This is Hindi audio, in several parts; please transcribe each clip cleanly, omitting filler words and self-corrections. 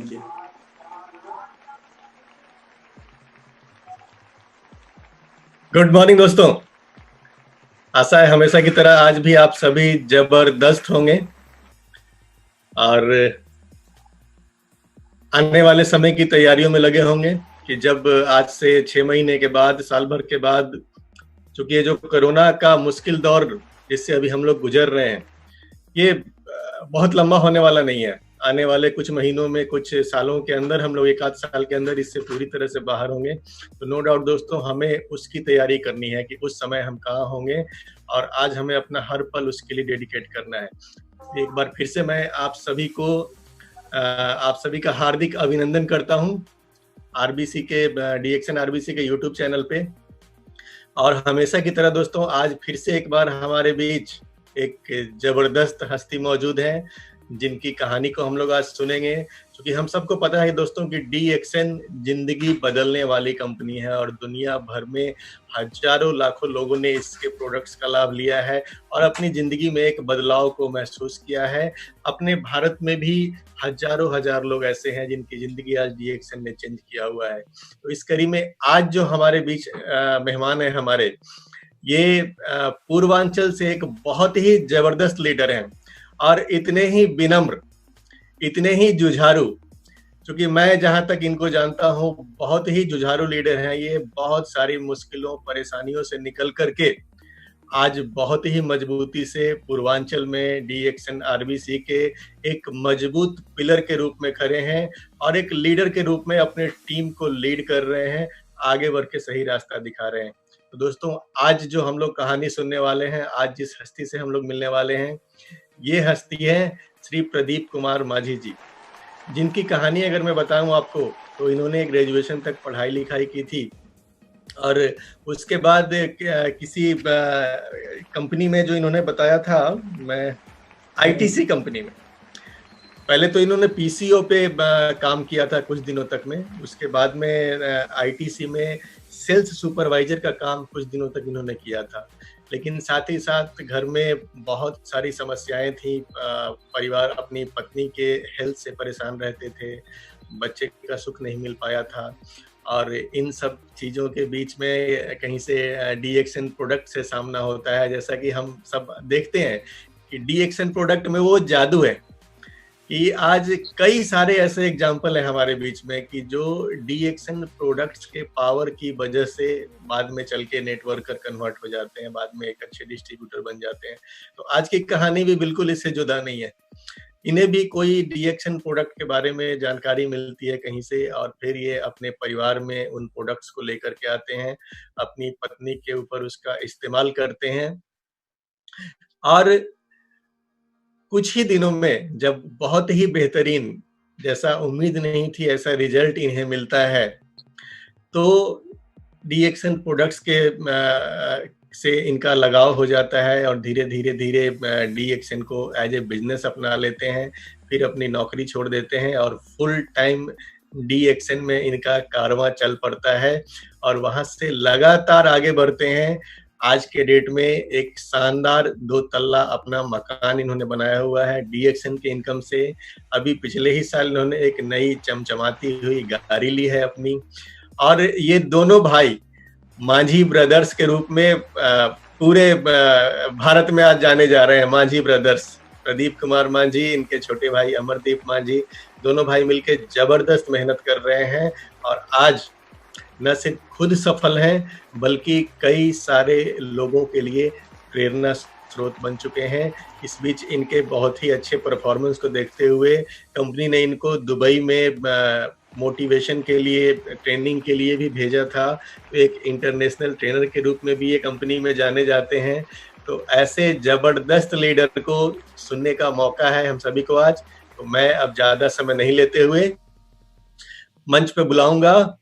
Thank you. गुड मॉर्निंग दोस्तों। आशा है हमेशा की तरह आज भी आप सभी जबरदस्त होंगे और आने वाले समय की तैयारियों में लगे होंगे कि जब आज से 6 महीने के बाद, साल भर के बाद, चूंकि ये जो कोरोना का मुश्किल दौर जिससे अभी हम लोग गुजर रहे हैं, ये बहुत लंबा होने वाला नहीं है। आने वाले कुछ महीनों में, कुछ सालों के अंदर, हम लोग 1 आध साल के अंदर इससे पूरी तरह से बाहर होंगे। तो नो डाउट दोस्तों, हमें उसकी तैयारी करनी है कि उस समय हम कहाँ होंगे और आज हमें अपना हर पल उसके लिए डेडिकेट करना है। एक बार फिर से मैं आप सभी का हार्दिक अभिनंदन करता हूं आरबीसी के डीएक्सन आरबीसी के यूट्यूब चैनल पे। और हमेशा की तरह दोस्तों, आज फिर से एक बार हमारे बीच एक जबरदस्त हस्ती मौजूद है जिनकी कहानी को हम लोग आज सुनेंगे। क्योंकि हम सबको पता है दोस्तों कि डीएक्सन जिंदगी बदलने वाली कंपनी है और दुनिया भर में हजारों लाखों लोगों ने इसके प्रोडक्ट्स का लाभ लिया है और अपनी जिंदगी में एक बदलाव को महसूस किया है। अपने भारत में भी हजारों हजार लोग ऐसे हैं जिनकी जिंदगी आज डीएक्सन ने चेंज किया हुआ है। तो इस कड़ी में आज जो हमारे बीच मेहमान है हमारे, ये पूर्वांचल से एक बहुत ही जबरदस्त लीडर हैं और इतने ही विनम्र, इतने ही जुझारू। क्योंकि मैं जहां तक इनको जानता हूं, बहुत ही जुझारू लीडर हैं ये। बहुत सारी मुश्किलों, परेशानियों से निकल करके आज बहुत ही मजबूती से पूर्वांचल में डीएक्सन आरबीसी के एक मजबूत पिलर के रूप में खड़े हैं और एक लीडर के रूप में अपने टीम को लीड कर रहे हैं, आगे बढ़ के सही रास्ता दिखा रहे हैं। तो दोस्तों, आज जो हम लोग कहानी सुनने वाले हैं, आज जिस हस्ती से हम लोग मिलने वाले हैं, ये हस्ती है श्री प्रदीप कुमार माझी जी, जिनकी कहानी अगर मैं बताऊं आपको तो इन्होंने ग्रेजुएशन तक पढ़ाई लिखाई की थी और उसके बाद किसी कंपनी में, जो इन्होंने बताया था, मैं आईटीसी कंपनी में, पहले तो इन्होंने पीसीओ पे काम किया था कुछ दिनों तक में। उसके बाद में आईटीसी में सेल्स सुपरवाइजर का काम कुछ दिनों तक इन्होंने किया था। लेकिन साथ ही साथ घर में बहुत सारी समस्याएं थी। परिवार अपनी पत्नी के हेल्थ से परेशान रहते थे, बच्चे का सुख नहीं मिल पाया था और इन सब चीज़ों के बीच में कहीं से डीएक्सन प्रोडक्ट से सामना होता है। जैसा कि हम सब देखते हैं कि डीएक्सन प्रोडक्ट में वो जादू है कि आज कई सारे ऐसे एग्जाम्पल हैं हमारे बीच में कि जो डीएक्सन प्रोडक्ट्स के पावर की वजह से बाद में चल के नेटवर्कर कन्वर्ट हो जाते हैं, बाद में एक अच्छे डिस्ट्रीब्यूटर बन जाते हैं। तो आज की कहानी भी बिल्कुल इससे जुदा नहीं है। इन्हें भी कोई डीएक्सन प्रोडक्ट के बारे में जानकारी मिलती है कहीं से और फिर ये अपने परिवार में उन प्रोडक्ट्स को लेकर के आते हैं, अपनी पत्नी के ऊपर उसका इस्तेमाल करते हैं और कुछ ही दिनों में जब बहुत ही बेहतरीन, जैसा उम्मीद नहीं थी ऐसा रिजल्ट इन्हें मिलता है, तो डीएक्सन प्रोडक्ट्स के से इनका लगाव हो जाता है और धीरे धीरे डीएक्सन को एज ए बिजनेस अपना लेते हैं। फिर अपनी नौकरी छोड़ देते हैं और फुल टाइम डीएक्सन में इनका कारवां चल पड़ता है और वहां से लगातार आगे बढ़ते हैं। आज के डेट में एक शानदार 2 तल्ला अपना मकान इन्होंने बनाया हुआ है डीएक्सन के इनकम से। अभी पिछले ही साल इन्होंने एक नई चमचमाती हुई गाड़ी ली है अपनी। और ये दोनों भाई माझी ब्रदर्स के रूप में पूरे भारत में आज जाने जा रहे हैं। माझी ब्रदर्स, प्रदीप कुमार माझी, इनके छोटे भाई अमरदीप माझी, दोनों भाई मिलके जबरदस्त मेहनत कर रहे हैं और आज न सिर्फ खुद सफल हैं बल्कि कई सारे लोगों के लिए प्रेरणा स्रोत बन चुके हैं। इस बीच इनके बहुत ही अच्छे परफॉर्मेंस को देखते हुए कंपनी ने इनको दुबई में मोटिवेशन के लिए, ट्रेनिंग के लिए भी भेजा था। एक इंटरनेशनल ट्रेनर के रूप में भी ये कंपनी में जाने जाते हैं। तो ऐसे जबरदस्त लीडर को सुनने का मौका है हम सभी को आज। तो मैं अब ज्यादा समय नहीं लेते हुए मंच पे बुलाऊंगा,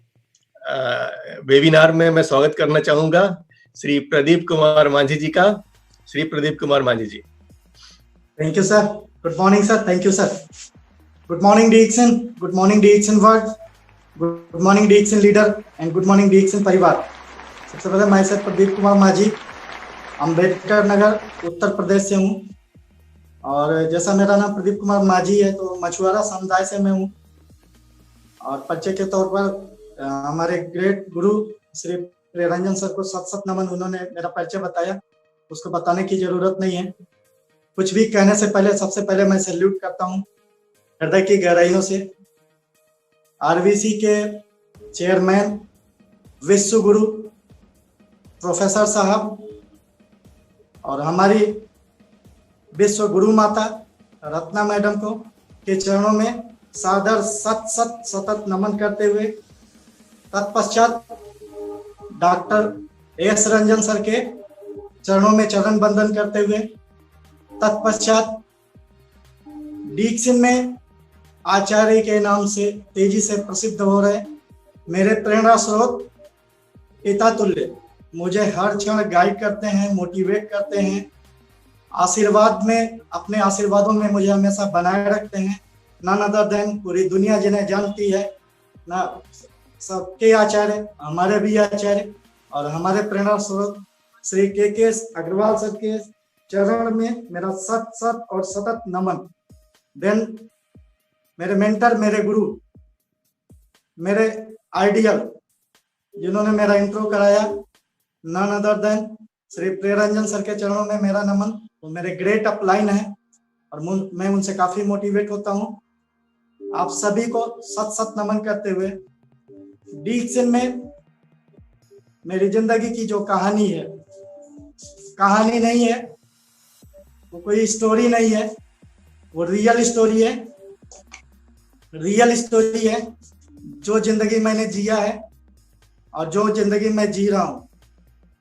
वेबिनार में मैं स्वागत करना चाहूंगा श्री प्रदीप कुमार माझी जी का। Shri Pradeep Kumar Majhi ji. Thank you sir. Good morning sir. Thank you sir. Good morning DXN, good morning DXN world, good morning DXN leader and good morning DXN परिवार। सबसे पहले मैं सर प्रदीप कुमार माझी, अम्बेडकर नगर, उत्तर प्रदेश से हूँ और जैसा मेरा नाम प्रदीप कुमार माझी है तो मछुआरा समुदाय से मैं हूँ और परिचय के तौर पर हमारे ग्रेट गुरु श्री प्रियरंजन सर को सत सत नमन। उन्होंने मेरा परिचय बताया, उसको बताने की जरूरत नहीं है। कुछ भी कहने से पहले सबसे पहले मैं सैल्यूट करता हूँ हृदय की गहराइयों से आरबीसी के चेयरमैन, विश्व गुरु प्रोफेसर साहब और हमारी विश्व गुरु माता रत्ना मैडम को के चरणों में सादर सत सत सतत नमन करते हुए, तत्पश्चात डॉक्टर एस रंजन सर के चरणों में चरण बंदन करते हुए, तत्पश्चात डिक्सन में आचार्य के नाम से तेजी से प्रसिद्ध हो रहे मेरे प्रेरणा स्रोत पिता तुल्य, मुझे हर क्षण गाइड करते हैं, मोटिवेट करते हैं, आशीर्वाद में, अपने आशीर्वादों में मुझे हमेशा बनाए रखते हैं। नन अदर देन, पूरी दुनिया जिन्हें जानती है ना, सबके आचार्य, हमारे भी आचार्य और हमारे प्रेरणा स्रोत श्री के अग्रवाल सर के चरण में मेरा सत सत और सतत नमन। देन मेरे मेंटर, मेरे गुरु, मेरे आइडियल, जिन्होंने मेरा इंट्रो कराया, none other than Shri Priyaranjan sir के चरणों में मेरा नमन। वो मेरे ग्रेट अपलाइन है और मैं उनसे काफी मोटिवेट होता हूँ। आप सभी को सत सत नमन करते हुए डिक्सन में मेरी जिंदगी की जो कहानी है, कहानी नहीं है, वो कोई स्टोरी नहीं है, वो रियल स्टोरी है। रियल स्टोरी है जो जिंदगी मैंने जिया है और जो जिंदगी मैं जी रहा हूं,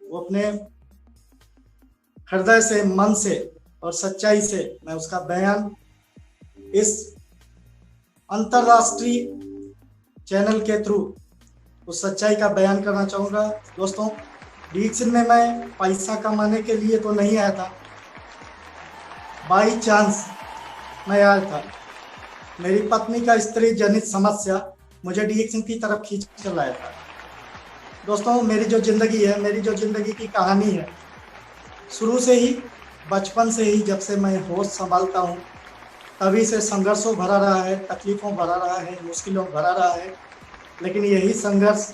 वो अपने हृदय से, मन से और सच्चाई से मैं उसका बयान इस अंतरराष्ट्रीय चैनल के थ्रू उस सच्चाई का बयान करना चाहूंगा। दोस्तों, डिक्सन में मैं पैसा कमाने के लिए तो नहीं आया था, बाई चांस मैं आया था। मेरी पत्नी का स्त्री जनित समस्या मुझे डिक्सन की तरफ खींच कर लाया था। दोस्तों, मेरी जो जिंदगी है, मेरी जो जिंदगी की कहानी है, शुरू से ही, बचपन से ही, जब से मैं होश संभालता हूँ तभी से संघर्षों भरा रहा है, तकलीफों भरा रहा है, मुश्किलों भरा रहा है। लेकिन यही संघर्ष,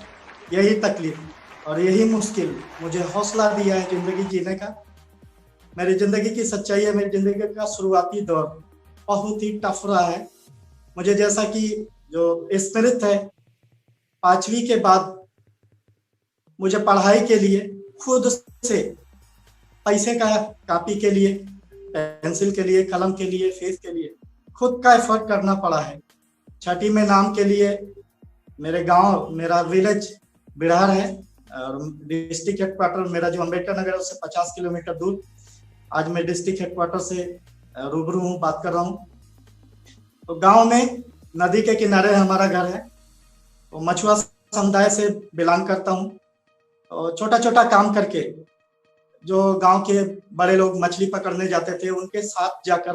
यही तकलीफ और यही मुश्किल मुझे हौसला दिया है जिंदगी जीने का। मेरी जिंदगी की सच्चाई है, मेरी जिंदगी का शुरुआती दौर बहुत ही टफ रहा है। मुझे जैसा कि जो स्पिरिट है, 5वीं के बाद मुझे पढ़ाई के लिए खुद से पैसे का, कॉपी के लिए, पेंसिल के लिए, कलम के लिए, फेस के लिए खुद का एफर्ट करना पड़ा है। 6ठी में नाम के लिए मेरे गांव, मेरा विलेज बिहार है और डिस्ट्रिक्ट हेडक्वार्टर मेरा जो अम्बेडकर नगर है उससे 50 किलोमीटर दूर। आज मैं डिस्ट्रिक्ट हेडक्वार्टर से रूबरू हूँ, बात कर रहा हूँ। तो गांव में नदी के किनारे हमारा घर है। तो मछुआ समुदाय से बिलोंग करता हूँ और छोटा छोटा काम करके जो गांव के बड़े लोग मछली पकड़ने जाते थे उनके साथ जाकर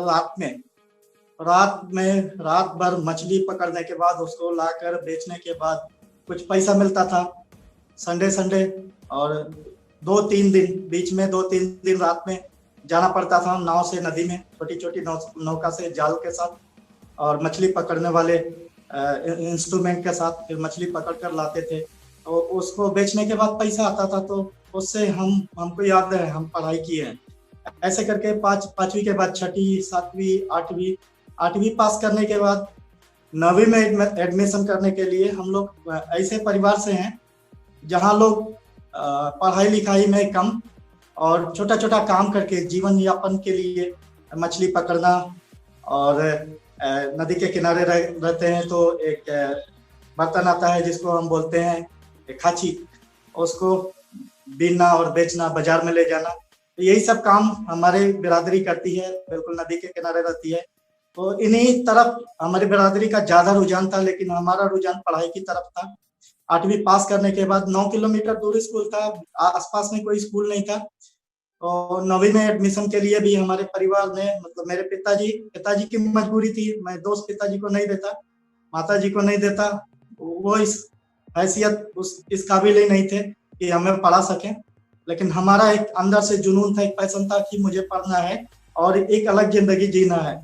रात भर मछली पकड़ने के बाद उसको लाकर बेचने के बाद कुछ पैसा मिलता था। संडे और 2-3 दिन, बीच में 2-3 दिन रात में जाना पड़ता था नाव से नदी में, छोटी छोटी नौका से, जाल के साथ और मछली पकड़ने वाले इंस्ट्रूमेंट के साथ फिर मछली पकड़ कर लाते थे। तो उसको बेचने के बाद पैसा आता था, तो उससे हमको याद है हम पढ़ाई किए हैं। ऐसे करके 5वीं के बाद 6ठी, 7वीं, 8वीं पास करने के बाद 9वीं में एडमिशन करने के लिए हम लोग ऐसे परिवार से हैं जहां लोग पढ़ाई लिखाई में कम और छोटा छोटा काम करके जीवन यापन के लिए मछली पकड़ना और नदी के किनारे रहते हैं तो एक बर्तन आता है जिसको हम बोलते हैं खाची, उसको बीनना और बेचना, बाजार में ले जाना। तो यही सब काम हमारी बिरादरी करती है, बिल्कुल नदी के किनारे रहती है। तो इन्हीं तरफ हमारी बिरादरी का ज्यादा रुझान था, लेकिन हमारा रुझान पढ़ाई की तरफ था। 8वीं पास करने के बाद 9 किलोमीटर दूर स्कूल था, आसपास में कोई स्कूल नहीं था। और 9वीं में एडमिशन के लिए भी हमारे परिवार ने, मतलब मेरे पिताजी की मजबूरी थी। मैं दोस्त पिताजी को नहीं देता, माताजी को नहीं देता, वो इस हैसियत इस काबिल ही नहीं थे कि हमें पढ़ा सकें। लेकिन हमारा एक अंदर से जुनून था, एक पैशन था कि मुझे पढ़ना है और एक अलग जिंदगी जीना है।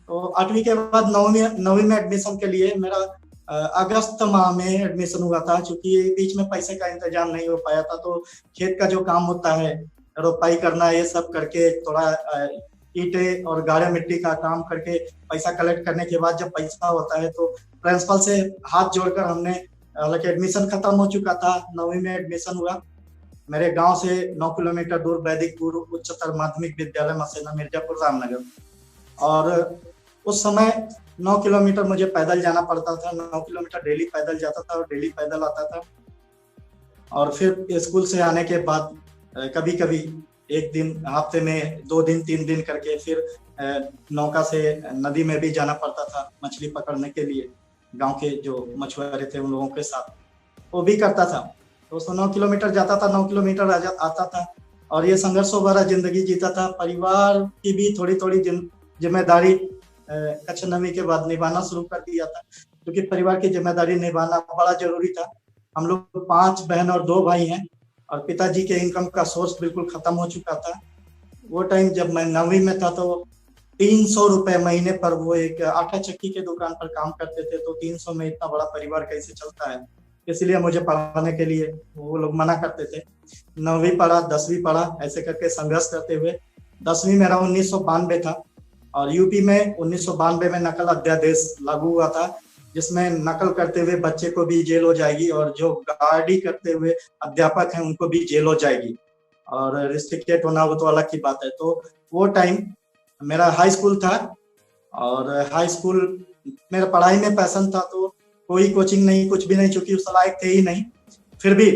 तो 8वीं के बाद 9वीं में एडमिशन के लिए मेरा अगस्त माह में एडमिशन हुआ था, क्योंकि बीच में पैसे का इंतजाम नहीं हो पाया था। तो खेत का जो काम होता है, रोपाई करना, ये सब करके थोड़ा ईंटे और गाढ़े मिट्टी का काम करके पैसा कलेक्ट करने के बाद जब पैसा होता है तो प्रिंसिपल से हाथ जोड़कर हमने, हालांकि एडमिशन खत्म हो चुका था, 9वीं में एडमिशन हुआ। मेरे गांव से 9 किलोमीटर दूर वैदिकपुर उच्चतर माध्यमिक विद्यालय मसेना मिर्जापुर रामनगर। और उस समय 9 किलोमीटर मुझे पैदल जाना पड़ता था, 9 किलोमीटर डेली पैदल जाता था और डेली पैदल आता था। और फिर स्कूल से आने के बाद कभी कभी एक दिन हफ्ते में 2 दिन 3 दिन करके फिर नौका से नदी में भी जाना पड़ता था मछली पकड़ने के लिए। गांव के जो मछुआरे थे उन लोगों के साथ वो भी करता था। तो 9 किलोमीटर जाता था, 9 किलोमीटर आता था और ये संघर्षों भरा जिंदगी जीता था। परिवार की भी थोड़ी थोड़ी जिम्मेदारी कक्षा 9वीं के बाद निभाना शुरू कर दिया था, क्योंकि परिवार की जिम्मेदारी निभाना बड़ा जरूरी था। हम लोग 5 बहन और 2 भाई हैं और पिताजी के इनकम का सोर्स बिल्कुल खत्म हो चुका था। वो टाइम जब मैं 9वीं में था तो 300 रुपए महीने पर वो एक आटा चक्की के दुकान पर काम करते थे। तो 300 में इतना बड़ा परिवार कैसे चलता है, इसलिए मुझे पढ़ाने के लिए वो लोग मना करते थे। 9वीं पढ़ा, 10वीं पढ़ा, ऐसे करके संघर्ष करते हुए 10वीं मेरा 1992 था और यूपी में 1992 में नकल अध्यादेश लागू हुआ था, जिसमें नकल करते हुए बच्चे को भी जेल हो जाएगी और जो गार्डी करते हुए अध्यापक हैं उनको भी जेल हो जाएगी और रिस्ट्रिक्टेड होना वो तो अलग की बात है। तो वो टाइम मेरा हाई स्कूल था और हाई स्कूल मेरा पढ़ाई में पैशन था, तो कोई कोचिंग नहीं, कुछ भी नहीं, चूंकि उस लायक थे ही नहीं। फिर भी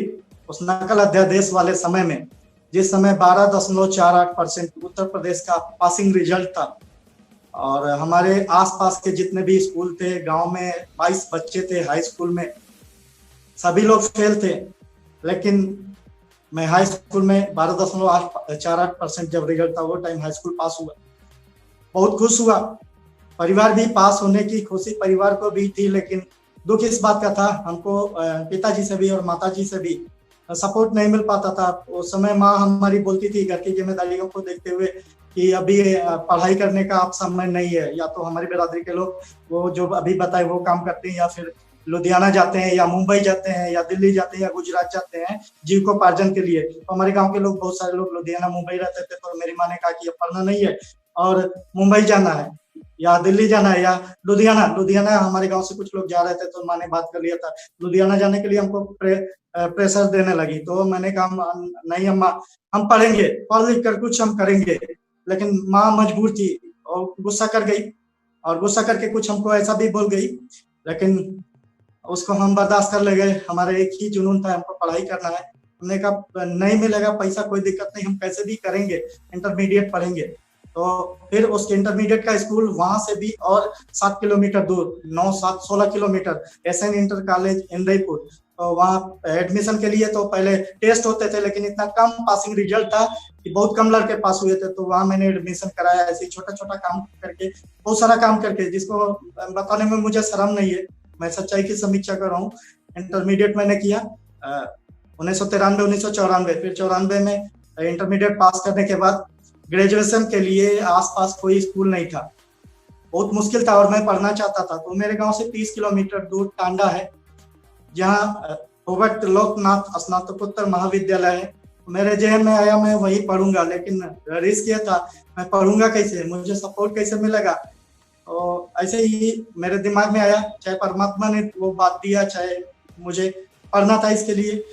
उस नकल अध्यादेश वाले समय में, जिस समय 12.48% उत्तर प्रदेश का पासिंग रिजल्ट था और हमारे आसपास के जितने भी स्कूल थे, गांव में 22 बच्चे थे हाई स्कूल में, सभी लोग फेल थे। लेकिन मैं हाई स्कूल में 12.48% जब रिजल्ट था वो टाइम हाई स्कूल पास हुआ, बहुत खुश हुआ। परिवार भी पास होने की खुशी परिवार को भी थी, लेकिन दुख इस बात का था हमको पिताजी से भी और माताजी से भी सपोर्ट नहीं मिल पाता था। उस समय माँ हमारी बोलती थी घर की जिम्मेदारियों को देखते हुए कि अभी पढ़ाई करने का आप समय नहीं है, या तो हमारी बिरादरी के लोग वो जो अभी बताए वो काम करते हैं, या फिर लुधियाना जाते हैं, या मुंबई जाते हैं, या दिल्ली जाते हैं, या गुजरात जाते हैं जीविकोपार्जन के लिए। तो हमारे गांव के लोग, बहुत सारे लोग लुधियाना मुंबई रहते थे। तो मेरी माँ ने कहा कि अब पढ़ना नहीं है और मुंबई जाना है या दिल्ली जाना है या लुधियाना हमारे गांव से कुछ लोग जा रहे थे, तो माँ ने बात कर लिया था लुधियाना जाने के लिए हमको प्रेशर देने लगी। तो मैंने कहा नहीं अम्मा, हम पढ़ेंगे, पढ़ लिख कर कुछ हम करेंगे। लेकिन माँ मजबूर थी और गुस्सा कर गई और गुस्सा करके कुछ हमको ऐसा भी बोल गई, लेकिन उसको हम बर्दाश्त कर ले गए। हमारा एक ही जुनून था, हमको पढ़ाई करना है। हमने कहा नहीं मिलेगा पैसा, कोई दिक्कत नहीं, हम कैसे भी करेंगे, इंटरमीडिएट पढ़ेंगे। तो फिर उसके इंटरमीडिएट का स्कूल वहां से भी और 7 किलोमीटर दूर, 9, 7, 16 kilometre, SN inter college Indaipur. तो वहाँ एडमिशन के लिए तो पहले टेस्ट होते थे, लेकिन इतना कम पासिंग रिजल्ट था कि बहुत कम लड़के पास हुए थे। तो वहाँ मैंने एडमिशन कराया, ऐसे छोटा छोटा काम करके, बहुत सारा काम करके, जिसको बताने में मुझे शर्म नहीं है, मैं सच्चाई की समीक्षा कर रहा हूँ। इंटरमीडिएट मैंने किया 1993, 1994, फिर 94 में इंटरमीडिएट पास करने के बाद ग्रेजुएशन के लिए आसपास कोई स्कूल नहीं था, बहुत मुश्किल था और मैं पढ़ना चाहता था। तो मेरे गांव से 30 किलोमीटर दूर टांडा है, जहाँ रोबर्ट लोकनाथ स्नातकोत्तर महाविद्यालय है। मेरे जहन में आया मैं वही पढ़ूंगा, लेकिन रिस्क ये था मैं पढ़ूंगा कैसे, मुझे सपोर्ट कैसे मिलेगा। तो ऐसे ही मेरे दिमाग में आया, चाहे परमात्मा ने वो बात दिया, चाहे मुझे पढ़ना था इसके लिए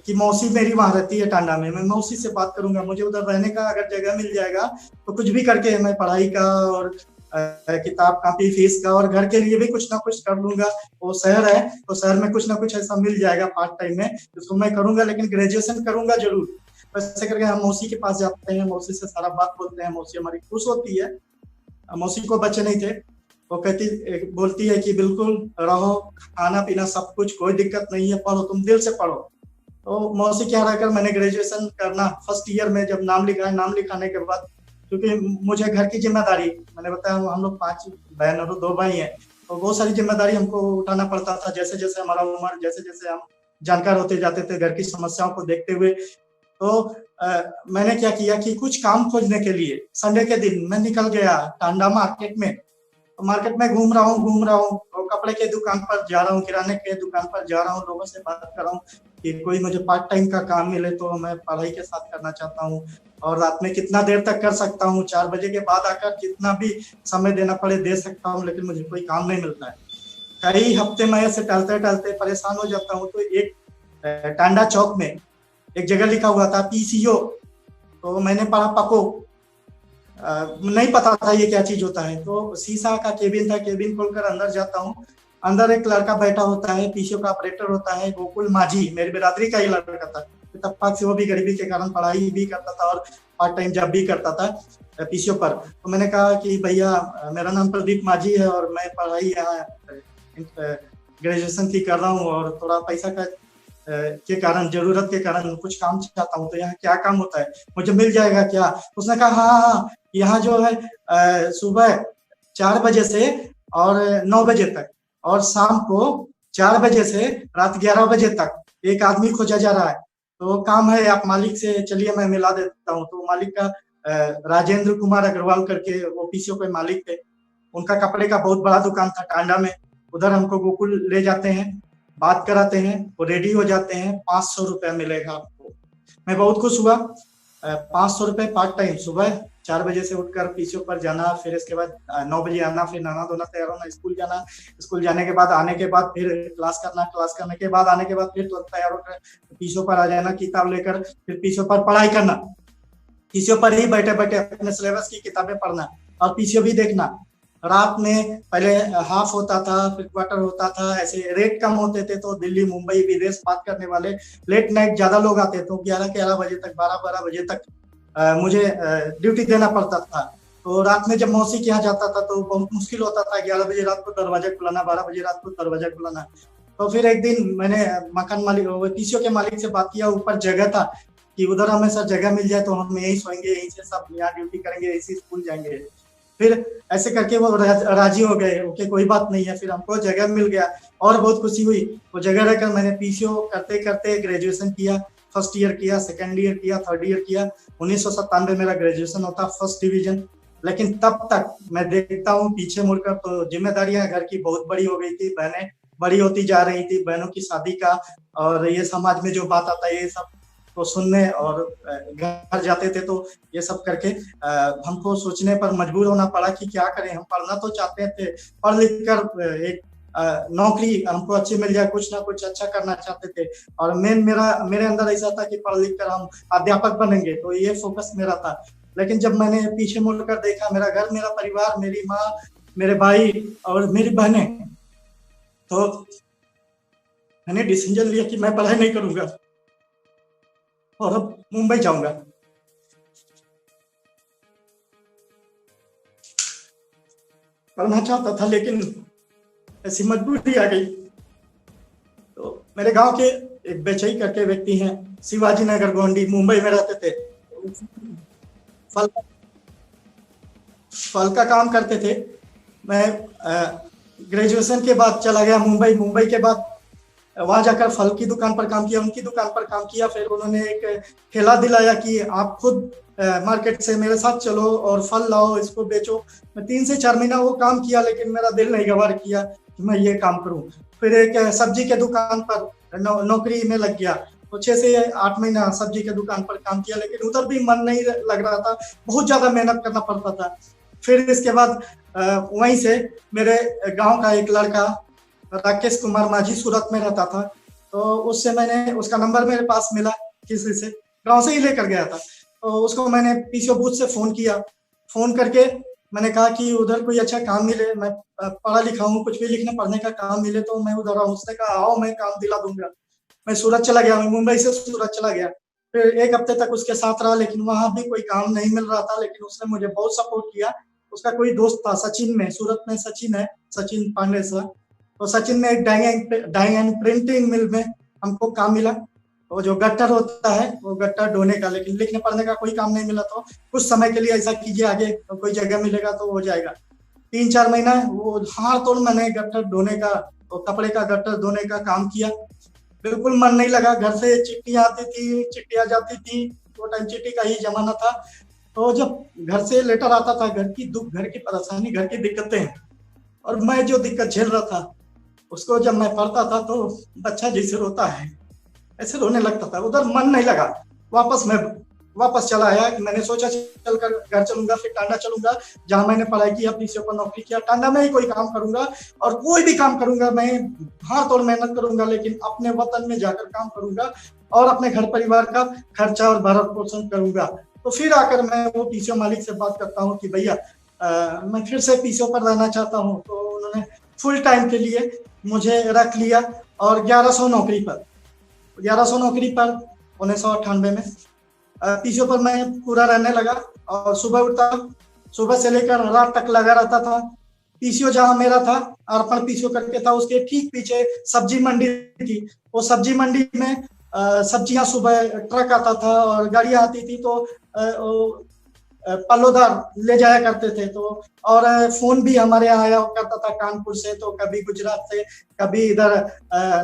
कि मौसी मेरी वहां रहती है टांडा में, मैं मौसी से बात करूंगा, मुझे उधर रहने का अगर जगह मिल जाएगा तो कुछ भी करके मैं पढ़ाई का और किताब कापी फीस का और घर के लिए भी कुछ ना कुछ कर लूंगा। वो शहर है तो शहर में कुछ ना कुछ ऐसा मिल जाएगा पार्ट टाइम में, जिसको मैं करूंगा, लेकिन ग्रेजुएशन करूंगा जरूर। वैसे करके हम मौसी के पास जाते हैं, मौसी से सारा बात बोलते हैं, मौसी हमारी खुश होती है। मौसी को बच्चे नहीं थे, वो बोलती है कि बिल्कुल रहो, खाना पीना सब कुछ, कोई दिक्कत नहीं है, पढ़ो, तुम दिल से पढ़ो। तो मौसी क्या रहकर मैंने ग्रेजुएशन करना फर्स्ट ईयर में जब नाम लिखा, नाम लिखाने के बाद, क्योंकि मुझे घर की जिम्मेदारी, मैंने बताया हम लोग 5 बहन और 2 भाई हैं, तो बहुत सारी जिम्मेदारी हमको उठाना पड़ता था। जैसे जैसे हमारा उम्र, जैसे जैसे हम जानकार होते जाते थे घर की समस्याओं को देखते हुए, तो मैंने क्या किया कि कुछ काम खोजने के लिए संडे के दिन मैं निकल गया टांडा मार्केट में मार्केट में घूम रहा हूँ और कपड़े के दुकान पर जा रहा हूँ, किराने के दुकान पर जा रहा हूँ, लोगों से बात कर रहा हूँ कि कोई मुझे पार्ट टाइम का काम मिले तो मैं पढ़ाई के साथ करना चाहता हूँ। और रात में कितना देर तक कर सकता हूँ, 4 बजे के बाद आकर जितना भी समय देना पड़े दे सकता हूँ, लेकिन मुझे कोई काम नहीं मिलता है। कई हफ्ते मैं ऐसे टलते टलते परेशान हो जाता हूँ। तो एक टांडा चौक में एक जगह लिखा हुआ था पीसीओ, तो मैंने पढ़ा पको, नहीं पता था ये क्या चीज होता है। तो शीशा का केबिन था, केबिन खोलकर अंदर जाता हूँ, अंदर एक लड़का बैठा होता है, पीसीओ का ऑपरेटर होता है, गोकुल माझी, मेरी बिरादरी का ही लड़का था। इत्तेफाक से वो भी गरीबी के कारण पढ़ाई भी करता था और पार्ट टाइम जॉब भी करता था पीसीओ पर। तो मैंने कहा कि भैया मेरा नाम प्रदीप माझी है और मैं पढ़ाई यहाँ ग्रेजुएशन की कर रहा हूँ और थोड़ा पैसा का के कारण, जरूरत के कारण कुछ काम चाहता हूँ, तो यहाँ क्या काम होता है, मुझे मिल जाएगा क्या? उसने कहा हाँ, यहाँ जो है सुबह 4 बजे से और 9 बजे तक और शाम को 4 बजे से रात 11 बजे तक एक आदमी खोजा जा रहा है, तो काम है, आप मालिक से चलिए मैं मिला देता हूँ। तो मालिक का राजेंद्र कुमार अग्रवाल करके वो पीसीओ के मालिक थे, उनका कपड़े का बहुत बड़ा दुकान था टांडा में। उधर हमको गोकुल ले जाते हैं, बात कराते हैं, वो रेडी हो जाते हैं, 500 रुपया मिलेगा आपको। मैं बहुत खुश हुआ। 500 रुपये पार्ट टाइम, सुबह 4 बजे से उठकर पीसीओ पर जाना, फिर इसके बाद 9 बजे आना, फिर नहाना धोना तैयार होना, स्कूल जाना, स्कूल जाने के बाद आने के बाद फिर क्लास करना, क्लास करने के बाद आने के बाद फिर तुरंत तैयार होकर पीसीओ पर आ जाना, किताब लेकर फिर पीसीओ पर पढ़ाई करना, पीसीओ पर ही बैठे बैठे अपने सिलेबस की किताबें पढ़ना और पीसीओ भी देखना। रात में पहले हाफ होता था, फिर क्वार्टर होता था, ऐसे रेट कम होते थे तो दिल्ली मुंबई विदेश बात करने वाले लेट नाइट ज्यादा लोग आते, तो 11 बजे तक 12 बजे तक मुझे ड्यूटी देना पड़ता था। तो रात में जब मौसी के यहाँ जाता था तो बहुत मुश्किल होता था, 11 बजे रात को दरवाजा खुलाना, 12 बजे रात को दरवाजा खुलाना। तो फिर एक दिन मैंने मकान मालिक, पीसीओ के मालिक से बात किया, ऊपर जगह था कि उधर हमें सर जगह मिल जाए तो हम यहीं सोएंगे, यहीं से सब यहाँ ड्यूटी करेंगे, यहीं से स्कूल जाएंगे। फिर ऐसे करके वो राजी हो गए, ओके कोई बात नहीं है, फिर हमको जगह मिल गया और बहुत खुशी हुई। वो जगह रहकर मैंने पीसीओ करते करते ग्रेजुएशन किया, फर्स्ट ईयर किया, सेकेंड ईयर किया, थर्ड ईयर किया। 1997 मेरा ग्रेजुएशन होता, फर्स्ट डिवीजन। लेकिन तब तक मैं देखता हूँ पीछे मुड़कर तो जिम्मेदारियां घर की बहुत बड़ी हो गई थी, बहनें बड़ी होती जा रही थी, बहनों की शादी का और ये समाज में जो बात आता है ये सब तो सुनने, और घर जाते थे तो ये सब करके हमको सोचने पर मजबूर होना पड़ा कि क्या करें। हम पढ़ना तो चाहते थे, पढ़ लिख कर एक नौकरी हमको अच्छी मिल जाए, कुछ ना कुछ अच्छा करना चाहते थे। और मेरे अंदर ऐसा था कि पढ़ लिख कर हम अध्यापक बनेंगे, तो ये फोकस मेरा था। लेकिन जब मैंने पीछे मुड़कर देखा, मेरा घर, मेरा परिवार, मेरी माँ, मेरे भाई और मेरी बहनें, तो मैंने डिसीजन लिया कि मैं पढ़ाई नहीं करूंगा और अब मुंबई जाऊंगा। पढ़ना चाहता था लेकिन ऐसी मजबूरी आ गई। तो मेरे गांव के एक बेचई करके व्यक्ति हैं, शिवाजी नगर गोंडी, मुंबई में रहते थे, फल का काम करते थे। मैं ग्रेजुएशन के बाद चला गया मुंबई, मुंबई के बाद वहां जाकर फल की दुकान पर काम किया, उनकी दुकान पर काम किया। फिर उन्होंने एक ठेला दिलाया कि आप खुद मार्केट से मेरे साथ चलो और फल लाओ, इसको बेचो। मैं 3 से 4 महीना वो काम किया, लेकिन मेरा दिल नहीं गवार किया कि मैं ये काम करूं। फिर एक सब्जी के दुकान पर नौकरी में लग गया, तो 6 से 8 महीना सब्जी के दुकान पर काम किया, लेकिन उधर भी मन नहीं लग रहा था, बहुत ज्यादा मेहनत करना पड़ता था। फिर इसके बाद वहीं से मेरे गाँव का एक लड़का राकेश कुमार माझी सूरत में रहता था, तो उससे मैंने, उसका नंबर मेरे पास मिला, किसी से गांव से ही लेकर गया था। तो उसको मैंने पीसीओ बूथ से फोन किया, फोन करके मैंने कहा कि उधर कोई अच्छा काम मिले, मैं पढ़ा लिखा हूँ, कुछ भी लिखने पढ़ने का काम मिले तो मैं उधर आऊँ। उसने कहा आओ, मैं काम दिला दूंगा। मैं सूरत चला गया, मैं मुंबई से सूरत चला गया। फिर 1 हफ्ते तक उसके साथ रहा, लेकिन वहां भी कोई काम नहीं मिल रहा था। लेकिन उसने मुझे बहुत सपोर्ट किया। उसका कोई दोस्त था सचिन में, सूरत में सचिन है, सचिन पांडे सर। तो सचिन में एक डाइंग एंड प्रिंटिंग मिल में हमको काम मिला, वो जो गट्टर होता है वो गट्टर ढोने का, लेकिन लिखने पढ़ने का कोई काम नहीं मिला। तो कुछ समय के लिए ऐसा कीजिए, आगे तो कोई जगह मिलेगा तो हो जाएगा। 3-4 महीना वो हार तोड़ मैंने गट्टर ढोने का, तो कपड़े का गट्टर धोने का काम किया। बिल्कुल मन नहीं लगा, घर से चिट्ठियां आती थी, चिट्ठियां जाती थी, वो टाइम चिट्ठी का ही जमाना था। तो जब घर से लेटर आता था, घर की दुख, घर की परेशानी, घर की दिक्कतें, और मैं जो दिक्कत झेल रहा था उसको जब मैं पढ़ता था तो बच्चा जैसे रोता है ऐसे रोने लगता था, उधर मन नहीं लगा। वापस चला आया कि मैंने सोचा चल कर घर चलूंगा, फिर टांडा चलूंगा जहां मैंने पढ़ाई की, अपनी से ऊपर नौकरी किया। टांडा में ही कोई काम करूंगा और कोई भी काम करूंगा, मैं हाथ और मेहनत करूंगा, लेकिन अपने वतन में जाकर काम करूंगा और अपने घर परिवार का खर्चा और भरण पोषण करूंगा। तो फिर आकर मैं वो पीसीओ मालिक से बात करता हूँ कि भैया मैं फिर से पीसीओ पर रहना चाहता हूँ। तो उन्होंने फुल टाइम के लिए मुझे रख लिया और 1100 नौकरी पर 1998 में पीसीओ पर मैं पूरा रहने लगा। और सुबह उठता, सुबह से लेकर रात तक लगा रहता था। पीसीओ जहां मेरा था, अर्पण पीसीओ करके था, उसके ठीक पीछे सब्जी मंडी थी। वो सब्जी मंडी में सब्जियां सुबह ट्रक आता था और गाड़ियां आती थी, तो पल्लोदार ले जाया करते थे। तो और फोन भी हमारे यहाँ आया करता था कानपुर से, तो कभी गुजरात से, कभी इधर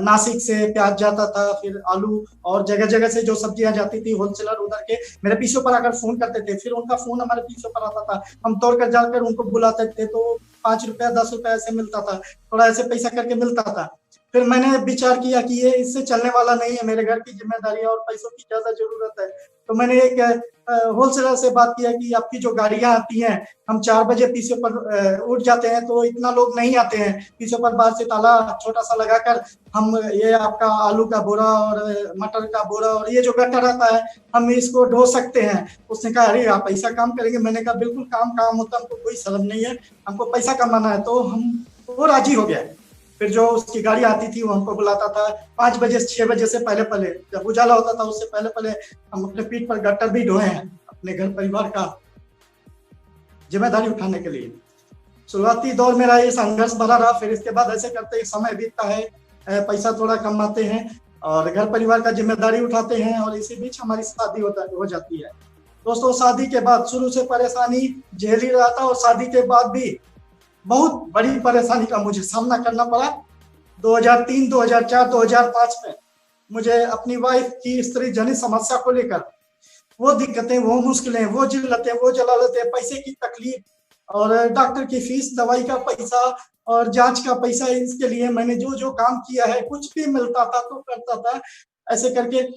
नासिक से प्याज जाता था, फिर आलू और जगह जगह से जो सब्जियां जाती थी होलसेलर उधर के मेरे पीसीओ पर आकर फोन करते थे। फिर उनका फोन हमारे पीसीओ पर आता था, हम तोड़ कर जाकर उनको बुलाते थे, तो 5 रुपया 10 रुपया ऐसे मिलता था, थोड़ा ऐसे पैसा करके मिलता था। फिर मैंने विचार किया कि ये इससे चलने वाला नहीं है, मेरे घर की जिम्मेदारी और पैसों की ज्यादा जरूरत है। तो मैंने एक होलसेलर से बात किया कि आपकी जो गाड़ियां आती हैं, हम 4 बजे पीसीओ पर उठ जाते हैं तो इतना लोग नहीं आते हैं। पीसीओ पर बाहर से ताला छोटा सा लगाकर हम ये आपका आलू का बोरा और मटर का बोरा और ये जो गट्टा रहता है हम इसको ढो सकते हैं। उसने कहा अरे आप ऐसा काम करेंगे? मैंने कहा बिल्कुल, काम होता, हमको कोई शर्म नहीं है, हमको पैसा कमाना है। तो वो राजी हो गया। फिर जो उसकी गाड़ी आती थी वो हमको बुलाता था 5 बजे 6 बजे से पहले, जब उजाला होता था उससे पहले हम अपने पीठ पर गट्टर भी ढोए हैं अपने घर परिवार का जिम्मेदारी उठाने के लिए। शुरुआती दौर मेरा ये संघर्ष भरा रहा। फिर इसके बाद ऐसे करते समय बीतता है, पैसा थोड़ा कमाते हैं और घर परिवार का जिम्मेदारी उठाते हैं, और इसी बीच हमारी शादी हो जाती है। दोस्तों, शादी के बाद शुरू से परेशानी झेल ही रहा था और शादी के बाद भी बहुत बड़ी परेशानी का मुझे सामना करना पड़ा। 2003, 2004, 2005 में मुझे अपनी वाइफ की स्त्री जनित समस्या को लेकर वो दिक्कतें, वो मुश्किलें, वो जिल्लतें, वो जलालतें, पैसे की तकलीफ और डॉक्टर की फीस, दवाई का पैसा और जांच का पैसा, इसके लिए मैंने जो काम किया है, कुछ भी मिलता था तो करता था। ऐसे करके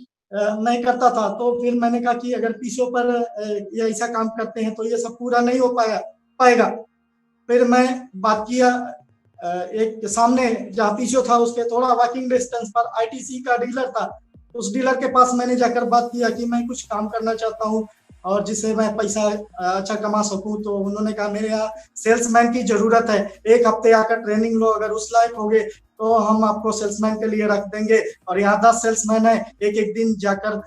मैं करता था। तो फिर मैंने कहा कि अगर पीसीओ पर ये ऐसा काम करते हैं तो ये सब पूरा नहीं हो पाएगा। फिर मैं बात किया एक सामने जहाँ पीसीओ था उसके थोड़ा वॉकिंग डिस्टेंस पर आईटीसी का डीलर था। उस डीलर के पास मैंने जाकर बात किया कि मैं कुछ काम करना चाहता हूँ और जिससे मैं पैसा अच्छा कमा सकूं। तो उन्होंने कहा मेरे यहाँ सेल्समैन की जरूरत है, 1 हफ्ते आकर ट्रेनिंग लो, अगर उस लायक होगे तो हम आपको सेल्समैन के लिए रख देंगे। और यहाँ 10 सेल्समैन है, एक दिन जाकर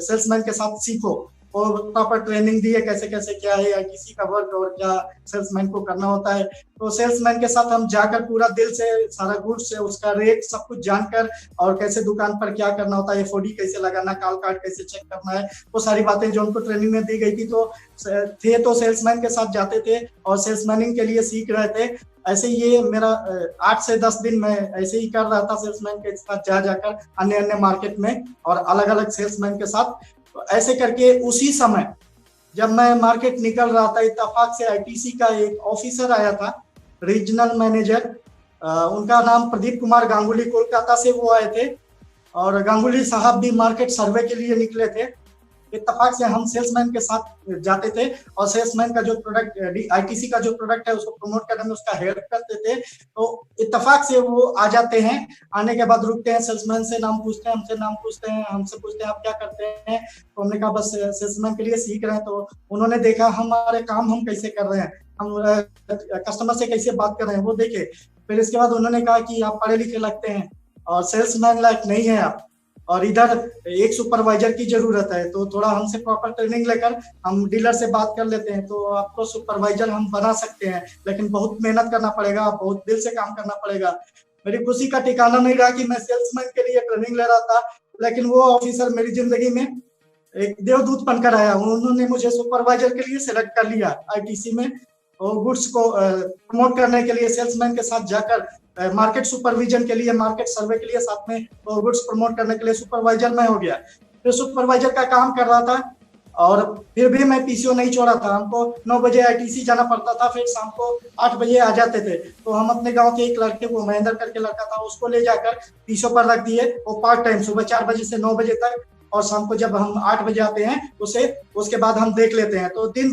सेल्समैन के साथ सीखो। और प्रॉपर ट्रेनिंग दी है कैसे कैसे क्या है या किसी का वर्क और क्या सेल्समैन को करना होता है। तो सेल्समैन के साथ हम जाकर पूरा दिल से सारा गुड्स से उसका रेट सब कुछ जानकर और कैसे दुकान पर क्या करना होता है, एफओडी कैसे लगाना, कॉल कार्ड कैसे चेक करना है, वो सारी बातें जो उनको ट्रेनिंग में दी गई थी। तो सेल्समैन के साथ जाते थे और सेल्समैनिंग के लिए सीख रहे थे। ऐसे ये मेरा 8 से 10 दिन मैं ऐसे ही कर रहा था सेल्समैन के साथ जाकर अन्य मार्केट में और अलग अलग सेल्समैन के साथ। तो ऐसे करके उसी समय जब मैं मार्केट निकल रहा था, इत्तेफाक से आईटीसी का एक ऑफिसर आया था, रीजनल मैनेजर, उनका नाम प्रदीप कुमार गांगुली, कोलकाता से वो आए थे। और गांगुली साहब भी मार्केट सर्वे के लिए निकले थे। इत्तेफाक से हम सेल्समैन के साथ जाते थे और सेल्समैन का जो प्रोडक्ट, आईटीसी का जो प्रोडक्ट है उसको प्रमोट करने में उसका हेल्प करते थे। तो इत्तेफाक से वो आ जाते हैं, आने के बाद रुकते हैं, सेल्समैन से नाम पूछते हैं, हमसे नाम पूछते हैं, हमसे पूछते हैं आप क्या करते हैं। तो हमने कहा बस सेल्समैन के लिए सीख रहे हैं। तो उन्होंने देखा हमारे काम हम कैसे कर रहे हैं, हम कस्टमर से कैसे बात कर रहे हैं, वो देखे। फिर इसके बाद उन्होंने कहा कि आप पढ़े लिखे लगते हैं और सेल्समैन लायक नहीं है आप, और इधर एक सुपरवाइजर की जरूरत है, तो थोड़ा हमसे प्रॉपर ट्रेनिंग लेकर हम डीलर से बात कर लेते हैं तो आपको सुपरवाइजर हम बना सकते हैं, लेकिन बहुत मेहनत करना पड़ेगा, बहुत दिल से काम करना पड़ेगा। मेरी खुशी का ठिकाना नहीं रहा कि मैं सेल्समैन के लिए ट्रेनिंग ले रहा था, लेकिन वो ऑफिसर मेरी जिंदगी में एक देवदूत बनकर आया। उन्होंने मुझे सुपरवाइजर के लिए सिलेक्ट कर लिया आईटीसी में, और गुड्स को प्रमोट करने के लिए सेल्समैन के साथ जाकर मार्केट सुपरविजन के लिए, मार्केट सर्वे के लिए, साथ में गुड्स प्रमोट करने के लिए सुपरवाइजर मैं हो गया। फिर सुपरवाइजर का काम कर रहा था और फिर भी मैं पीसीओ नहीं छोड़ा था। हमको 9 बजे आईटीसी जाना पड़ता था, फिर शाम को 8 बजे आ जाते थे। तो हम अपने गांव के एक लड़के को, महेंद्र करके लड़का था, उसको ले जाकर पीसीओ पर रख दिए। वो पार्ट टाइम सुबह 4 बजे से 9 बजे तक, और शाम को जब हम 8 बजे आते हैं उसे उसके बाद हम देख लेते हैं। तो दिन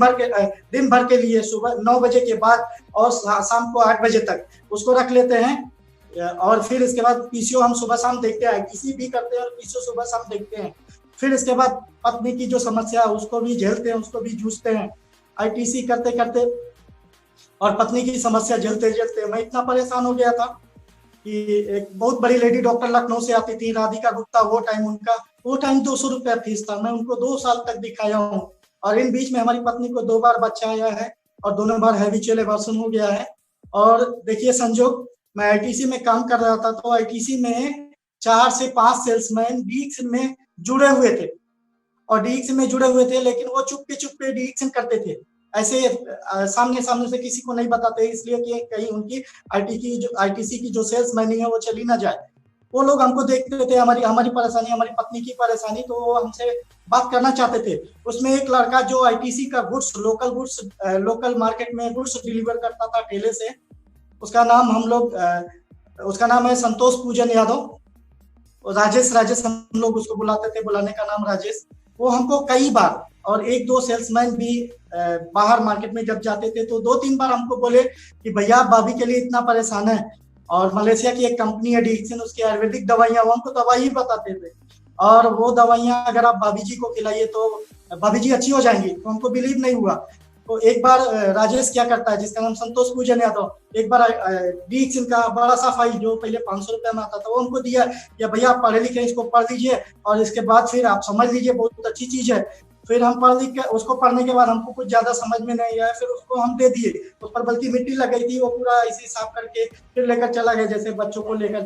भर के लिए सुबह 9 बजे के बाद और शाम को 8 बजे तक उसको रख लेते हैं। और फिर इसके बाद पीसीओ हम सुबह शाम देखते हैं, किसी भी करते हैं और पीसीओ सुबह शाम देखते हैं। फिर इसके बाद पत्नी की जो समस्या है उसको भी झेलते हैं, उसको भी जूझते हैं आईटीसी करते करते। और पत्नी की समस्या झेलते झेलते मैं इतना परेशान हो गया था कि एक बहुत बड़ी लेडी डॉक्टर लखनऊ से आती थी, राधिका गुप्ता। वो टाइम 200 रुपया फीस था। मैं उनको 2 साल तक दिखाया हूँ, और इन बीच में हमारी पत्नी को 2 बार बच्चा आया है और दोनों बार हैबिचुअल एबॉर्शन हो गया है। और देखिए संजोग, मैं आईटीसी में काम कर रहा था, तो आईटीसी में 4 से 5 सेल्समैन डीएक्शन में जुड़े हुए थे, लेकिन वो चुपके डीएक्शन करते थे। ऐसे सामने से किसी को नहीं बताते, इसलिए कि कहीं उनकी आईटीसी की जो सेल्समैन है वो चली ना जाए। वो लोग हमको देखते थे, हमारी परेशानी, हमारी पत्नी की परेशानी, तो वो हमसे बात करना चाहते थे। उसमें एक लड़का जो आईटीसी का लोकल मार्केट में गुड्स डिलीवर करता था ठेले से, उसका नाम है संतोष पूजन यादव, राजेश हम लोग उसको बुलाते थे, बुलाने का नाम राजेश। वो हमको कई बार, और 1-2 सेल्समैन भी बाहर मार्केट में जब जाते थे तो 2-3 बार हमको बोले कि भैया आप भाभी के लिए इतना परेशान है, और मलेशिया की एक कंपनी है डीएक्शन, उसकी आयुर्वेदिक दवाइयां, वो हमको दवाई ही बताते थे, और वो दवाइयां अगर आप भाभी जी को खिलाइए तो भाभी जी अच्छी हो जाएंगी। तो हमको बिलीव नहीं हुआ। तो एक बार राजेश क्या करता है, जिसका नाम संतोष पूजन यादव, एक बार डीएक्शन का बड़ा सा फाइल जो पहले 500 रुपया में आता था वो हमको दिया, या भैया आप पढ़े लिखे इसको पढ़ लीजिए और इसके बाद फिर आप समझ लीजिए, बहुत अच्छी चीज है। फिर हम पढ़ लिख के उसको पढ़ने के बाद हमको कुछ ज्यादा समझ में नहीं आया, फिर उसको हम दे दिए। उस पर बल्कि मिट्टी लग गई थी, वो पूरा ऐसे साफ करके फिर लेकर चला गया, जैसे बच्चों को लेकर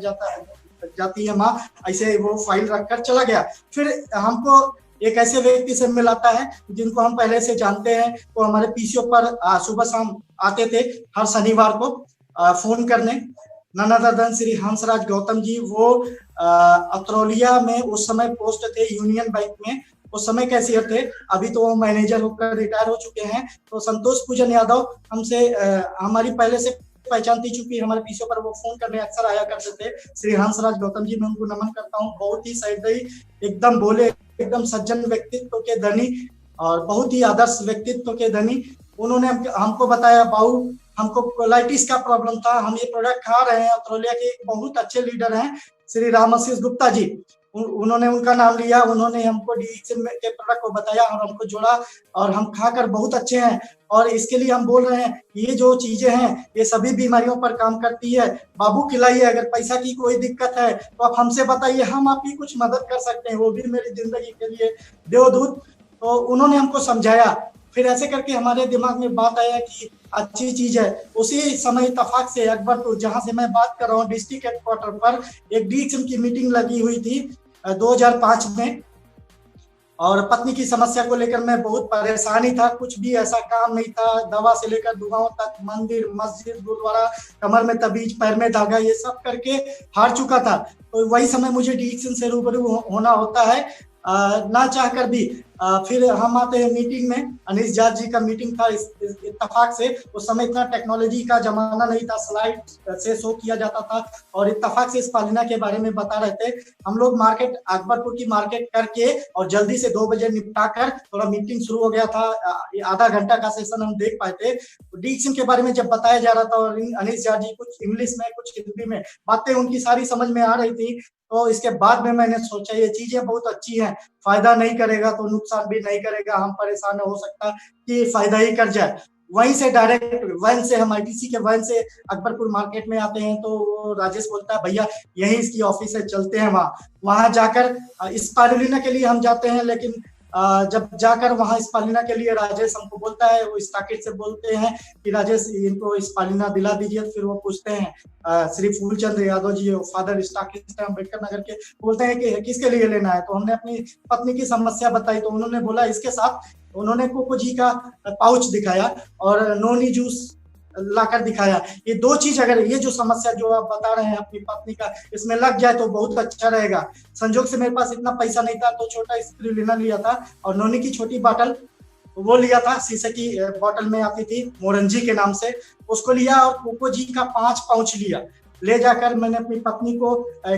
जाती है माँ, ऐसे वो फाइल रखकर चला गया। फिर हमको एक ऐसे व्यक्ति से मिलाता है जिनको हम पहले से जानते हैं, वो हमारे पीसीओ पर सुबह शाम आते थे हर शनिवार को फोन करने। None other than Shri Hansraj Gautam ji, वो अतरौलिया में उस समय पोस्ट थे, यूनियन बैंक में उस समय कैशियर थे, अभी तो वो मैनेजर होकर रिटायर हो चुके हैं। तो संतोष पूजन यादव हमसे हमारी पहले से पहचान थी, चूंकि हमारे पीछे पर वो फोन करने अक्सर आया करते थे। श्री हंसराज गौतम जी, मैं उनको नमन करता हूँ। बहुत ही सही, एकदम भोले, एकदम सज्जन व्यक्तित्व के धनी और बहुत ही आदर्श व्यक्तित्व के धनी। उन्होंने हमको बताया, बाबू हमको कोलाइटिस का प्रॉब्लम था, हम ये प्रोडक्ट खा रहे हैं। अतरौलिया के एक बहुत अच्छे लीडर हैं श्री रामाशीष गुप्ता जी, उन्होंने उनका नाम लिया, उन्होंने हमको डीएक्शन के प्रोडक्ट को बताया और हमको जोड़ा, और हम खाकर बहुत अच्छे हैं। और इसके लिए हम बोल रहे हैं ये जो चीजें हैं ये सभी बीमारियों पर काम करती है। बाबू खिलाइए, अगर पैसा की कोई दिक्कत है तो आप हमसे बताइए, हम आपकी कुछ मदद कर सकते हैं, वो भी मेरी जिंदगी के लिए देवदूत। तो उन्होंने हमको समझाया। फिर ऐसे करके हमारे दिमाग में बात आया कि अच्छी चीज है। उसी समय इत्तेफाक से अकबरपुर, जहां से मैं बात कर रहा हूँ, डिस्ट्रिक्ट हेडक्वार्टर पर एक डीएक्शन की मीटिंग लगी हुई थी 2005 में, और पत्नी की समस्या को लेकर मैं बहुत परेशान ही था। कुछ भी ऐसा काम नहीं था, दवा से लेकर दुआओं तक, मंदिर मस्जिद गुरुद्वारा, कमर में तबीज, पैर में धागा, ये सब करके हार चुका था। तो वही समय मुझे डीएक्शन से रूबरू होना होता है, ना चाहकर भी। फिर हम आते हैं मीटिंग में, अनिश जाट जी का मीटिंग था इत्तेफाक से। उस समय इतना टेक्नोलॉजी का जमाना नहीं था, स्लाइड से शो किया जाता था, और इत्तेफाक से स्पालिना के बारे में बता रहे थे। हम लोग मार्केट, अकबरपुर की मार्केट करके और जल्दी से 2 बजे निपटा कर थोड़ा मीटिंग शुरू हो गया था। आधा घंटा का सेशन हम देख पाए थे। डीएक्शन के बारे में जब बताया जा रहा था, और अनिश जाट जी कुछ इंग्लिश में कुछ हिंदी में बातें उनकी सारी समझ में आ रही थी, तो इसके बाद में मैंने सोचा ये चीजें बहुत अच्छी हैं, फायदा नहीं करेगा तो नुकसान भी नहीं करेगा, हम परेशान हो सकता कि फायदा ही कर जाए। वहीं से डायरेक्ट वैन से, हम आईटीसी के वैन से अकबरपुर मार्केट में आते हैं। तो राजेश बोलता है, भैया यही इसकी ऑफिस है, चलते हैं वहां जाकर स्पारुलिना के लिए हम जाते हैं। लेकिन जब जाकर वहां स्पालिना के लिए राजेश हमको बोलता है, वो स्टाकिट से बोलते हैं कि राजेश इनको स्पालिना दिला दीजिए। फिर वो पूछते हैं श्री फूलचंद यादव जी, फादर स्टाकिट अम्बेडकर नगर के, बोलते हैं कि किसके लिए लेना है। तो हमने अपनी पत्नी की समस्या बताई, तो उन्होंने बोला इसके साथ, उन्होंने कोको जी का पाउच दिखाया और नोनी जूस लाकर दिखाया। ये दो चीज, अगर ये जो समस्या जो आप बता रहे हैं अपनी पत्नी का, इसमें लग जाए तो बहुत अच्छा रहेगा। संजोग से मेरे पास इतना पैसा नहीं था, तो छोटा स्पिरुलिना लिया था और नोनी की छोटी बॉटल वो लिया था, शीशे की बॉटल में आती थी मोरंजी के नाम से, उसको लिया और कोको जी का 5 पाउच लिया। ले जाकर मैंने अपनी पत्नी को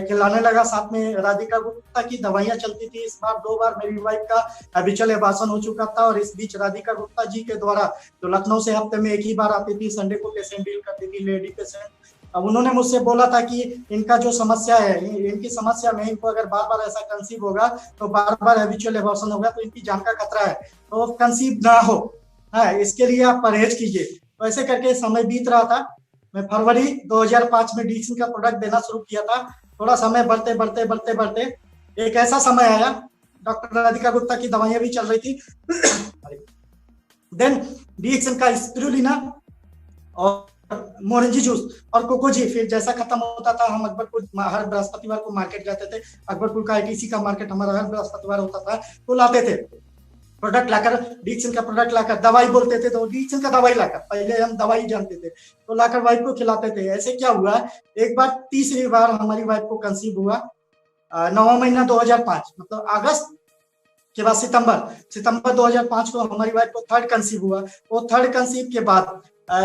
खिलाने लगा। साथ में राधिका गुप्ता की दवाइयां चलती थी। इस बार 2 बार मेरी वाइफ का हैबिचुअल एबार्सन हो चुका था, और इस बीच राधिका गुप्ता जी के द्वारा जो लखनऊ से हफ्ते में 1 ही बार आती थी, संडे को पेशेंट डील करती थी, लेडी पेशेंट। अब उन्होंने मुझसे बोला था कि इनका जो समस्या है, इनकी समस्या में इनको अगर बार बार ऐसा कंसीव होगा तो बार बार हैबिचुअल एबार्सन होगा, तो इनकी जान का खतरा है, तो कंसीव ना हो, है इसके लिए आप परहेज कीजिए। तो ऐसे करके समय बीत रहा था। मैं फरवरी 2005 में डीएक्सन का प्रोडक्ट देना शुरू किया था। थोड़ा समय बढ़ते बढ़ते बढ़ते बढ़ते एक ऐसा समय आया, डॉक्टर राधिका गुप्ता की दवाइयां भी चल रही थी। देन डीएक्सन का स्पिरुलिना और मोरंजी जूस और कोको जी फिर जैसा खत्म होता था, हम अकबरपुर हर बृहस्पतिवार को मार्केट जाते थे। अकबरपुर का आईटीसी का मार्केट हमारा हर बृहस्पतिवार होता था, तो लाते थे प्रोडक्ट लाकर, डीएक्सन का प्रोडक्ट लाकर, दवाई बोलते थे तो डीएक्सन का दवाई लाकर, पहले हम दवाई जानते थे, तो लाकर वाइफ को खिलाते थे। ऐसे क्या हुआ, एक बार तीसरी बार हमारी वाइफ को कंसीव हुआ 9वां महीना 2005, मतलब अगस्त के बाद सितंबर 2005 को हमारी वाइफ को थर्ड कंसीव हुआ। वो थर्ड कंसीव के बाद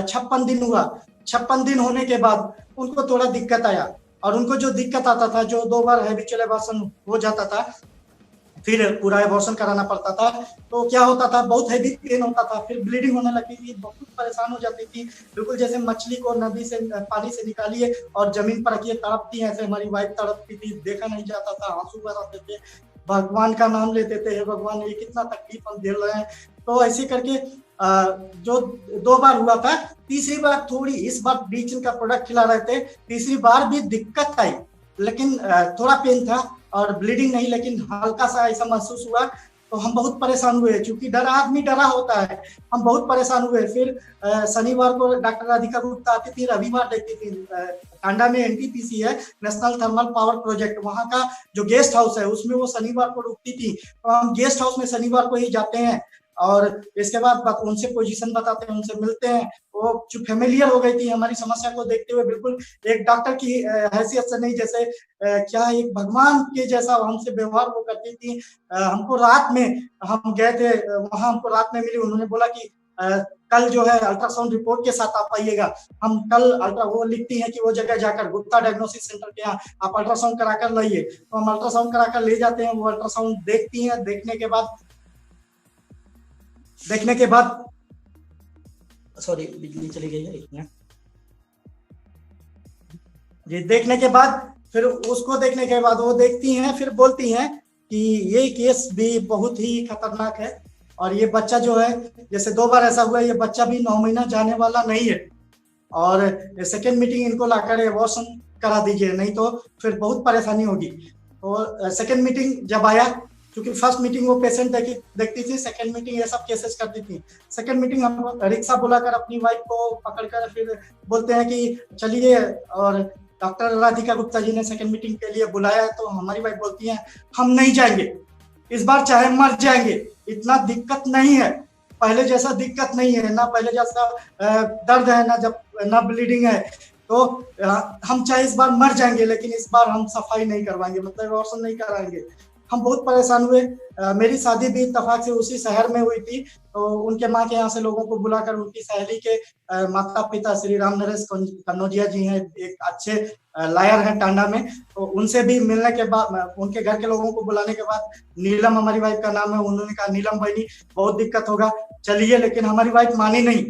56 दिन हुआ। 56 दिन होने के बाद उनको थोड़ा दिक्कत आया, और उनको जो दिक्कत आता था, जो 2 बार हैबिचुअल एबार्सन हो जाता था, फिर पूरा एबॉर्शन कराना पड़ता था, तो क्या होता था, बहुत हैवी पेन होता था, फिर ब्लीडिंग होने लगती थी, बहुत परेशान हो जाती थी। बिल्कुल जैसे मछली को नदी से पानी से निकालिए और जमीन पर रखिए, तड़पती है, ऐसे हमारी वाइफ तड़पती थी, देखा नहीं जाता था, आंसू भर आते थे, भगवान का नाम लेते थे, भगवान ये कितना तकलीफ हम झेल रहे हैं। तो ऐसे करके जो 2 बार हुआ था, तीसरी बार थोड़ी, इस बार डीएक्सन का प्रोडक्ट खिला रहे थे, तीसरी बार भी दिक्कत आई, लेकिन थोड़ा पेन था और ब्लीडिंग नहीं, लेकिन हल्का सा ऐसा महसूस हुआ। तो हम बहुत परेशान हुए, क्योंकि डरा आदमी डरा होता है, हम बहुत परेशान हुए। फिर शनिवार को डॉक्टर राधिका गुप्ता आती थी, रविवार देखती थी। टांडा में एनटीपीसी है, नेशनल थर्मल पावर प्रोजेक्ट, वहाँ का जो गेस्ट हाउस है उसमें वो शनिवार को रुकती थी। तो हम गेस्ट हाउस में शनिवार को ही जाते हैं, और इसके बाद उनसे पोजीशन बताते हैं, उनसे मिलते हैं। वो जो फेमिलियर हो गई थी हमारी समस्या को देखते हुए, बिल्कुल एक डॉक्टर की हैसियत से नहीं, जैसे क्या एक भगवान के जैसा हमसे व्यवहार वो करती थी। हमको रात में, हम गए थे वहां, हमको रात में मिली, उन्होंने बोला कि कल जो है अल्ट्रासाउंड रिपोर्ट के साथ आप आइएगा। हम कल वो लिखती हैं कि वो जगह जाकर, गुप्ता डायग्नोसिस सेंटर के यहाँ आप अल्ट्रासाउंड कराकर लाइए। तो हम अल्ट्रासाउंड कराकर ले जाते हैं, वो अल्ट्रासाउंड देखती हैं। देखने के बाद सॉरी बिजली चली गई है, एक मिनट जी। देखने के बाद फिर उसको देखने के बाद वो देखती हैं, फिर बोलती हैं कि ये केस भी बहुत ही खतरनाक है, और ये बच्चा जो है, जैसे 2 बार ऐसा हुआ, ये बच्चा भी 9 महीना जाने वाला नहीं है, और सेकेंड मीटिंग इनको लाकर एबॉर्शन करा दीजिए, नहीं तो फिर बहुत परेशानी होगी। तो सेकेंड मीटिंग जब आया, क्योंकि फर्स्ट मीटिंग वो पेशेंट देखती थी, सेकंड मीटिंग ये सब केसेस करती थी। सेकंड मीटिंग हम रिक्शा बुलाकर अपनी वाइफ को पकड़कर फिर बोलते हैं कि चलिए, और डॉक्टर राधिका गुप्ता जी ने सेकंड मीटिंग के लिए बुलाया है। तो हमारी वाइफ बोलती है हम नहीं जाएंगे, इस बार चाहे मर जाएंगे, इतना दिक्कत नहीं है, पहले जैसा दिक्कत नहीं है, ना पहले जैसा दर्द है, ना ब्लीडिंग है, तो हम चाहे इस बार मर जाएंगे, लेकिन इस बार हम सफाई नहीं करवाएंगे, मतलब एबॉर्शन नहीं कराएंगे। हम बहुत परेशान हुए। मेरी शादी भी इत्तेफाक से उसी शहर में हुई थी, तो उनके माँ के यहाँ से लोगों को बुलाकर, उनकी सहेली के माता पिता श्री राम नरेश कन्नौजिया जी हैं, एक अच्छे लायर हैं टांडा में, तो उनसे भी मिलने के बाद, उनके घर के लोगों को बुलाने के बाद, नीलम हमारी वाइफ का नाम है, उन्होंने कहा नीलम बहनी बहुत दिक्कत होगा, चलिए, लेकिन हमारी वाइफ मानी नहीं।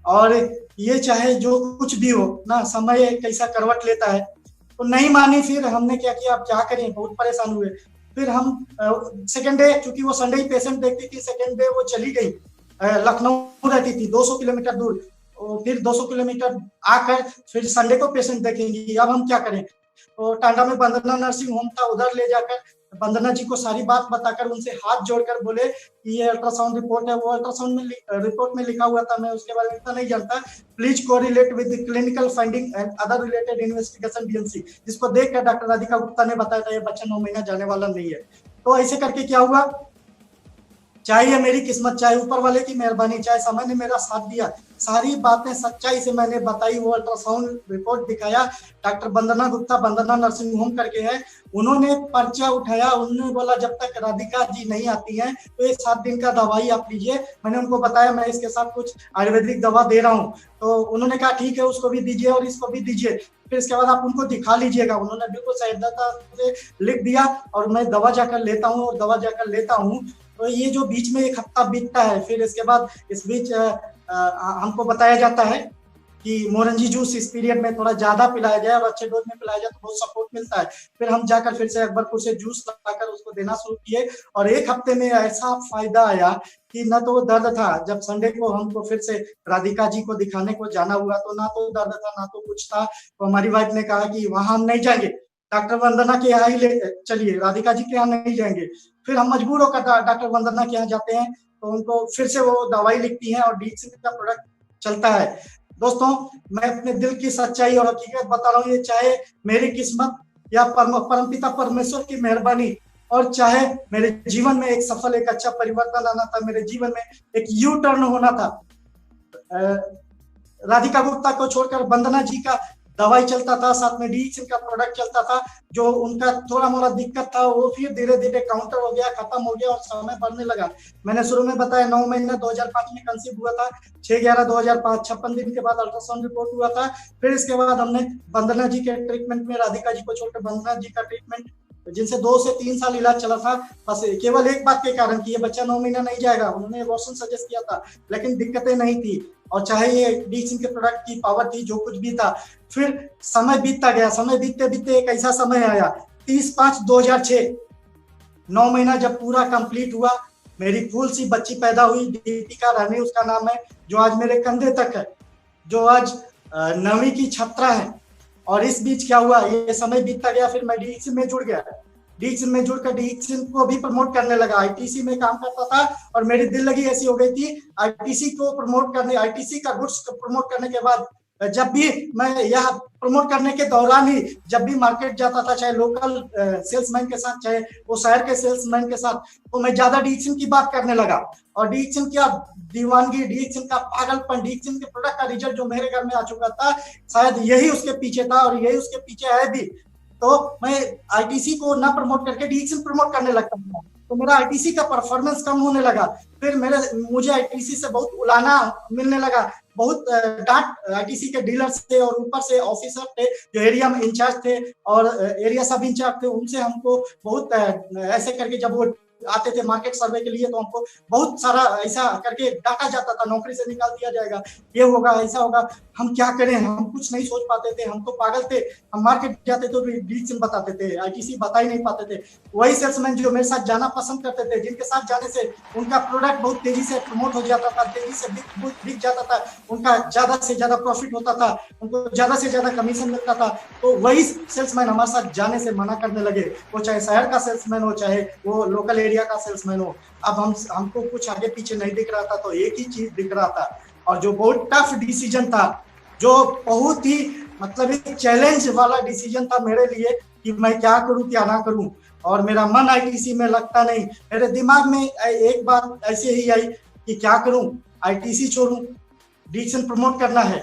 और ये चाहे जो कुछ भी हो ना, समय कैसा करवट लेता है, तो नहीं मानी। फिर हमने क्या किया, अब क्या करें, बहुत परेशान हुए। फिर हम सेकेंड डे, चूंकि वो संडे ही पेशेंट देखती थी, सेकेंड डे वो चली गई, लखनऊ रहती थी 200 किलोमीटर दूर, फिर 200 किलोमीटर आकर फिर संडे को पेशेंट देखेंगी। अब हम क्या करें, तो टांडा में वंदना नर्सिंग होम था, उधर ले जाकर वंदना जी को सारी बात बताकर, उनसे हाथ जोड़कर बोले कि ये अल्ट्रासाउंड रिपोर्ट है। वो अल्ट्रासाउंड में रिपोर्ट में लिखा हुआ था, मैं उसके बारे में इतना नहीं जानता, please correlate with the clinical finding and other related investigation DNC, जिसको देखकर डॉक्टर राधिका गुप्ता ने बताया था ये बच्चा 9 महीना जाने वाला नहीं है। तो ऐसे करके क्या हुआ, चाहे ये मेरी किस्मत, चाहे ऊपर वाले की मेहरबानी, चाहे समय ने मेरा साथ दिया, सारी बातें सच्चाई से मैंने बताई। वो अल्ट्रासाउंड रिपोर्ट दिखाया, डॉक्टर वंदना गुप्ता, वंदना नर्सिंग होम करके है, उन्होंने पर्चा उठाया। उन्होंने बोला जब तक राधिका जी नहीं आती हैं तो ये 7 दिन का दवाई आप लीजिए। मैंने उनको बताया मैं इसके साथ कुछ आयुर्वेदिक दवा दे रहा हूँ, तो उन्होंने कहा ठीक है, उसको भी दीजिए और इसको भी दीजिए, फिर इसके बाद आप उनको दिखा लीजिएगा। उन्होंने बिल्कुल सहायता से लिख दिया और मैं दवा जाकर लेता हूँ और दवा जाकर लेता हूँ। तो ये जो बीच में 1 हफ्ता बीतता है, फिर इसके बाद इस बीच हमको बताया जाता है कि मोरंजी जूस इस पीरियड में थोड़ा ज्यादा पिलाया जाए और अच्छे डोज में पिलाया जाए तो बहुत सपोर्ट मिलता है। फिर हम जाकर फिर से अकबरपुर से जूस लाकर उसको देना शुरू किए और 1 हफ्ते में ऐसा फायदा आया कि न तो दर्द था। जब संडे को हमको फिर से राधिका जी को दिखाने को जाना हुआ तो ना तो दर्द था ना तो कुछ था। तो हमारी वाइफ ने कहा कि वहां हम नहीं जाएंगे, डॉक्टर वंदना के यहाँ ही ले चलिए, राधिका जी के यहाँ नहीं जाएंगे। फिर हम मजबूर होकर डॉक्टर वंदना के यहाँ जाते हैं तो उनको फिर से वो दवाई लिखती हैं और डीएक्सन का प्रोडक्ट चलता है। दोस्तों, मैं अपने दिल की सच्चाई और हकीकत बता रहा हूँ, ये चाहे मेरी किस्मत या परमपिता परमेश्वर की मेहरबानी और चाहे मेरे जीवन में एक सफल, एक अच्छा परिवर्तन आना था, मेरे जीवन में एक यू टर्न होना था। राधिका गुप्ता को छोड़कर वंदना जी का दवाई चलता था, साथ में डीएक्सन का प्रोडक्ट चलता था। जो उनका थोड़ा मोड़ा दिक्कत था वो फिर धीरे धीरे काउंटर हो गया, खत्म हो गया और समय बढ़ने लगा। मैंने शुरू में बताया 9 महीने 2005 में कंसीव हुआ था, 6/11/2005 56 दिन के बाद अल्ट्रासाउंड रिपोर्ट हुआ था। फिर इसके बाद हमने वंदना जी के ट्रीटमेंट में, राधिका जी को छोड़कर वंदना जी का ट्रीटमेंट जिनसे 2 से 3 साल इलाज चला था, बस केवल एक बात के कारण कि ये बच्चा 9 महीना नहीं जाएगा। उन्होंने एबॉर्शन सजेस्ट किया था लेकिन दिक्कतें नहीं थी और चाहे ये डीएक्सन के प्रोडक्ट की पावर थी, जो कुछ भी था। फिर समय बीतता गया, समय बीतते बीतते एक ऐसा समय आया 30/5/2006, 9 महीना जब पूरा कंप्लीट हुआ, मेरी फूल सी बच्ची पैदा हुई, दीपिका रानी उसका नाम है, जो आज मेरे कंधे तक है, जो आज 9वीं की छात्रा है। और इस बीच क्या हुआ, ये समय बीतता गया, फिर मैं डीएक्सन में जुड़ गया। डीएक्सन में जुड़कर डीएक्सन को भी प्रमोट करने लगा। आईटीसी में काम करता था और मेरी दिल लगी ऐसी हो गई थी आईटीसी को प्रमोट करने, आईटीसी का गुड्स प्रमोट करने के बाद जब भी मैं यह प्रमोट करने के दौरान ही जब भी मार्केट जाता था, चाहे लोकल सेल्समैन के साथ चाहे वो शहर के सेल्समैन के साथ, तो मैं ज्यादा डीएक्सन की बात करने लगा। और डीएक्सन की दीवानगी, डीएक्सन का पागलपन, डीएक्सन के प्रोडक्ट का रिजल्ट जो मेरे घर में आ चुका था, शायद यही उसके पीछे था और यही उसके पीछे है भी। तो मैं आईटीसी को ना प्रमोट करके डीएक्सन प्रमोट करने लगता था, तो मेरा आईटीसी का परफॉर्मेंस कम होने लगा। फिर मुझे आईटीसी से बहुत उलाना मिलने लगा, बहुत डांट आईटीसी के डीलर्स थे और ऊपर से ऑफिसर थे जो एरिया में इंचार्ज थे और एरिया सब इंचार्ज थे, उनसे हमको बहुत ऐसे करके जब वो आते थे मार्केट सर्वे के लिए तो हमको बहुत सारा ऐसा करके डांटा जाता था, नौकरी से निकाल दिया जाएगा, ये होगा, ऐसा होगा। हम क्या करें, हम कुछ नहीं सोच पाते थे, हम तो पागल थे। हम मार्केट जाते तो डीएक्सन बताते थे, आईटीसी बता ही नहीं पाते थे। वही सेल्समैन जो मेरे साथ जाना पसंद करते थे, जिनके साथ जाने से उनका प्रोडक्ट बहुत तेजी से प्रमोट हो जाता था, तेजी से बिक जाता था, उनका ज्यादा से ज्यादा प्रॉफिट होता था, उनको ज्यादा से ज्यादा कमीशन मिलता था, तो वही सेल्समैन हमारे साथ जाने से मना करने लगे। वो चाहे शहर का सेल्समैन हो, चाहे वो लोकल एरिया का सेल्समैन हो। अब हमको कुछ आगे पीछे नहीं दिख रहा था, तो एक ही चीज दिख रहा था, और जो बहुत टफ डिसीजन था, जो बहुत ही मतलब एक चैलेंज वाला डिसीजन था मेरे लिए कि मैं क्या करूं क्या ना करूं। और मेरा मन आईटीसी में लगता नहीं, मेरे दिमाग में एक बात ऐसे ही आई कि क्या करूं, आईटीसी छोड़ूं, डीएक्सन प्रमोट करना है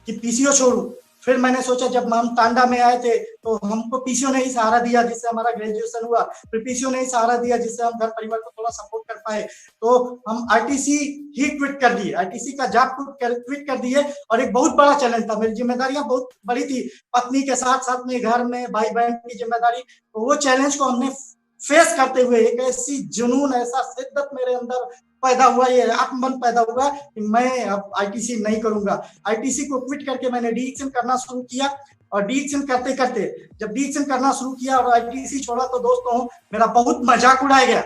कि पीसीओ छोड़ूं। फिर मैंने सोचा, जब हम टांडा में आए थे तो हमको पीसीओ ने ही सहारा दिया जिससे हमारा ग्रेजुएशन हुआ, फिर पीसीओ ने ही सहारा दिया जिससे हम घर परिवार को थोड़ा सपोर्ट कर पाए। तो हम आईटीसी ही क्विट कर दिए, आईटीसी का जॉब क्विट कर दिए। और एक बहुत बड़ा चैलेंज था, मेरी जिम्मेदारियां बहुत बड़ी थी, पत्नी के साथ साथ में घर में भाई बहन की जिम्मेदारी। तो वो चैलेंज को हमने फेस करते हुए एक ऐसी जुनून, ऐसा शिद्दत मेरे अंदर पैदा हुआ, ये आत्मबल पैदा हुआ कि मैं अब आईटीसी नहीं करूंगा। आईटीसी को क्विट करके मैंने डीएक्सन करना शुरू किया। और डीएक्सन करते करते जब डीएक्सन करना शुरू किया और आईटीसी छोड़ा तो दोस्तों मेरा बहुत मजाक उड़ाया गया।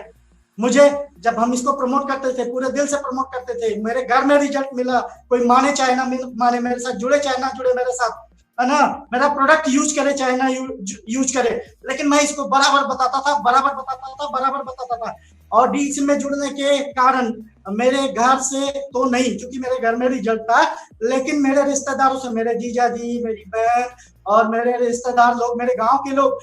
मुझे जब हम इसको प्रमोट करते थे, पूरे दिल से प्रमोट करते थे, मेरे घर में रिजल्ट मिला, कोई माने चाहे ना माने, मेरे साथ जुड़े चाहे ना जुड़े मेरे साथ, है ना, मेरा प्रोडक्ट यूज करे चाहे ना यूज करे, लेकिन मैं इसको बराबर बताता था, बराबर बताता था, बराबर बताता था। और डीएक्सन में जुड़ने के कारण मेरे घर से तो नहीं, क्योंकि मेरे घर में रिजल्ट था, लेकिन मेरे रिश्तेदारों से, मेरे जीजा जी, मेरी बहन और मेरे रिश्तेदार लोग, मेरे गांव के लोग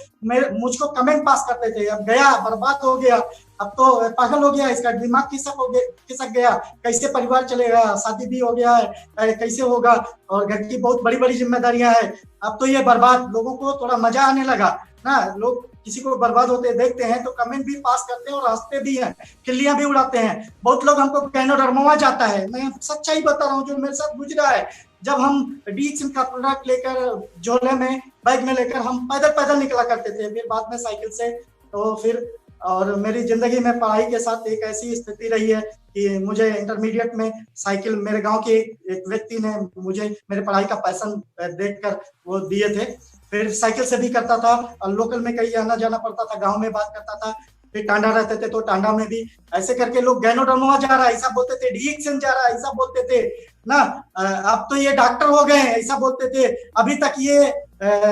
मुझको कमेंट पास करते थे, अब गया, बर्बाद हो गया, अब तो पागल हो गया, इसका दिमाग खिसक गया, कैसे परिवार चलेगा, शादी भी हो गया है, कैसे होगा, और घर की बहुत बड़ी बड़ी जिम्मेदारियां हैं, अब तो ये बर्बाद। लोगों को थोड़ा मजा आने लगा ना, लोग किसी को बर्बाद होते देखते हैं तो कमेंट भी पास करते हैं और हंसते भी हैं, खिल्लियां भी उड़ाते हैं। बहुत लोग हमको कहना डरमवा जाता है, मैं सच्चाई बता रहा हूँ जो मेरे साथ गुजरा है। जब हम डीएक्सन का प्रोडक्ट लेकर झोले में, बैग में लेकर हम पैदल पैदल निकला करते थे, फिर बाद में साइकिल से, तो फिर और मेरी जिंदगी में पढ़ाई के साथ एक ऐसी स्थिति रही है कि मुझे इंटरमीडिएट में साइकिल, मेरे गांव के एक व्यक्ति ने मुझे मेरे पढ़ाई का पैशन देखकर वो दिए थे। फिर साइकिल से भी करता था और लोकल में कहीं आना जाना पड़ता था, गांव में बात करता था। फिर टांडा रहते थे तो टांडा में भी ऐसे करके लोग गैनोडर्मा जा रहा है ऐसा बोलते थे, डीएक्सन जा रहा है ऐसा बोलते थे ना, अब तो ये डॉक्टर हो गए हैं ऐसा बोलते थे। अभी तक ये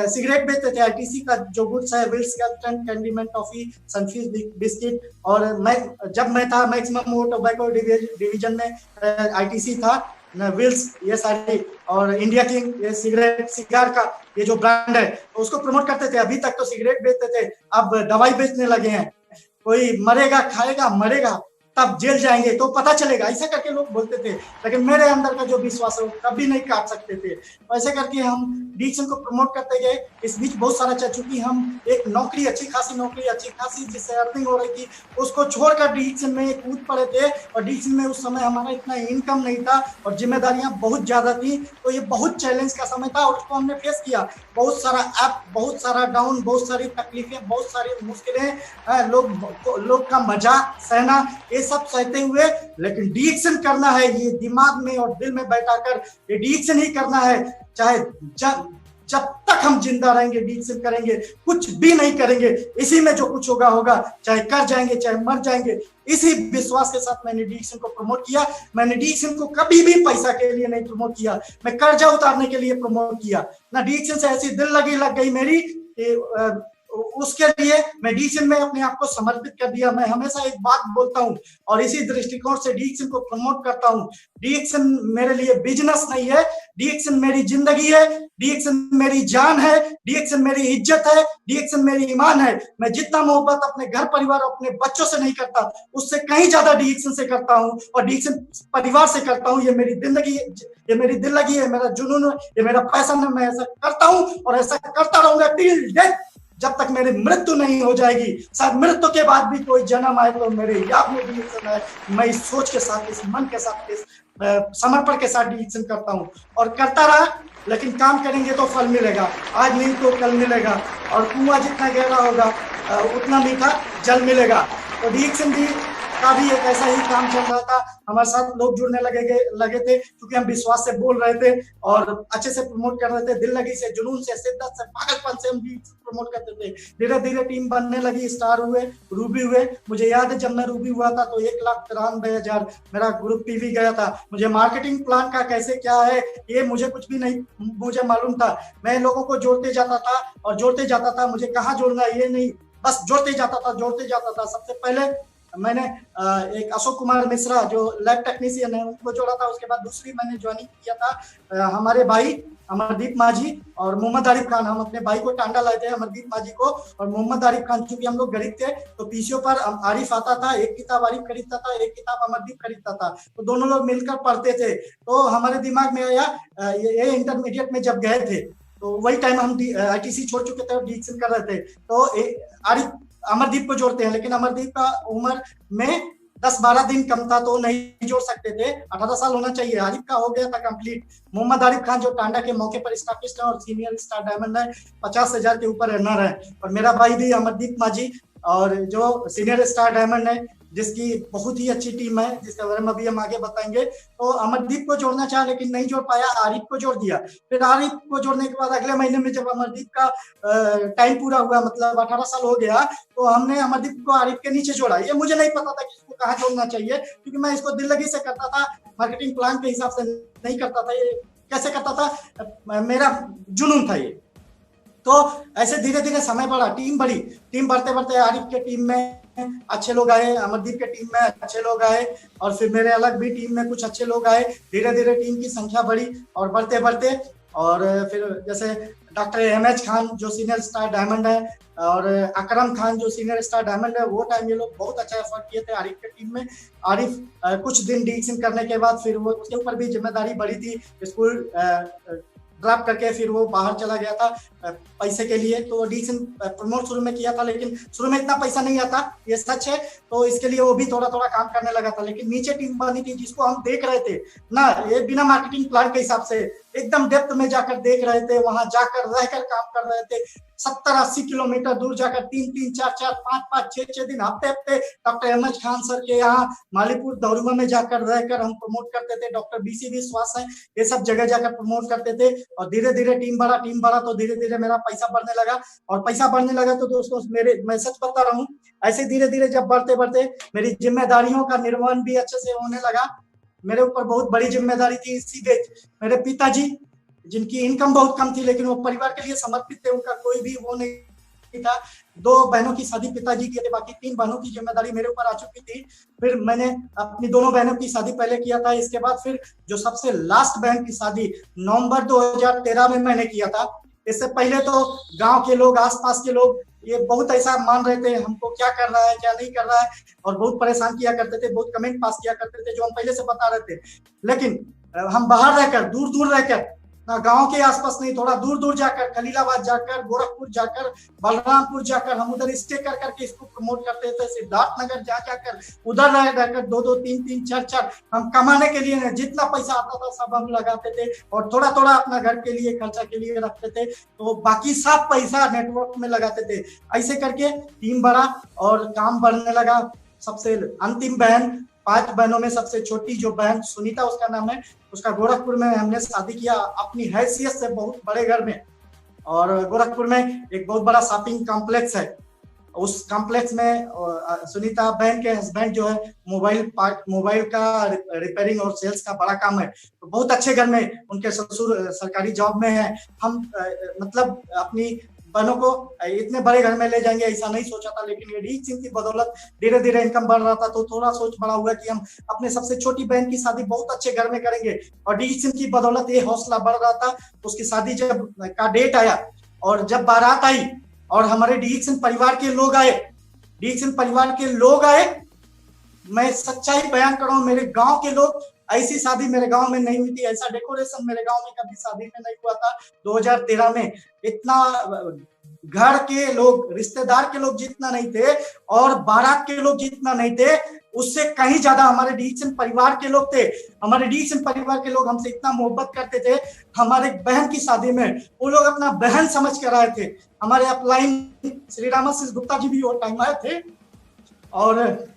सिगरेट बेचते थे, आईटीसी का जो गुड्स है, विल्स कैंडीमैन टॉफी, सनफीस बिस्किट। और जब मैं था मैक्सिमम टोबैको डिवीजन में आईटीसी था, विल्स, ये सारी, और इंडिया किंग, ये सिगार का ये जो ब्रांड है, तो उसको प्रमोट करते थे। अभी तक तो सिगरेट बेचते थे, अब दवाई बेचने लगे हैं। कोई मरेगा, खाएगा, मरेगा, तब जेल जाएंगे तो पता चलेगा, ऐसा करके लोग बोलते थे। लेकिन मेरे अंदर का जो विश्वास है वो कभी नहीं काट सकते थे। ऐसे करके हम डीएक्सन को प्रमोट करते गए। इस बीच बहुत सारा चल चुकी, हम एक नौकरी, अच्छी खासी जिससे अर्निंग हो रही थी, उसको छोड़कर डीएक्सन में कूद पड़े थे। और डीएक्सन में उस समय हमारा इतना इनकम नहीं था और जिम्मेदारियां बहुत ज्यादा थी, तो ये बहुत चैलेंज का समय था और उसको हमने फेस किया। बहुत सारा अप, बहुत सारा डाउन, बहुत सारी तकलीफें, बहुत सारी मुश्किलें, लोग का मजाक सहना, ये सब सहते हुए, लेकिन डीएक्सन करना है, ये दिमाग में और दिल में बैठाकर ये डीएक्सन ही करना है। चाहे जब तक हम जिंदा रहेंगे डीएक्सन करेंगे, कुछ भी नहीं करेंगे, इसी में जो कुछ होगा होगा, चाहे कर जाएंगे चाहे मर जाएंगे। इसी विश्वास के साथ मैंने डीएक्सन को प्रमोट किया। मैंने डीएक्सन को कभी भी पैसा के लिए नहीं प्रमोट किया, मैं कर्जा उतारने के लिए प्रमोट किया ना। डीएक्सन से ऐसी दिल लग गई मेरी, उसके लिए मैं डीएक्सन में अपने आप को समर्पित कर दिया। मैं हमेशा एक बात बोलता हूं और इसी दृष्टिकोण से डीएक्सन को प्रमोट करता हूं, डीएक्सन मेरे लिए बिजनेस नहीं है, डीएक्सन मेरी जिंदगी है, डीएक्सन मेरी जान है, डीएक्सन मेरी इज्जत है, डीएक्सन मेरी ईमान है। मैं जितना मोहब्बत अपने घर परिवार और अपने बच्चों से नहीं करता, उससे कहीं ज्यादा डीएक्सन से करता हूं और डीएक्सन परिवार से करता हूं। ये मेरी जिंदगी, ये मेरी दिल लगी है, मेरा जुनून है, ये मेरा पैशन है। मैं ऐसा करता हूं और ऐसा करता रहूंगा टिल डेथ, जब तक मेरी मृत्यु नहीं हो जाएगी। शायद मृत्यु के बाद भी कोई जन्म आए तो मेरे याद में डीएक्सन है। मैं इस सोच के साथ, इस मन के साथ, इस समर्पण के साथ डीएक्सन करता हूं और करता रहा। लेकिन काम करेंगे तो फल मिलेगा, आज नहीं तो कल मिलेगा। और कुआं जितना गहरा होगा उतना मीठा जल मिलेगा। तो डीएक्सन भी का भी एक ऐसा ही काम चल रहा था। हमारे साथ लोग जुड़ने लगे थे क्योंकि हम विश्वास से बोल रहे थे और अच्छे से प्रमोट कर रहे थे, दिल लगी से, जुनून से, शिद्दत से, पागलपन से हम भी प्रमोट करते थे। धीरे धीरे टीम बनने लगी, स्टार हुए, रूबी हुए। मुझे याद है जब मैं रूबी हुआ था तो 1,93,000 मेरा ग्रुप पीवी गया था। मुझे मार्केटिंग प्लान का कैसे क्या है ये मुझे कुछ भी नहीं मुझे मालूम था। मैं लोगों को जोड़ते जाता था और जोड़ते जाता था, मुझे कहाँ जोड़ना ये नहीं, बस जोड़ते जाता था। सबसे पहले मैंने एक अशोक कुमार मिश्रा जो लैब टेक्नीशियन है उनको जोड़ा था। उसके बाद दूसरी मैंने ज्वाइनिंग किया था हमारे भाई अमरदीप माझी और मोहम्मद आरिफ खान। हम अपने भाई को टांडा लाए थे, अमरदीप माझी को और मोहम्मद आरिफ खान। चूंकि हम लोग गरीब थे तो पीसीओ पर आरिफ आता था, एक किताब आरिफ खरीदता था, एक किताब अमरदीप खरीदता था, तो दोनों लोग मिलकर पढ़ते थे। तो हमारे दिमाग में आया, ये इंटरमीडिएट में जब गए थे तो वही टाइम हम आईटीसी छोड़ चुके थे और डीएक्सन कर रहे थे। तो आरिफ अमरदीप को जोड़ते हैं, लेकिन अमरदीप का उम्र में 10-12 दिन कम था तो नहीं जोड़ सकते थे, 18 साल होना चाहिए। आरिफ का हो गया था कंप्लीट। मोहम्मद आरिफ खान जो टांडा के मौके पर स्टाफिस्ट है और सीनियर स्टार डायमंड है, 50,000 के ऊपर रनर है। और मेरा भाई भी अमरदीप माझी और जो सीनियर स्टार डायमंड है, जिसकी बहुत ही अच्छी टीम है, जिसके बारे में अभी हम आगे बताएंगे। तो अमरदीप को जोड़ना चाहा लेकिन नहीं जोड़ पाया, आरिफ को जोड़ दिया। फिर आरिफ को जोड़ने के बाद अगले महीने में जब अमरदीप का टाइम पूरा हुआ, मतलब 18 साल हो गया, तो हमने अमरदीप को आरिफ के नीचे जोड़ा। ये मुझे नहीं पता था कि इसको कहाँ जोड़ना चाहिए, क्योंकि मैं इसको दिल लगी से करता था, मार्केटिंग प्लान के हिसाब से नहीं करता था। ये कैसे करता था, मेरा जुनून था ये। तो ऐसे धीरे धीरे समय बढ़ा, टीम बढ़ी, टीम बढ़ते बढ़ते आरिफ के टीम में अच्छे लोग आए, अमरदीप के टीम में अच्छे लोग आए, और फिर मेरे अलग भी टीम में कुछ अच्छे लोग आए। धीरे धीरे टीम की संख्या बढ़ी और बढ़ते बढ़ते, और फिर जैसे डॉक्टर एमएच खान जो सीनियर स्टार डायमंड है, और अकरम खान जो सीनियर स्टार डायमंड है, वो टाइम ये लोग बहुत अच्छा एफर्ट किए थे आरिफ के टीम में। आरिफ कुछ दिन डीएक्शन करने के बाद फिर वो उसके ऊपर भी जिम्मेदारी बढ़ी थी, स्कूल ड्रॉप करके फिर वो बाहर चला गया था पैसे के लिए। तो डीएक्शन प्रमोट शुरू में किया था, लेकिन शुरू में इतना पैसा नहीं आता, ये सच है, तो इसके लिए वो भी थोड़ा थोड़ा काम करने लगा था। लेकिन नीचे टीम बनी थी जिसको हम देख रहे थे ना, ये बिना मार्केटिंग प्लान के हिसाब से एकदम डेप्थ में जाकर देख रहे थे, वहां जाकर रहकर काम कर रहे थे। 70-80 किलोमीटर दूर जाकर 3-3, 4-4, 5-5, 6-6 दिन, हफ्ते डॉक्टर एमएच खान सर के यहाँ मालीपुर दौरुमा में जाकर रहकर हम प्रमोट करते थे। डॉक्टर बीसी विश्वास है, ये सब जगह जाकर प्रमोट करते थे। और धीरे धीरे टीम बढ़ा तो धीरे धीरे मेरा पैसा बढ़ने लगा, और पैसा बढ़ने लगा तो दोस्तों मैं सच बता रहा हूँ, ऐसे धीरे धीरे जब बढ़ते बढ़ते मेरी जिम्मेदारियों का निर्वहन भी अच्छे से होने लगा। मेरे ऊपर बहुत बड़ी जिम्मेदारी थी। सीधे मेरे पिताजी, जिनकी इनकम बहुत कम थी लेकिन वो परिवार के लिए समर्पित थे, उनका कोई भी वो नहीं था। 2 बहनों की शादी पिताजी किए थे, बाकी 3 बहनों की जिम्मेदारी मेरे ऊपर आ चुकी थी। फिर मैंने अपनी दोनों बहनों की शादी पहले किया था। इसके बाद फिर जो सबसे लास्ट बहन की शादी नवंबर 2013 में मैंने किया था। इससे पहले तो गांव के लोग, आसपास के लोग ये बहुत ऐसा मान रहे थे हमको क्या कर रहा है क्या नहीं कर रहा है, और बहुत परेशान किया करते थे, बहुत कमेंट पास किया करते थे जो हम पहले से बता रहे थे। लेकिन हम बाहर रहकर, दूर दूर रहकर, ना गांव के आसपास नहीं, थोड़ा दूर दूर जाकर, खलीलाबाद जाकर, गोरखपुर जाकर, बलरामपुर जाकर हम उधर स्टे कर करके इसको प्रमोट करते थे। सिद्धार्थ नगर जाकर उधर रहकर 2-2, 3-3, 4-4 हम कमाने के लिए जितना पैसा आता था सब हम लगाते थे, और थोड़ा थोड़ा अपना घर के लिए, खर्चा के लिए रखते थे, तो बाकी सब पैसा नेटवर्क में लगाते थे। ऐसे करके टीम बढ़ा और काम बढ़ने लगा। सबसे अंतिम बहन, 5 बहनों में सबसे छोटी जो बहन सुनीता उसका नाम है, उसका गोरखपुर में हमने शादी किया अपनी हैसियत से बहुत बड़े घर में। और गोरखपुर में एक बहुत बड़ा शॉपिंग कॉम्प्लेक्स है, उस कॉम्प्लेक्स में सुनीता बहन के हस्बैंड जो है मोबाइल का रिपेयरिंग और सेल्स का बड़ा काम है, तो बहुत अच्छे घर में, उनके ससुर सरकारी जॉब में है। हम मतलब अपनी बहनों को इतने बड़े घर में ले जाएंगे ऐसा नहीं सोचा था, लेकिन ये डीएक्शन की बदौलत धीरे धीरे इनकम बढ़ रहा था, तो थोड़ा सोच बड़ा हुआ कि हम अपने सबसे छोटी बहन की शादी बहुत अच्छे घर में करेंगे। और डीएक्शन की बदौलत ये हौसला बढ़ रहा था। उसकी शादी जब का डेट आया और जब बारात आई और हमारे डीएक्शन परिवार के लोग आए, मैं सच्चाई बयान कर रहा हूँ, मेरे गाँव के लोग, ऐसी शादी मेरे गांव में नहीं हुई थी, ऐसा डेकोरेशन मेरे गांव में कभी शादी में नहीं हुआ था। 2013 में इतना घर के लोग, रिश्तेदार के लोग जितना नहीं थे और बारात के लोग जितना नहीं थे, उससे कहीं ज्यादा हमारे डीएक्शन परिवार के लोग थे। हमारे डीएक्शन परिवार के लोग हमसे इतना मोहब्बत करते थे। हमारे बहन की शादी में वो लोग अपना बहन समझ कर आए थे। हमारे अपलाइन श्री रामाशीष गुप्ता जी भी वो टाइम आए थे, और